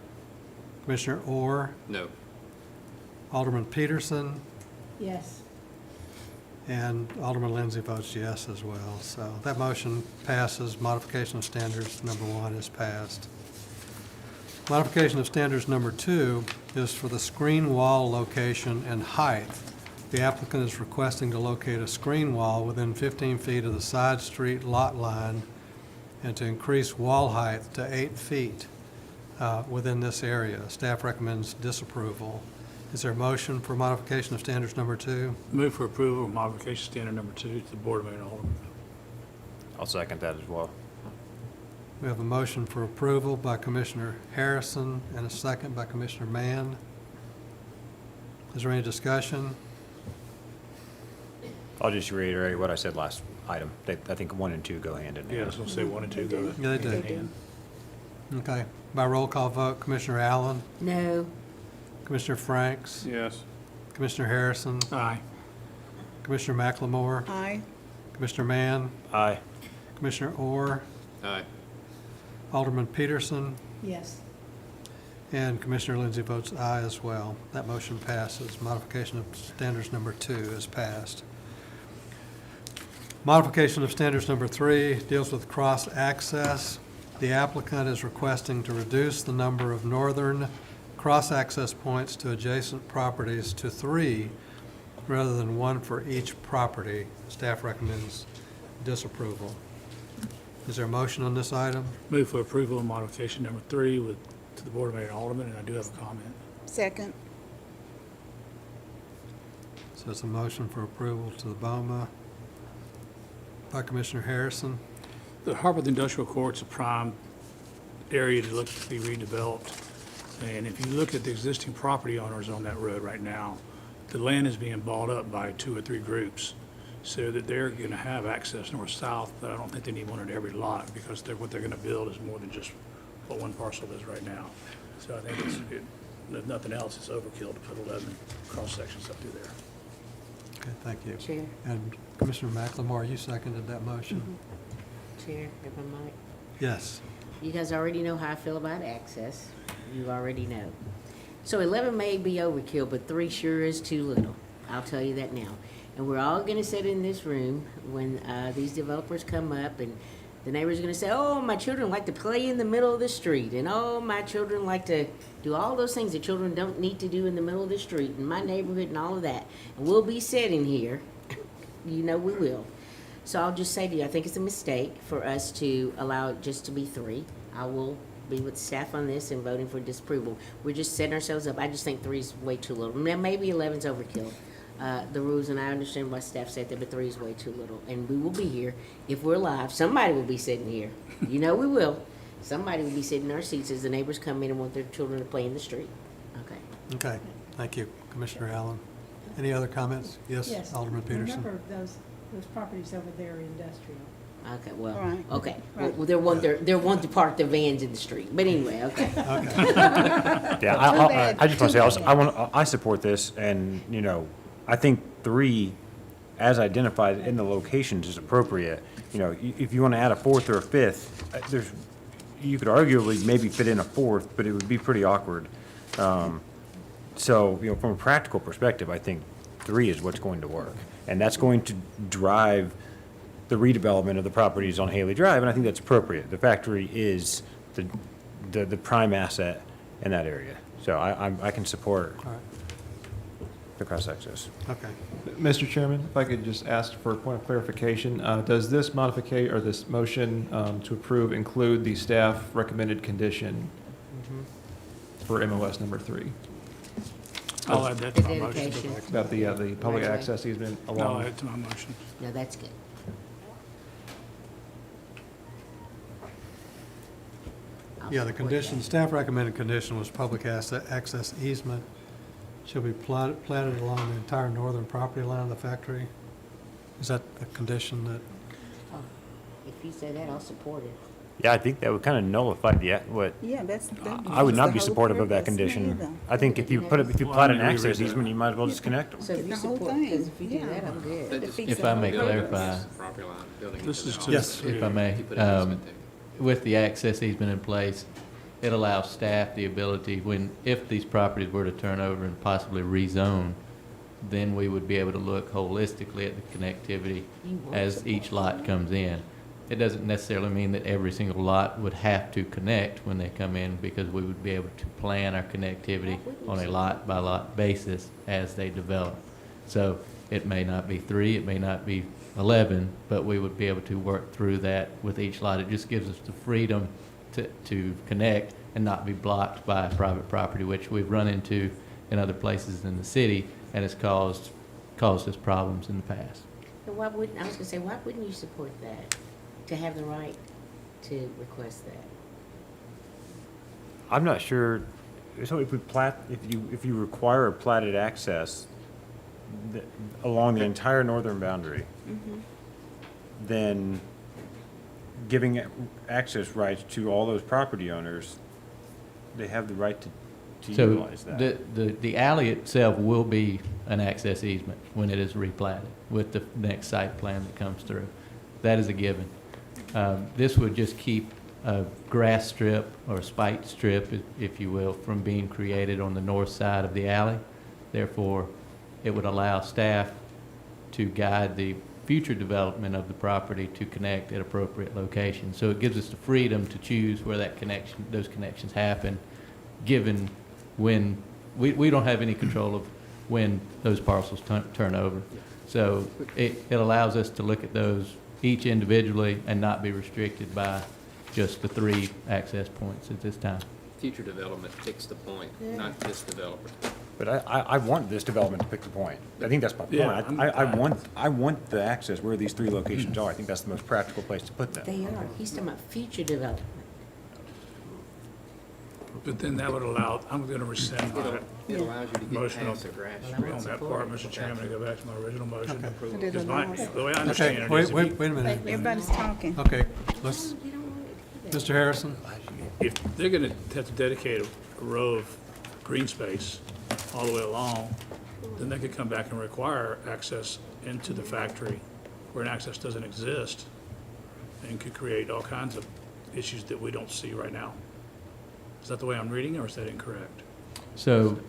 Commissioner Orr? No. Alderman Peterson? Yes. And Alderman Lindsay votes yes as well. So that motion passes. Modification of standards number 1 is passed. Modification of standards number 2 is for the screen wall location and height The applicant is requesting to locate a screen wall within 15 feet of the side street lot line and to increase wall height to 8 feet within this area. Staff recommends disapproval. Is there a motion for modification of standards number 2? Move for approval of modification standard number 2 to the Board of Mayor and Aldermen. I'll second that as well. We have a motion for approval by Commissioner Harrison and a second by Commissioner Mann. Is there any discussion? I'll just reiterate what I said last item. I think 1 and 2 go hand in hand. Yeah, I was gonna say 1 and 2 go. Yeah, they do. hand in hand. Okay. By roll call vote, Commissioner Allen, No. Commissioner Franks, Yes. Commissioner Harrison, Aye. Commissioner McLemore, Aye. Commissioner Mann, Aye. Commissioner Orr, Aye. Alderman Peterson, Yes. and Commissioner Lindsey votes aye as well. That motion passes. Modification of standards number 2 is passed. Modification of standards number 3 deals with cross-access. The applicant is requesting to reduce the number of northern cross-access points to adjacent properties to 3 rather than 1 for each property. Staff recommends disapproval. Is there a motion on this item? Move for approval of modification number 3 to the Board of Mayor and Aldermen, and I do have a comment. Second. So it's a motion for approval to the BOMA by Commissioner Harrison. The Harpeth Industrial Court's a prime area to look to be redeveloped. And if you look at the existing property owners on that road right now, the land is being bought up by 2 or 3 groups so that they're going to have access north-south, but I don't think they need one at every lot because what they're going to build is more than just what one parcel is right now. So I think if nothing else, it's overkill to put 11 cross-sections up through there. Okay, thank you. Chair. And Commissioner McLemore, you seconded that motion? Chair, if I might. Yes. You guys already know how I feel about access. You already know. So 11 may be overkill, but 3 sure is too little. I'll tell you that now. And we're all gonna sit in this room when these developers come up and the neighbors are gonna say, oh, my children like to play in the middle of the street. And oh, my children like to do all those things that children don't need to do in the middle of the street in my neighborhood and all of that. And we'll be sitting here, you know we will. So I'll just say to you, I think it's a mistake for us to allow it just to be 3. I will be with staff on this and voting for disapproval. We're just setting ourselves up. I just think 3 is way too little. Maybe 11's overkill. The rules, and I understand why staff said that, but 3 is way too little. And we will be here. If we're live, somebody will be sitting here. You know we will. Somebody will be sitting in our seats as the neighbors come in and want their children to play in the street. Okay. Okay, thank you, Commissioner Allen. Any other comments? Yes, Alderman Peterson. Remember, those properties over there are industrial. Okay, well, Right. okay. Right. Well, they're want to park their vans in the street. But anyway, okay. Yeah, I just want to say, I support this, and, you know, I think 3, as identified in the locations, is appropriate. You know, if you want to add a 4th or a 5th, you could arguably maybe fit in a 4th, but it would be pretty awkward. So, you know, from a practical perspective, I think 3 is what's going to work. And that's going to drive the redevelopment of the properties on Haley Drive, and I think that's appropriate. The factory is the prime asset in that area. So I can support All right, the cross-access. okay. Mr. Chairman, if I could just ask for a point of clarification, does this modification, or this motion to approve include the staff recommended condition for MOS number 3? I'll add that to The my motion. dedication. About the public Right away. access easement I'll along? add it to my motion. No, that's good. I'll Yeah, the support condition, that. staff recommended condition was public access easement shall be platted along the entire northern property line of the factory. Is that the condition that, Oh, if you say that, I'll support it. Yeah, I think that would kind of nullify what, Yeah, I would not be supportive of that condition. I think if you plat an access easement, you might as well just connect them. So if you The whole support, thing, because if you do yeah. that, I'm good. That defeats If the I whole may purpose. clarify, Property line, building This into is the to- Yes. if I may, Keep it in easement there. with the access easement in place, it allows staff the ability, if these properties were to turn over and possibly rezone, then we would be able to look holistically at the connectivity You won't as support each lot comes in. It doesn't necessarily mean that every single lot would have to connect when they come in, because we would be able to plan our connectivity on a lot-by-lot basis as they develop. So it may not be 3, it may not be 11, but we would be able to work through that with each lot. It just gives us the freedom to connect and not be blocked by private property, which we've run into in other places in the city, and it's caused us problems in the past. And why wouldn't, I was gonna say, why wouldn't you support that? To have the right to request that? I'm not sure, so if you require a platted access along the entire northern boundary, then giving access rights to all those property owners, they have the right to utilize that. The alley itself will be an access easement when it is replatted with the next site plan that comes through. That is a given. This would just keep a grass strip or spike strip, if you will, from being created on the north side of the alley. Therefore, it would allow staff to guide the future development of the property to connect at appropriate locations. So it gives us the freedom to choose where those connections happen, given when, we don't have any control of when those parcels turn over. So it allows us to look at those each individually and not be restricted by just the 3 access points at this time. Future development picks the point, not this developer. But I want this development to pick the point. I think that's my point. Yeah, I want the access where these 3 locations are. I think that's the most practical place to put them. They are. He's talking about future development. But then that would allow, I'm gonna rescind my It allows you to get motion on past the grass on strip. that part, Mr. Chairman, to go back to my original motion. Okay. Because the way I understand Okay, it wait, is, wait a minute. Everybody's talking. Okay, let's, Mr. Harrison? if they're gonna have to dedicate a row of green space all the way along, then they could come back and require access into the factory where an access doesn't exist and could create all kinds of issues that we don't see right now. Is that the way I'm reading, or is that incorrect? So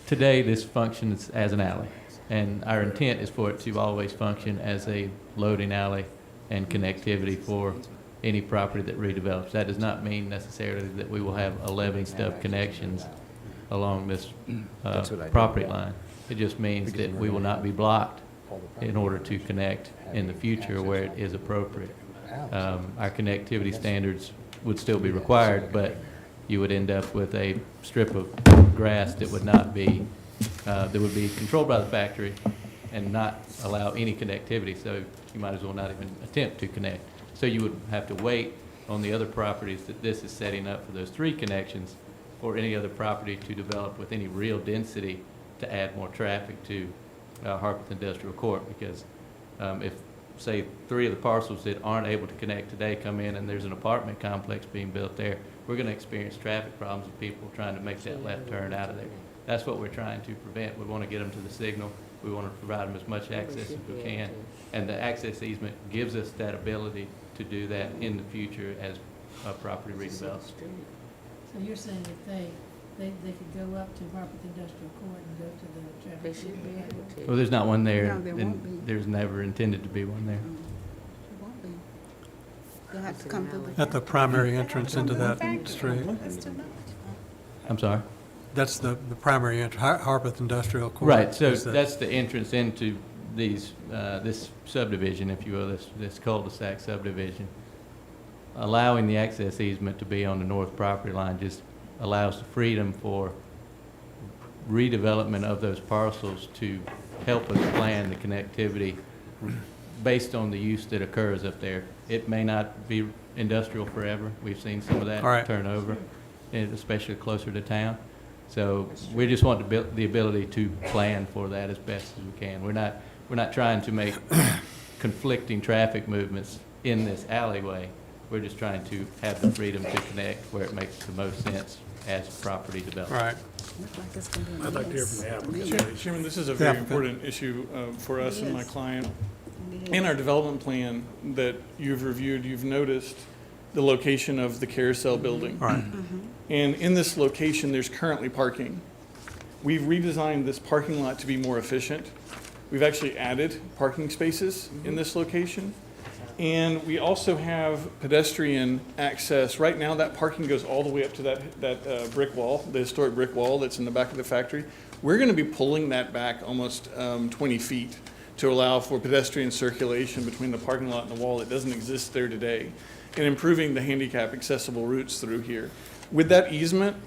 today, this functions as an alley, and our intent is for it to always function as a loading alley and connectivity for any property that redevelops. That does not mean necessarily that we will have 11 stub connections along this property line. It just means that we will not be blocked in order to connect in the future where it is appropriate. Our connectivity standards would still be required, but you would end up with a strip of grass that would not be, that would be controlled by the factory and not allow any connectivity, so you might as well not even attempt to connect. So you would have to wait on the other properties that this is setting up for those 3 connections, or any other property to develop with any real density to add more traffic to Harpeth Industrial Court, because if, say, 3 of the parcels that aren't able to connect today come in and there's an apartment complex being built there, we're going to experience traffic problems with people trying to make that left turn out of there. That's what we're trying to prevent. We want to get them to the signal. We want to provide them as much access as we can. And the access easement gives us that ability to do that in the future as property redevelops. So you're saying if they could go up to Harpeth Industrial Court and go to the traffic. They should be able to. Well, there's not one there, No, there won't and be. there's never intended to be one there. It won't be. They'll have to come through At the primary entrance into that street. I'm sorry? That's the primary entrance, Harpeth Industrial Court. Right, so is the- that's the entrance into these, this subdivision, if you will, this cul-de-sac subdivision. Allowing the access easement to be on the north property line just allows the freedom for redevelopment of those parcels to help us plan the connectivity based on the use that occurs up there. It may not be industrial forever. We've seen some of that All right. turn over, and especially closer to town. So we just want the ability to plan for that as best as we can. We're not trying to make conflicting traffic movements in this alleyway. We're just trying to have the freedom to connect where it makes the most sense as property develops. All right. I'd like to hear from the applicant. Chairman, this is a The very applicant. important issue for us and my client. In our development plan that you've reviewed, you've noticed the location of the carousel building. All right. And in this location, there's currently parking. We've redesigned this parking lot to be more efficient. We've actually added parking spaces in this location. And we also have pedestrian access. Right now, that parking goes all the way up to that brick wall, the historic brick wall that's in the back of the factory. We're going to be pulling that back almost 20 feet to allow for pedestrian circulation between the parking lot and the wall that doesn't exist there today, and improving the handicap accessible routes through here. With that easement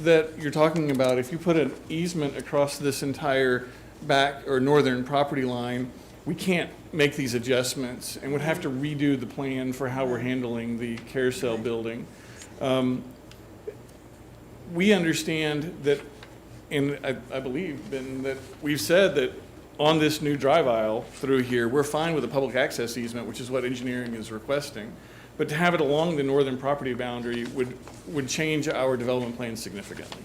that you're talking about, if you put an easement across this entire back or northern property line, we can't make these adjustments and would have to redo the plan for how we're handling the carousel building. We understand that, and I believe, Ben, that we've said that on this new drive aisle through here, we're fine with a public access easement, which is what engineering is requesting. But to have it along the northern property boundary would change our development plan significantly.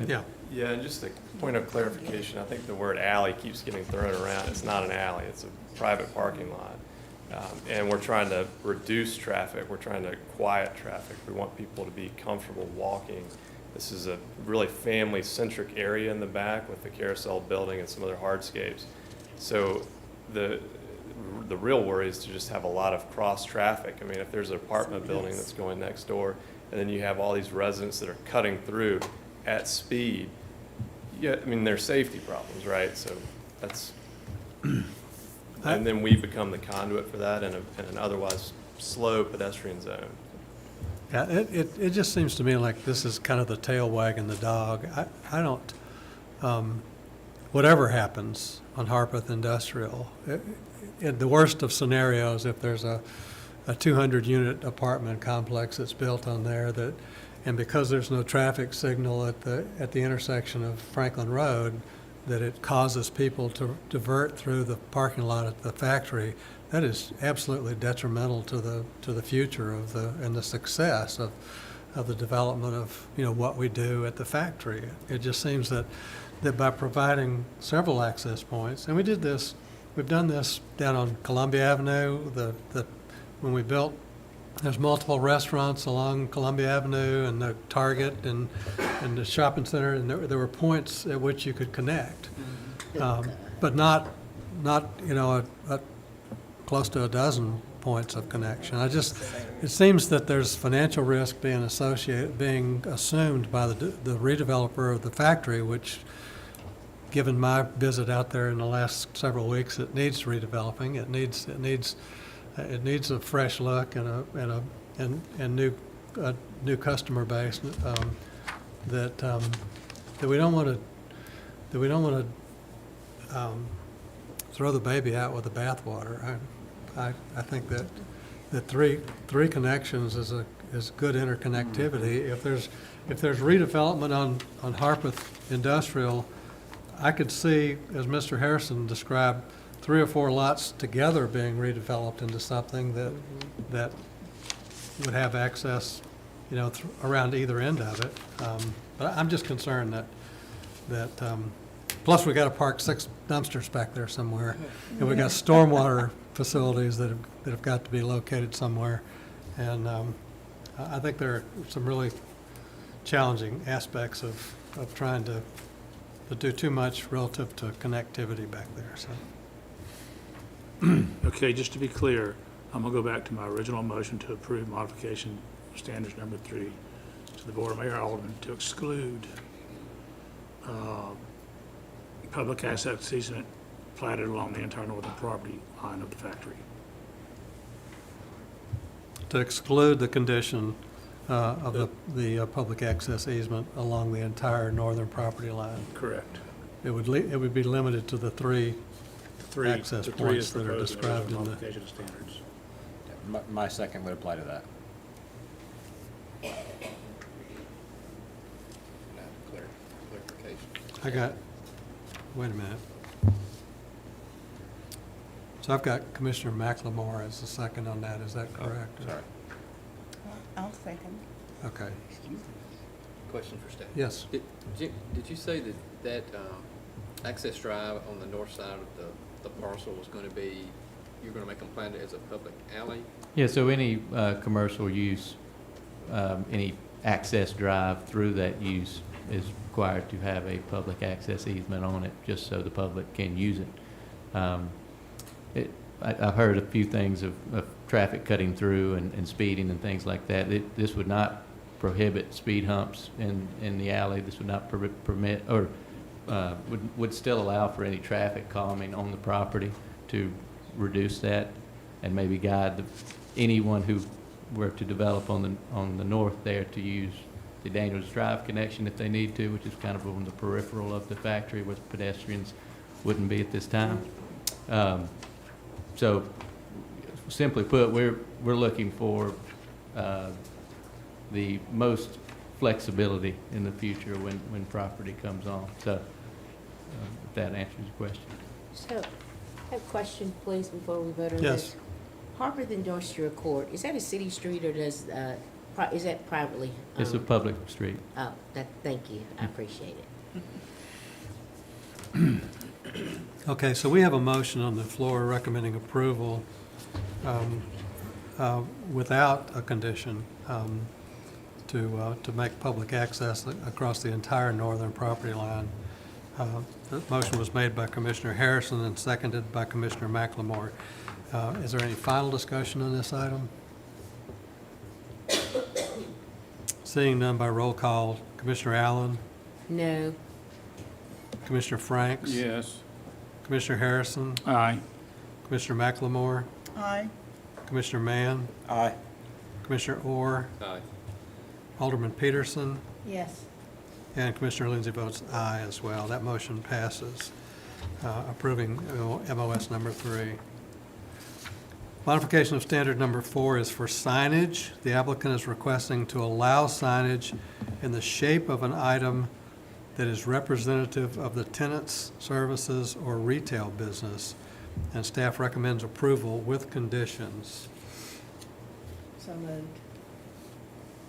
Yeah. Yeah, and just a point of clarification, I think the word alley keeps getting thrown around. It's not an alley, it's a private parking lot. And we're trying to reduce traffic, we're trying to quiet traffic. We want people to be comfortable walking. This is a really family-centric area in the back with the carousel building and some other hardscapes. So the real worry is to just have a lot of cross-traffic. I mean, if there's an apartment building that's going next door, and then you have all these residents that are cutting through at speed, yeah, I mean, there's safety problems, right? So that's, and then we become the conduit for that in an otherwise slow pedestrian zone. Yeah, it just seems to me like this is kind of the tail wagging the dog. I don't, whatever happens on Harpeth Industrial, in the worst of scenarios, if there's a 200-unit apartment complex that's built on there that, and because there's no traffic signal at the intersection of Franklin Road, that it causes people to divert through the parking lot at the factory, that is absolutely detrimental to the future of and the success of the development of, you know, what we do at the factory. It just seems that by providing several access points, and we've done this down on Columbia Avenue, when we built, there's multiple restaurants along Columbia Avenue and the Target and the shopping center, and there were points at which you could connect. But not you know, close to a dozen points of connection. It seems that there's financial risk being assumed by the redeveloper of the factory, which, given my visit out there in the last several weeks, it needs redeveloping. It needs a fresh look and new customer base that we don't want to throw the baby out with the bathwater. I think that the three connections is good interconnectivity. If there's redevelopment on Harpeth Industrial, I could see, as Mr. Harrison described, 3 or 4 lots together being redeveloped into something that would have access, you know, around either end of it. But I'm just concerned that plus we got to park 6 dumpsters back there somewhere, and we got stormwater facilities that have got to be located somewhere, and I think there are some really challenging aspects of trying to do too much relative to connectivity back there. So. Okay, just to be clear, I'm gonna go back to my original motion to approve modification standards number 3 to the Board of Mayor and Aldermen to exclude public access easement platted along the entire northern property line of the factory. To exclude the condition of the public access easement along the entire northern property line. Correct. It would be limited to the three access The 3 points is that are proposed described in the. modification of standards. My second would apply to that. Wait a minute. So I've got Commissioner McLemore as the second on that, is that correct? Sorry. I'll second. Okay, Question for staff. yes. Did you say that access drive on the north side of the parcel was going to be, you're going to make them plan it as a public alley? Yeah, so any commercial use, any access drive through that use is required to have a public access easement on it, just so the public can use it. I've heard a few things of traffic cutting through and speeding and things like that. This would not prohibit speed humps in the alley. This would not permit, or would still allow for any traffic calming on the property to reduce that and maybe guide anyone who were to develop on the north there to use the Daniels Drive connection if they need to, which is kind of on the peripheral of the factory where pedestrians wouldn't be at this time. So simply put, we're looking for the most flexibility in the future when property comes on. So if that answers your question. So, I have a question, please, before we vote on Yes. this. Harpeth Industrial Court, is that a city street or is that privately? It's a owned? public street. Oh, thank you, I appreciate it. Okay, so we have a motion on the floor recommending approval without a condition to make public access across the entire northern property line. The motion was made by Commissioner Harrison and seconded by Commissioner McLemore. Is there any final discussion on this item? Seeing none by roll call, Commissioner Allen, No. Commissioner Franks? Yes. Commissioner Harrison? Aye. Commissioner McLemore? Aye. Commissioner Mann? Aye. Commissioner Orr? Aye. Alderman Peterson? Yes. And Commissioner Lindsey votes aye as well. That motion passes, approving MOS number 3. Modification of standard number 4 is for signage. The applicant is requesting to allow signage in the shape of an item that is representative of the tenant's services or retail business, and staff recommends approval with conditions. So moved.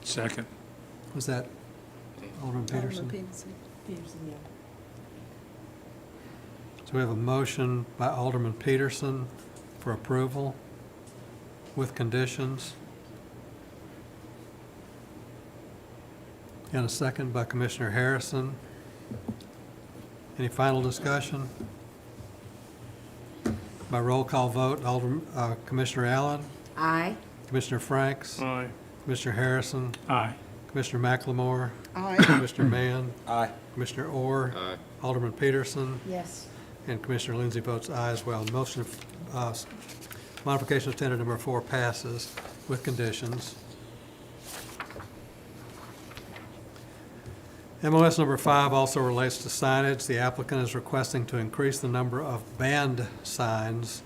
Second. Was that Alderman Peterson? Peterson. Peterson, yeah. So we have a motion by Alderman Peterson for approval with conditions. And a second by Commissioner Harrison. Any final discussion? By roll call vote, Commissioner Allen, Aye. Commissioner Franks, Aye. Commissioner Harrison, Aye. Commissioner McLemore, Aye. Commissioner Mann, Aye. Commissioner Orr, Aye. Alderman Peterson, Yes. and Commissioner Lindsey votes aye as well. Motion of, modification of standard number 4 passes with conditions. MOS number 5 also relates to signage. The applicant is requesting to increase the number of band signs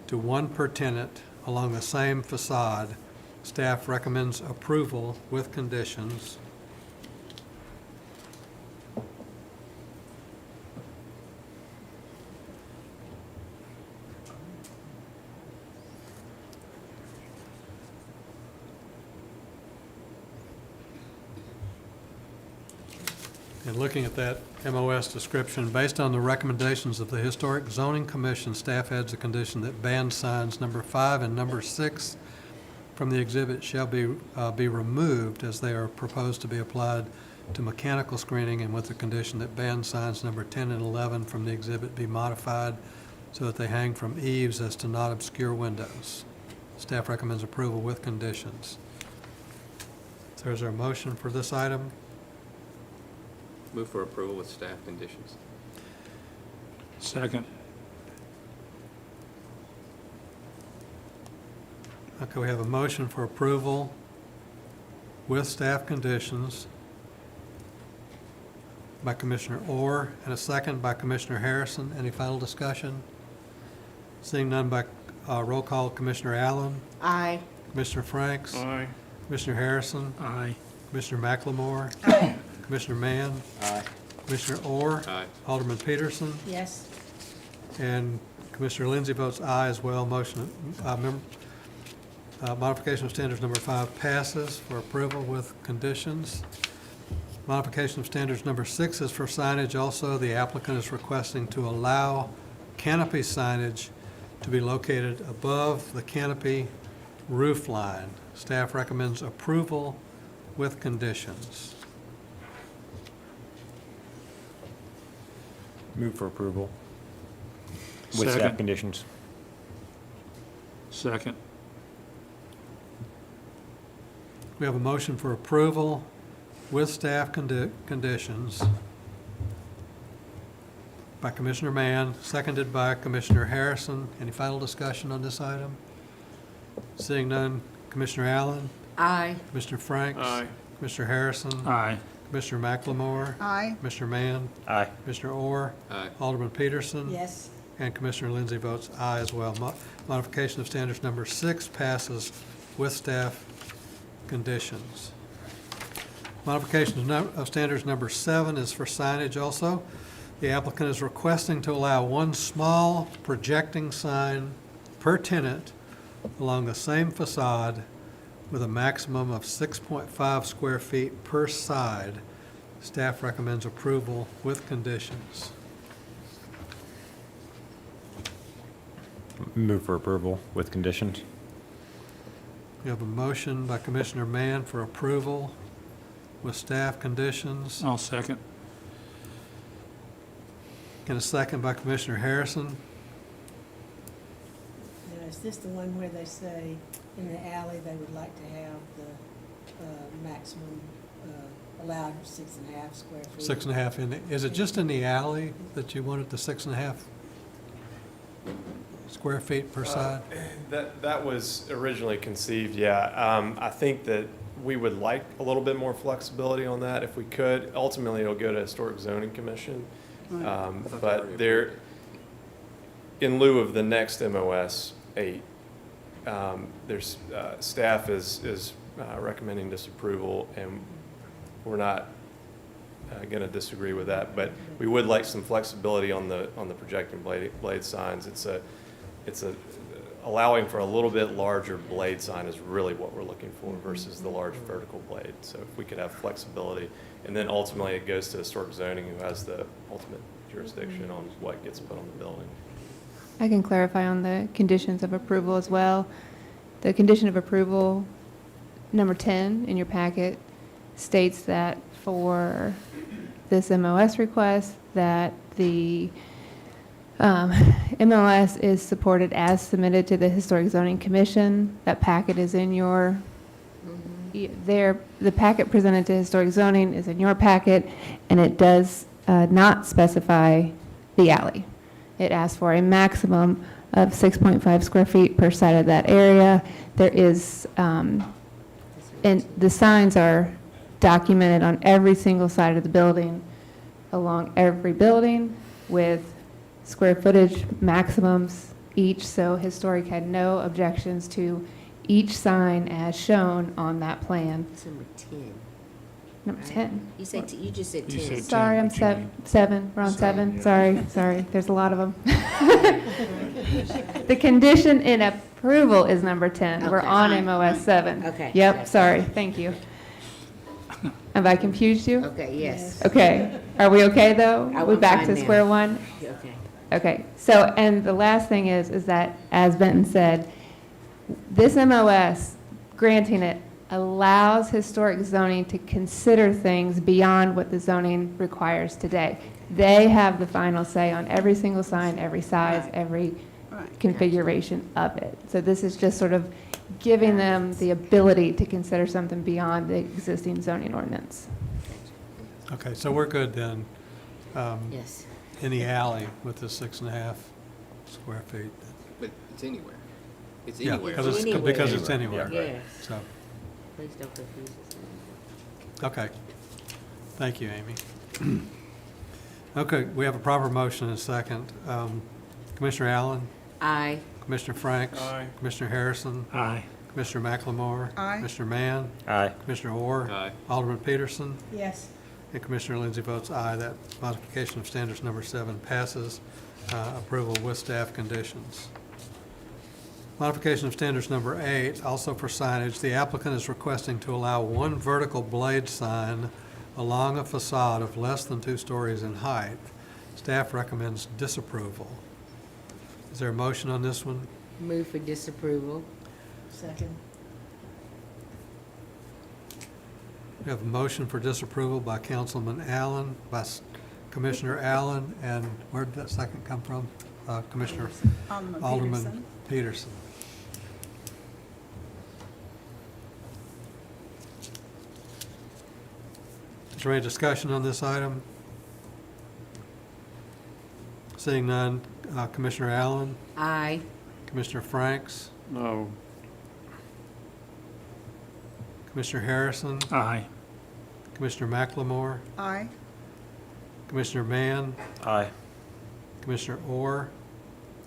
to 1 per tenant along the same facade. Staff recommends approval with conditions. And looking at that MOS description, based on the recommendations of the Historic Zoning Commission, staff adds a condition that band signs number 5 and number 6 from the exhibit shall be removed as they are proposed to be applied to mechanical screening, and with the condition that band signs number 10 and 11 from the exhibit be modified so that they hang from eaves as to not obscure windows. Staff recommends approval with conditions. So is there a motion for this item? Move for approval with staff conditions. Second. Okay, we have a motion for approval with staff conditions by Commissioner Orr and a second by Commissioner Harrison. Any final discussion? Seeing none by roll call, Commissioner Allen, Aye. Commissioner Franks, Aye. Commissioner Harrison, Aye. Commissioner McLemore, Commissioner Mann, Aye. Commissioner Orr, Aye. Alderman Peterson, Yes. and Commissioner Lindsey votes aye as well. Motion, modification of standards number 5 passes for approval with conditions. Modification of standards number 6 is for signage also. The applicant is requesting to allow canopy signage to be located above the canopy roof line. Staff recommends approval with conditions. Move for approval. With Second. staff conditions. Second. We have a motion for approval with staff conditions by Commissioner Mann, seconded by Commissioner Harrison. Any final discussion on this item? Seeing none, Commissioner Allen? Aye. Commissioner Franks? Aye. Commissioner Harrison? Aye. Commissioner McLemore? Aye. Commissioner Mann? Aye. Commissioner Orr? Aye. Alderman Peterson? Yes. And Commissioner Lindsey votes aye as well. Modification of standards number 6 passes with staff conditions. Modification of standards number 7 is for signage also. The applicant is requesting to allow one small projecting sign per tenant along the same facade with a maximum of 6.5 square feet per side. Staff recommends approval with conditions. Move for approval with conditions. We have a motion by Commissioner Mann for approval with staff conditions. I'll second. And a second by Commissioner Harrison. Now, is this the one where they say in the alley they would like to have the maximum allowed 6.5 square feet? 6.5 in, is it just in the alley that you wanted the 6.5 square feet per side? That was originally conceived, yeah. I think that we would like a little bit more flexibility on that if we could. Ultimately, it'll go to Historic Zoning Commission. But there, in lieu of the next MOS 8, there's, staff is recommending disapproval, and we're not going to disagree with that. But we would like some flexibility on the projecting blade signs. It's allowing for a little bit larger blade sign is really what we're looking for versus the large vertical blade. So if we could have flexibility, and then ultimately it goes to Historic Zoning, who has the ultimate jurisdiction on what gets put on the building. I can clarify on the conditions of approval as well. The condition of approval, number 10 in your packet, states that for this MOS request, that the MOS is supported as submitted to the Historic Zoning Commission. That packet is in your, the packet presented to Historic Zoning is in your packet, and it does not specify the alley. It asks for a maximum of 6.5 square feet per side of that area. There is, and the signs are documented on every single side of the building, along every building, with square footage maximums each, so Historic had no objections to each sign as shown on that plan. It's number 10. Number 10. You said, you just said You 10. said Sorry, I'm 7, we're on 7, sorry, there's a lot of them. The condition in approval is number 10, we're Okay. on MOS 7. Okay. Yep, sorry, thank you. Have I confused you? Okay, yes. Okay, are we okay though? I Are we want back mine to now. square one? Okay. Okay, so, and the last thing is that, as Benton said, this MOS, granting it, allows Historic Zoning to consider things beyond what the zoning requires today. They have the final say on every single sign, every size, every configuration of it. So this is just sort of giving them the ability to consider something beyond the existing zoning ordinance. Okay, so we're good then. Yes. In the alley with the 6.5 square feet. But it's anywhere. It's Yeah, anywhere. because it's anywhere. Yes. So, Please don't confuse us. okay. Thank you, Amy. Okay, we have a proper motion and a second. Commissioner Allen? Aye. Commissioner Franks? Aye. Commissioner Harrison? Aye. Commissioner McLemore? Aye. Commissioner Mann? Aye. Commissioner Orr? Aye. Alderman Peterson? Yes. And Commissioner Lindsey votes aye. That modification of standards number 7 passes. Approval with staff conditions. Modification of standards number 8, also for signage. The applicant is requesting to allow one vertical blade sign along a facade of less than 2 stories in height. Staff recommends disapproval. Is there a motion on this one? Move for disapproval. Second. We have a motion for disapproval by Councilman Allen, by Commissioner Allen, and where did that second come from? Commissioner Alderman Alderman Peterson. Peterson. Is there any discussion on this item? Seeing none, Commissioner Allen, Aye. Commissioner Franks, No. Commissioner Harrison, Aye. Commissioner McLemore, Aye. Commissioner Mann, Aye. Commissioner Orr,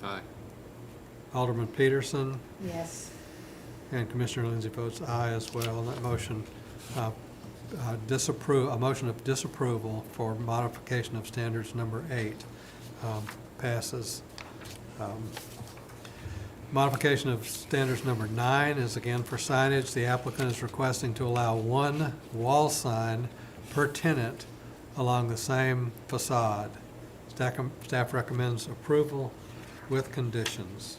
Aye. Alderman Peterson, Yes. and Commissioner Lindsey votes aye as well. And that motion a motion of disapproval for modification of standards number 8 passes. Modification of standards number 9 is again for signage. The applicant is requesting to allow one wall sign per tenant along the same facade. Staff recommends approval with conditions.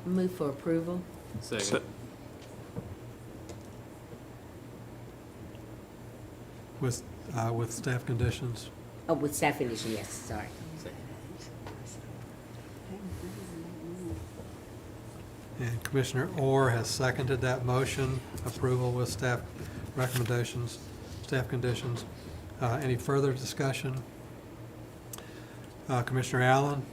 Move for approval. Second. With staff conditions. Oh, with staff condition, yes, sorry. And Commissioner Orr has seconded that motion, approval with staff recommendations, staff conditions. Any further discussion? Commissioner Allen,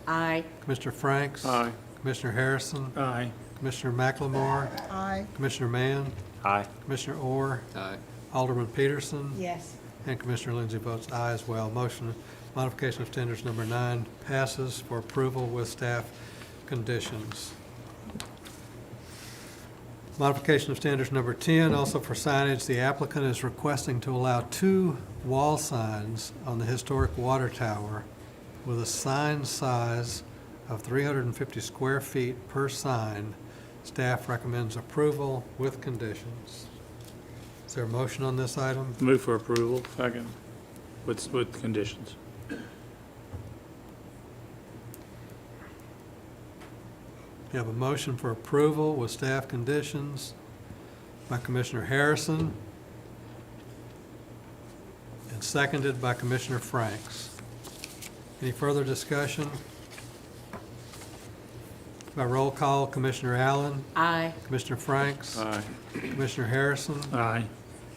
Aye. Commissioner Franks. Aye. Commissioner Harrison, Aye. Commissioner McLemore, Aye. Commissioner Mann, Aye. Commissioner Orr, Aye. Alderman Peterson, Yes. and Commissioner Lindsey votes aye as well. Motion, modification of standards number 9 passes for approval with staff conditions. Modification of standards number 10, also for signage, the applicant is requesting to allow 2 wall signs on the historic water tower with a sign size of 350 square feet per sign. Staff recommends approval with conditions. Is there a motion on this item? Move for approval Second. with conditions. We have a motion for approval with staff conditions by Commissioner Harrison and seconded by Commissioner Franks. Any further discussion? By roll call, Commissioner Allen, Aye. Commissioner Franks, Aye. Commissioner Harrison, Aye.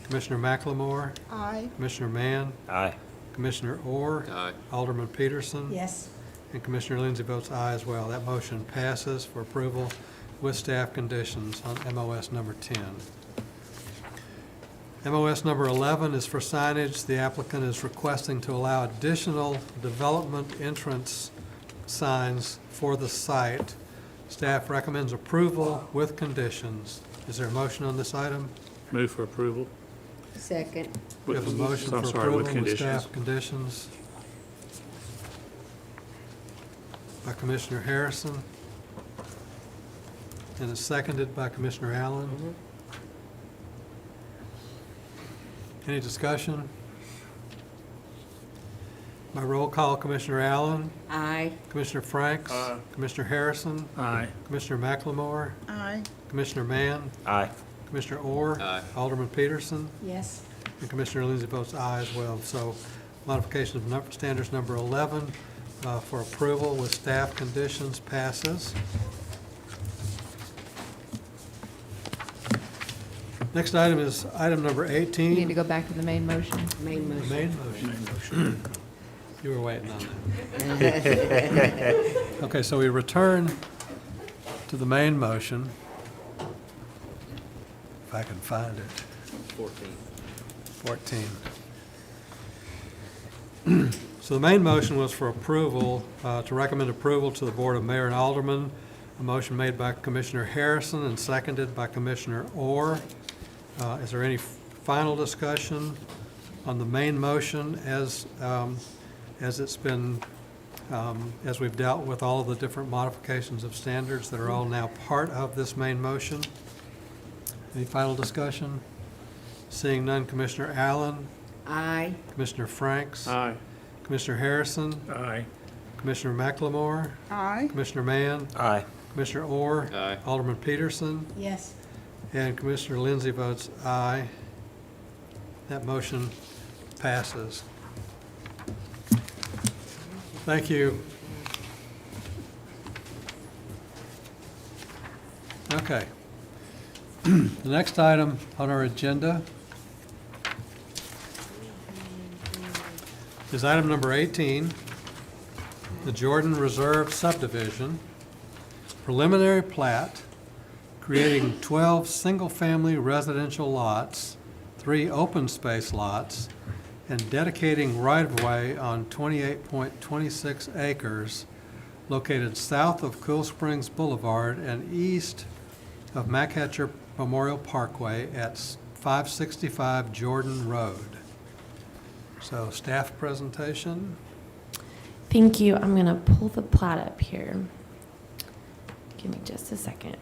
Commissioner McLemore, Aye. Commissioner Mann, Aye. Commissioner Orr, Aye. Alderman Peterson, Yes. and Commissioner Lindsey votes aye as well. That motion passes for approval with staff conditions on MOS number 10. MOS number 11 is for signage. The applicant is requesting to allow additional development entrance signs for the site. Staff recommends approval with conditions. Is there a motion on this item? Move for approval. Second. We have a motion for I'm sorry, approval with with conditions. staff conditions by Commissioner Harrison, and it's seconded by Commissioner Allen. Any discussion? By roll call, Commissioner Allen, Aye. Commissioner Franks, Aye. Commissioner Harrison, Aye. Commissioner McLemore, Aye. Commissioner Mann, Aye. Commissioner Orr, Aye. Alderman Peterson, Yes. and Commissioner Lindsey votes aye as well. So modification of standards number 11 for approval with staff conditions passes. Next item is item number You need 18. to go back to the main motion. Main The motion. main motion. You were waiting on that. Okay, so we return to the main motion. If I can find it. 14. So the main motion was for approval, to recommend approval to the Board of Mayor and Aldermen. A motion made by Commissioner Harrison and seconded by Commissioner Orr. Is there any final discussion on the main motion as it's been, as we've dealt with all of the different modifications of standards that are all now part of this main motion? Any final discussion? Seeing none, Commissioner Allen, Aye. Commissioner Franks, Aye. Commissioner Harrison, Aye. Commissioner McLemore, Aye. Commissioner Mann, Aye. Commissioner Orr, Aye. Alderman Peterson, Yes. and Commissioner Lindsey votes aye. That motion passes. Thank you. Okay. The next item on our agenda is item number 18, the Jordan Reserve subdivision, preliminary plat, creating 12 single-family residential lots, 3 open space lots, and dedicating right-of-way on 28.26 acres located south of Cool Springs Boulevard and east of MacHetcher Memorial Parkway at 565 Jordan Road. So staff presentation. Thank you. I'm going to pull the plat up here. Give me just a second.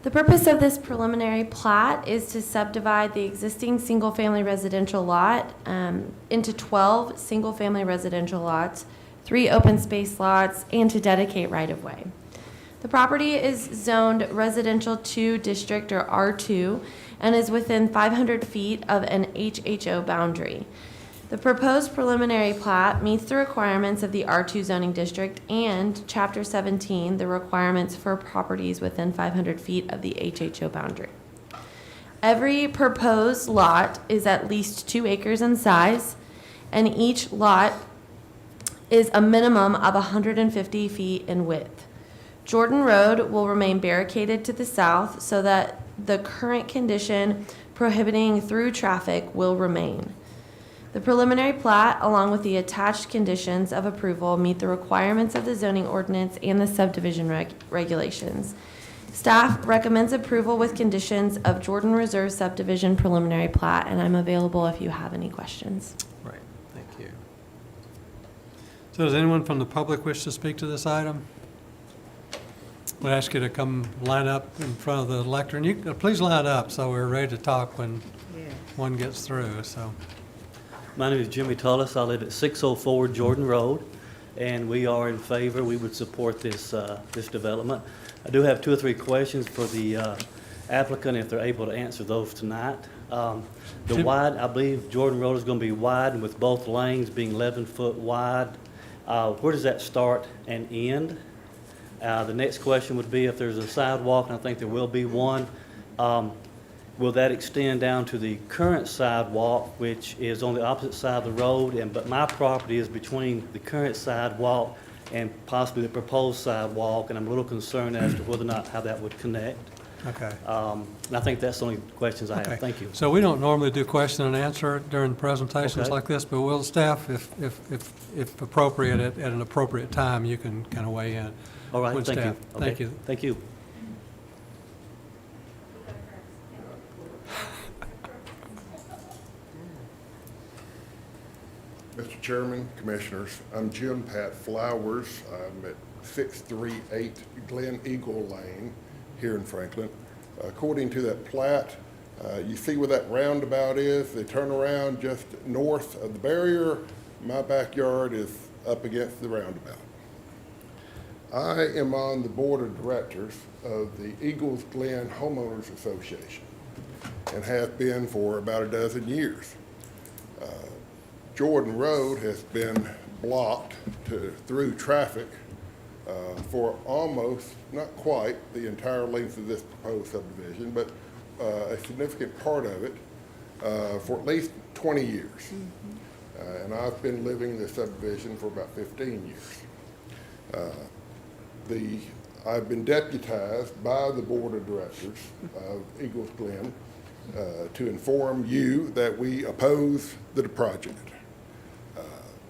The purpose of this preliminary plat is to subdivide the existing single-family residential lot into 12 single-family residential lots, 3 open space lots, and to dedicate right-of-way. The property is zoned Residential 2 District, or R2, and is within 500 feet of an HHO boundary. The proposed preliminary plat meets the requirements of the R2 zoning district and Chapter 17, the requirements for properties within 500 feet of the HHO boundary. Every proposed lot is at least 2 acres in size, and each lot is a minimum of 150 feet in width. Jordan Road will remain barricaded to the south so that the current condition prohibiting through traffic will remain. The preliminary plat, along with the attached conditions of approval, meet the requirements of the zoning ordinance and the subdivision regulations. Staff recommends approval with conditions of Jordan Reserve subdivision preliminary plat, and I'm available if you have any questions. Right, thank you. So does anyone from the public wish to speak to this item? We'll ask you to come line up in front of the lectern. You please line up so we're ready to talk when one gets through. So. My name is Jimmy Tullis. I live at 604 Jordan Road, and we are in favor. We would support this this development. I do have 2 or 3 questions for the applicant, if they're able to answer those tonight. The wide, I believe Jordan Road is going to be widened with both lanes being 11 foot wide. Where does that start and end? The next question would be if there's a sidewalk, and I think there will be one. Will that extend down to the current sidewalk, which is on the opposite side of the road? But my property is between the current sidewalk and possibly the proposed sidewalk, and I'm a little concerned as to whether or not how that would connect. Okay. And I think that's the only questions I have. Thank you. So we don't normally do question and answer during presentations Okay. like this, but will staff, if appropriate, at an appropriate time, you can kind of weigh in. All right, With thank you. staff. Okay. Thank you. Thank you. Mr. Chairman, Commissioners, I'm Jim Pat Flowers. I'm at 638 Glen Eagle Lane here in Franklin. According to that plat, you see where that roundabout is? They turn around just north of the barrier. My backyard is up against the roundabout. I am on the board of directors of the Eagles Glen Homeowners Association and have been for about a dozen years. Jordan Road has been blocked through traffic for almost, not quite, the entire length of this proposed subdivision, but a significant part of it for at least 20 years. And I've been living in this subdivision for about 15 years. I've been deputized by the board of directors of Eagles Glen to inform you that we oppose the project.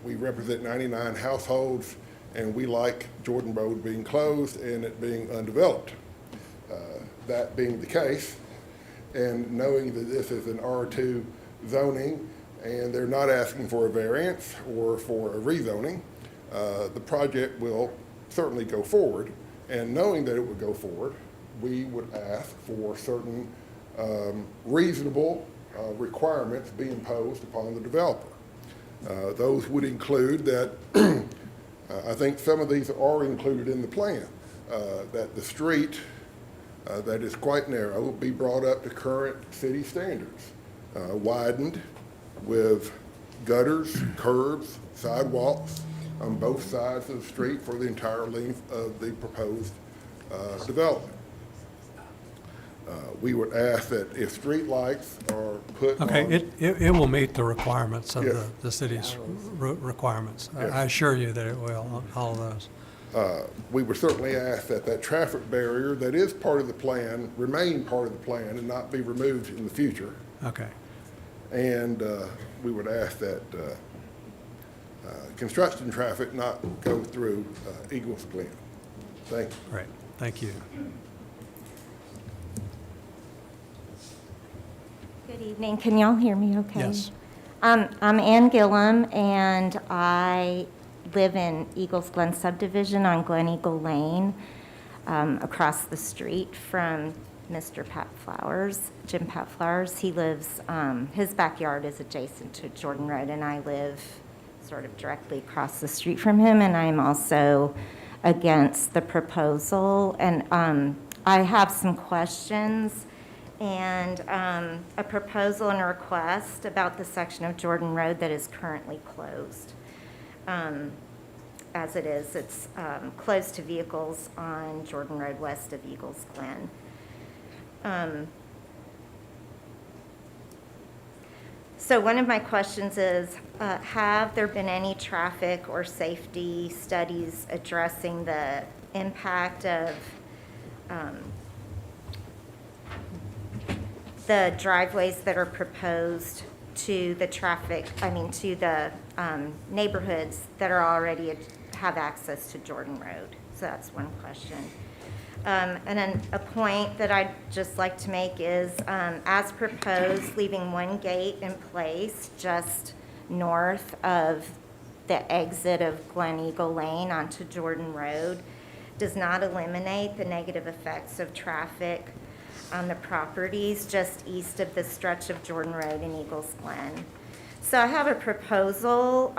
We represent 99 households, and we like Jordan Road being closed and it being undeveloped. That being the case, and knowing that this is an R2 zoning and they're not asking for a variance or for a rezoning, the project will certainly go forward. And knowing that it would go forward, we would ask for certain reasonable requirements be imposed upon the developer. Those would include that, I think some of these are included in the plan, that the street that is quite narrow will be brought up to current city standards, widened with gutters, curbs, sidewalks on both sides of the street for the entire length of the proposed development. We would ask that if streetlights are put on. Okay, it will meet the requirements of Yes. the city's requirements. Yes. I assure you that it will, on all of those. We would certainly ask that that traffic barrier that is part of the plan remain part of the plan and not be removed in the future. Okay, And we would ask that construction traffic not go through Eagles Glen. Thank you. great, thank you. Good evening. Can y'all hear me okay? Yes. I'm Ann Gillum, and I live in Eagles Glen subdivision on Glen Eagle Lane, across the street from Mr. Pat Flowers, Jim Pat Flowers. He lives, his backyard is adjacent to Jordan Road, and I live sort of directly across the street from him, and I'm also against the proposal. And I have some questions and a proposal and a request about the section of Jordan Road that is currently closed. As it is, it's closed to vehicles on Jordan Road west of Eagles Glen. So one of my questions is, have there been any traffic or safety studies addressing the impact of the driveways that are proposed to the traffic, to the neighborhoods that are already have access to Jordan Road? So that's one question. And then a point that I'd just like to make is, as proposed, leaving one gate in place just north of the exit of Glen Eagle Lane onto Jordan Road does not eliminate the negative effects of traffic on the properties just east of the stretch of Jordan Road in Eagles Glen. So I have a proposal.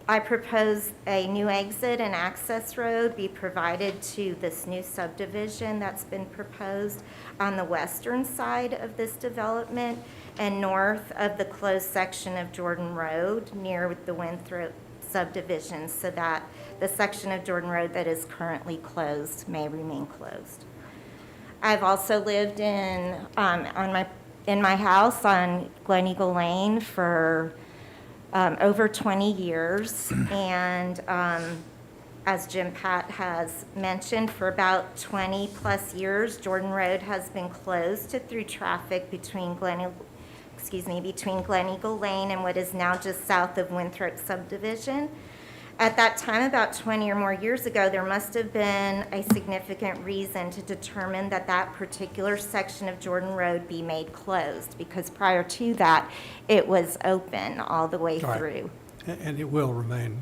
I propose a new exit and access road be provided to this new subdivision that's been proposed on the western side of this development and north of the closed section of Jordan Road near the Winthrop subdivision, so that the section of Jordan Road that is currently closed may remain closed. I've also lived in my house on Glen Eagle Lane for over 20 years, and as Jim Pat has mentioned, for about 20 plus years, Jordan Road has been closed to through traffic between Glen Eagle Lane and what is now just south of Winthrop subdivision. At that time, about 20 or more years ago, there must have been a significant reason to determine that that particular section of Jordan Road be made closed, because prior to that, it was open all the way Right. through. And it will remain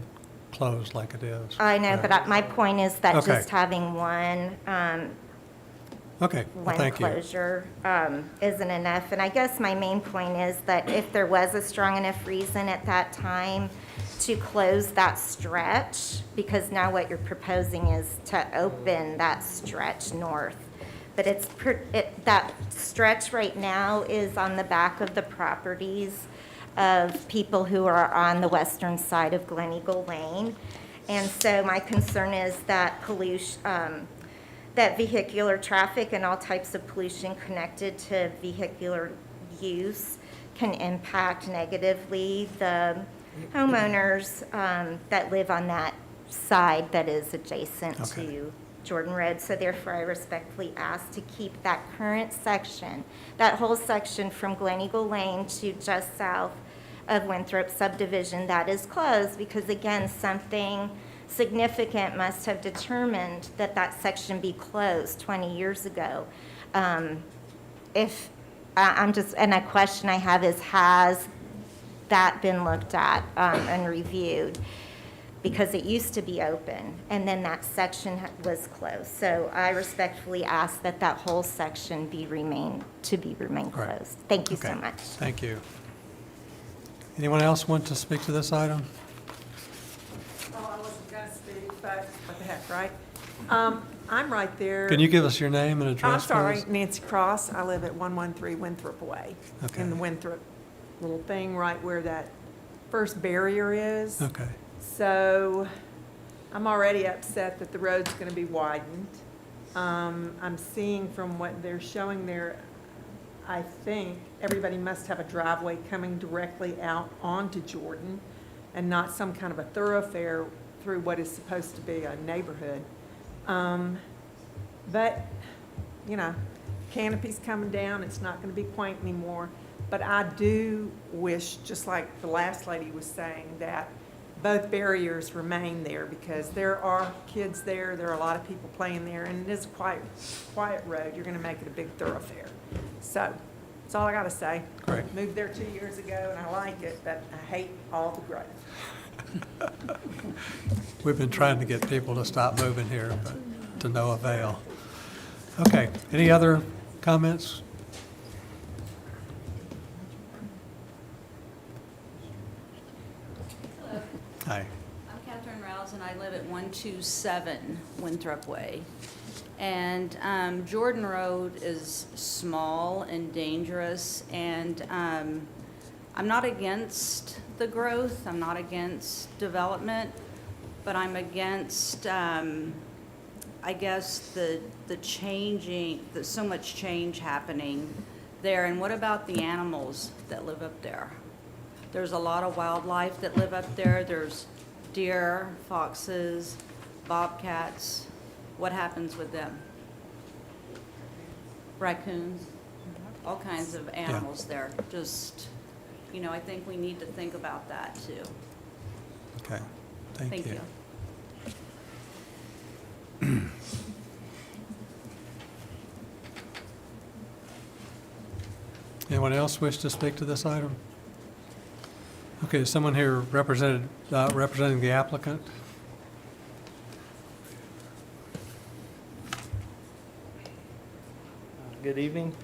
closed like it is. I know, but my point is that Okay. just having one Okay, well, thank you. closure isn't enough. And I guess my main point is that if there was a strong enough reason at that time to close that stretch, because now what you're proposing is to open that stretch north. But that stretch right now is on the back of the properties of people who are on the western side of Glen Eagle Lane. And so my concern is that that vehicular traffic and all types of pollution connected to vehicular use can impact negatively the homeowners that live on that side that is adjacent to Jordan Road. So therefore, I respectfully ask to keep that current section, that whole section from Glen Eagle Lane to just south of Winthrop subdivision that is closed, because again, something significant must have determined that that section be closed 20 years ago. And a question I have is, has that been looked at and reviewed? Because it used to be open, and then that section was closed. So I respectfully ask that that whole section remain closed. Thank you so Okay. much. Thank you. Anyone else want to speak to this item? Oh, I wasn't gonna speak, but what the heck, right? I'm right there. Can you give us your name and I'm address, sorry, please? Nancy Cross. I live at 113 Winthrop Way. Okay. In the Winthrop little thing right where that first barrier is. Okay. So I'm already upset that the road's gonna be widened. I'm seeing from what they're showing there, I think everybody must have a driveway coming directly out onto Jordan and not some kind of a thoroughfare through what is supposed to be a neighborhood. But, you know, canopy's coming down, it's not gonna be quaint anymore. But I do wish, just like the last lady was saying, that both barriers remain there, because there are kids there, there are a lot of people playing there, and it is a quiet road. You're gonna make it a big thoroughfare. So, that's all I gotta say. Great. Moved there 2 years ago, and I like it, but I hate all the growth. We've been trying to get people to stop moving here, but to no avail. Okay, any other comments? Hi. I'm Catherine Rouse, and I live at 127 Winthrop Way. And Jordan Road is small and dangerous, and I'm not against the growth, I'm not against development, but I'm against, I guess, the changing, there's so much change happening there. And what about the animals that live up there? There's a lot of wildlife that live up there. There's deer, foxes, bobcats. What happens with them? Raccoons, all kinds of animals there. Just, you know, I think we need to think about that too. Okay, thank you. Anyone else wish to speak to this item? Okay, is someone here representing the applicant? Good evening.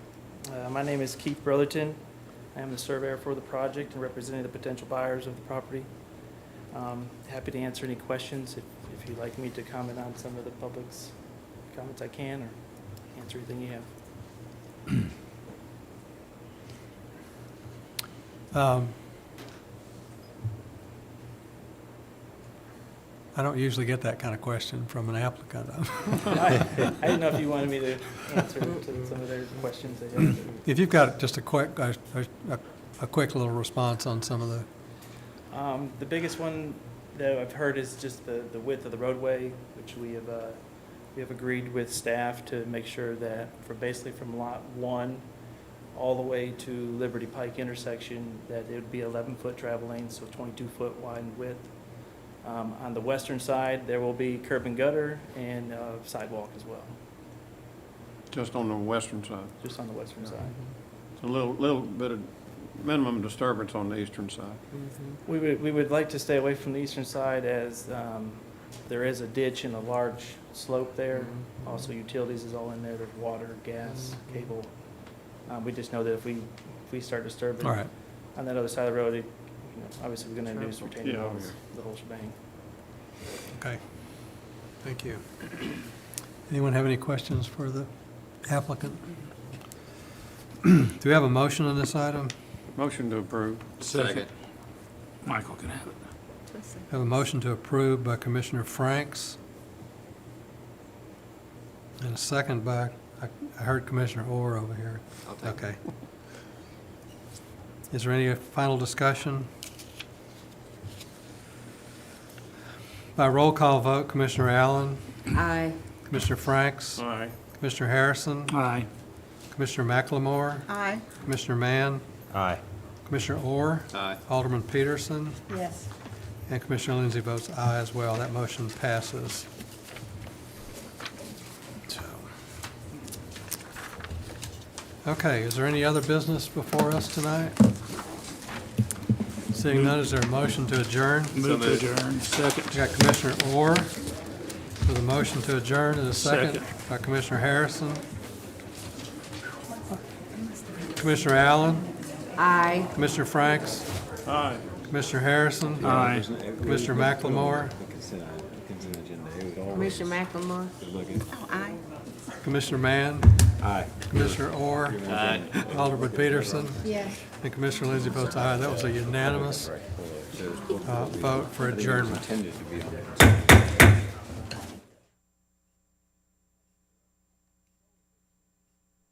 My name is Keith Brotherton. I am the surveyor for the project and representing the potential buyers of the property. Happy to answer any questions. If you'd like me to comment on some of the public's comments, I can, or answer anything you have. I don't usually get that kind of question from an applicant. I didn't know if you wanted me to answer to some of their questions. They have. If you've got just a quick little response on some of the. The biggest one that I've heard is just the width of the roadway, which we have agreed with staff to make sure that basically from lot 1 all the way to Liberty Pike intersection, that it would be 11-foot travel lane, so 22-foot widened width. On the western side, there will be curb and gutter and sidewalk as well. Just on the western side. Just on the western side. It's a little bit of minimum disturbance on the eastern side. We would like to stay away from the eastern side, as there is a ditch and a large slope there. Also, utilities is all in there. There's water, gas, cable. We just know that if we start disturbing All right. on that other side of the road, obviously we're going to introduce retaining Yeah, walls, the whole shebang. Okay, thank you. Anyone have any questions for the applicant? Do we have a motion on this item? Motion to approve. Second. Michael can have it. Have a motion to approve by Commissioner Franks. And a second by, I heard Commissioner Orr over here. I'll take it. Okay. Is there any final discussion? By roll call vote, Commissioner Allen, Aye. Commissioner Franks, Aye. Commissioner Harrison, Aye. Commissioner McLemore, Aye. Commissioner Mann, Aye. Commissioner Orr, Aye. Alderman Peterson, Yes. and Commissioner Lindsay votes aye as well. That motion passes. So, okay, is there any other business before us tonight? Seeing none, is there a motion to adjourn? Move to adjourn. Second. We got Commissioner Orr with a motion to adjourn and a second by Commissioner Harrison. Commissioner Allen, Aye. Commissioner Franks, Aye. Commissioner Harrison, Aye. Commissioner McLemore, Commissioner McLemore. Oh, aye. Commissioner Mann, Aye. Commissioner Orr, Aye. Alderman Peterson, Yes. and Commissioner Lindsay votes aye. That was a unanimous vote for adjournment.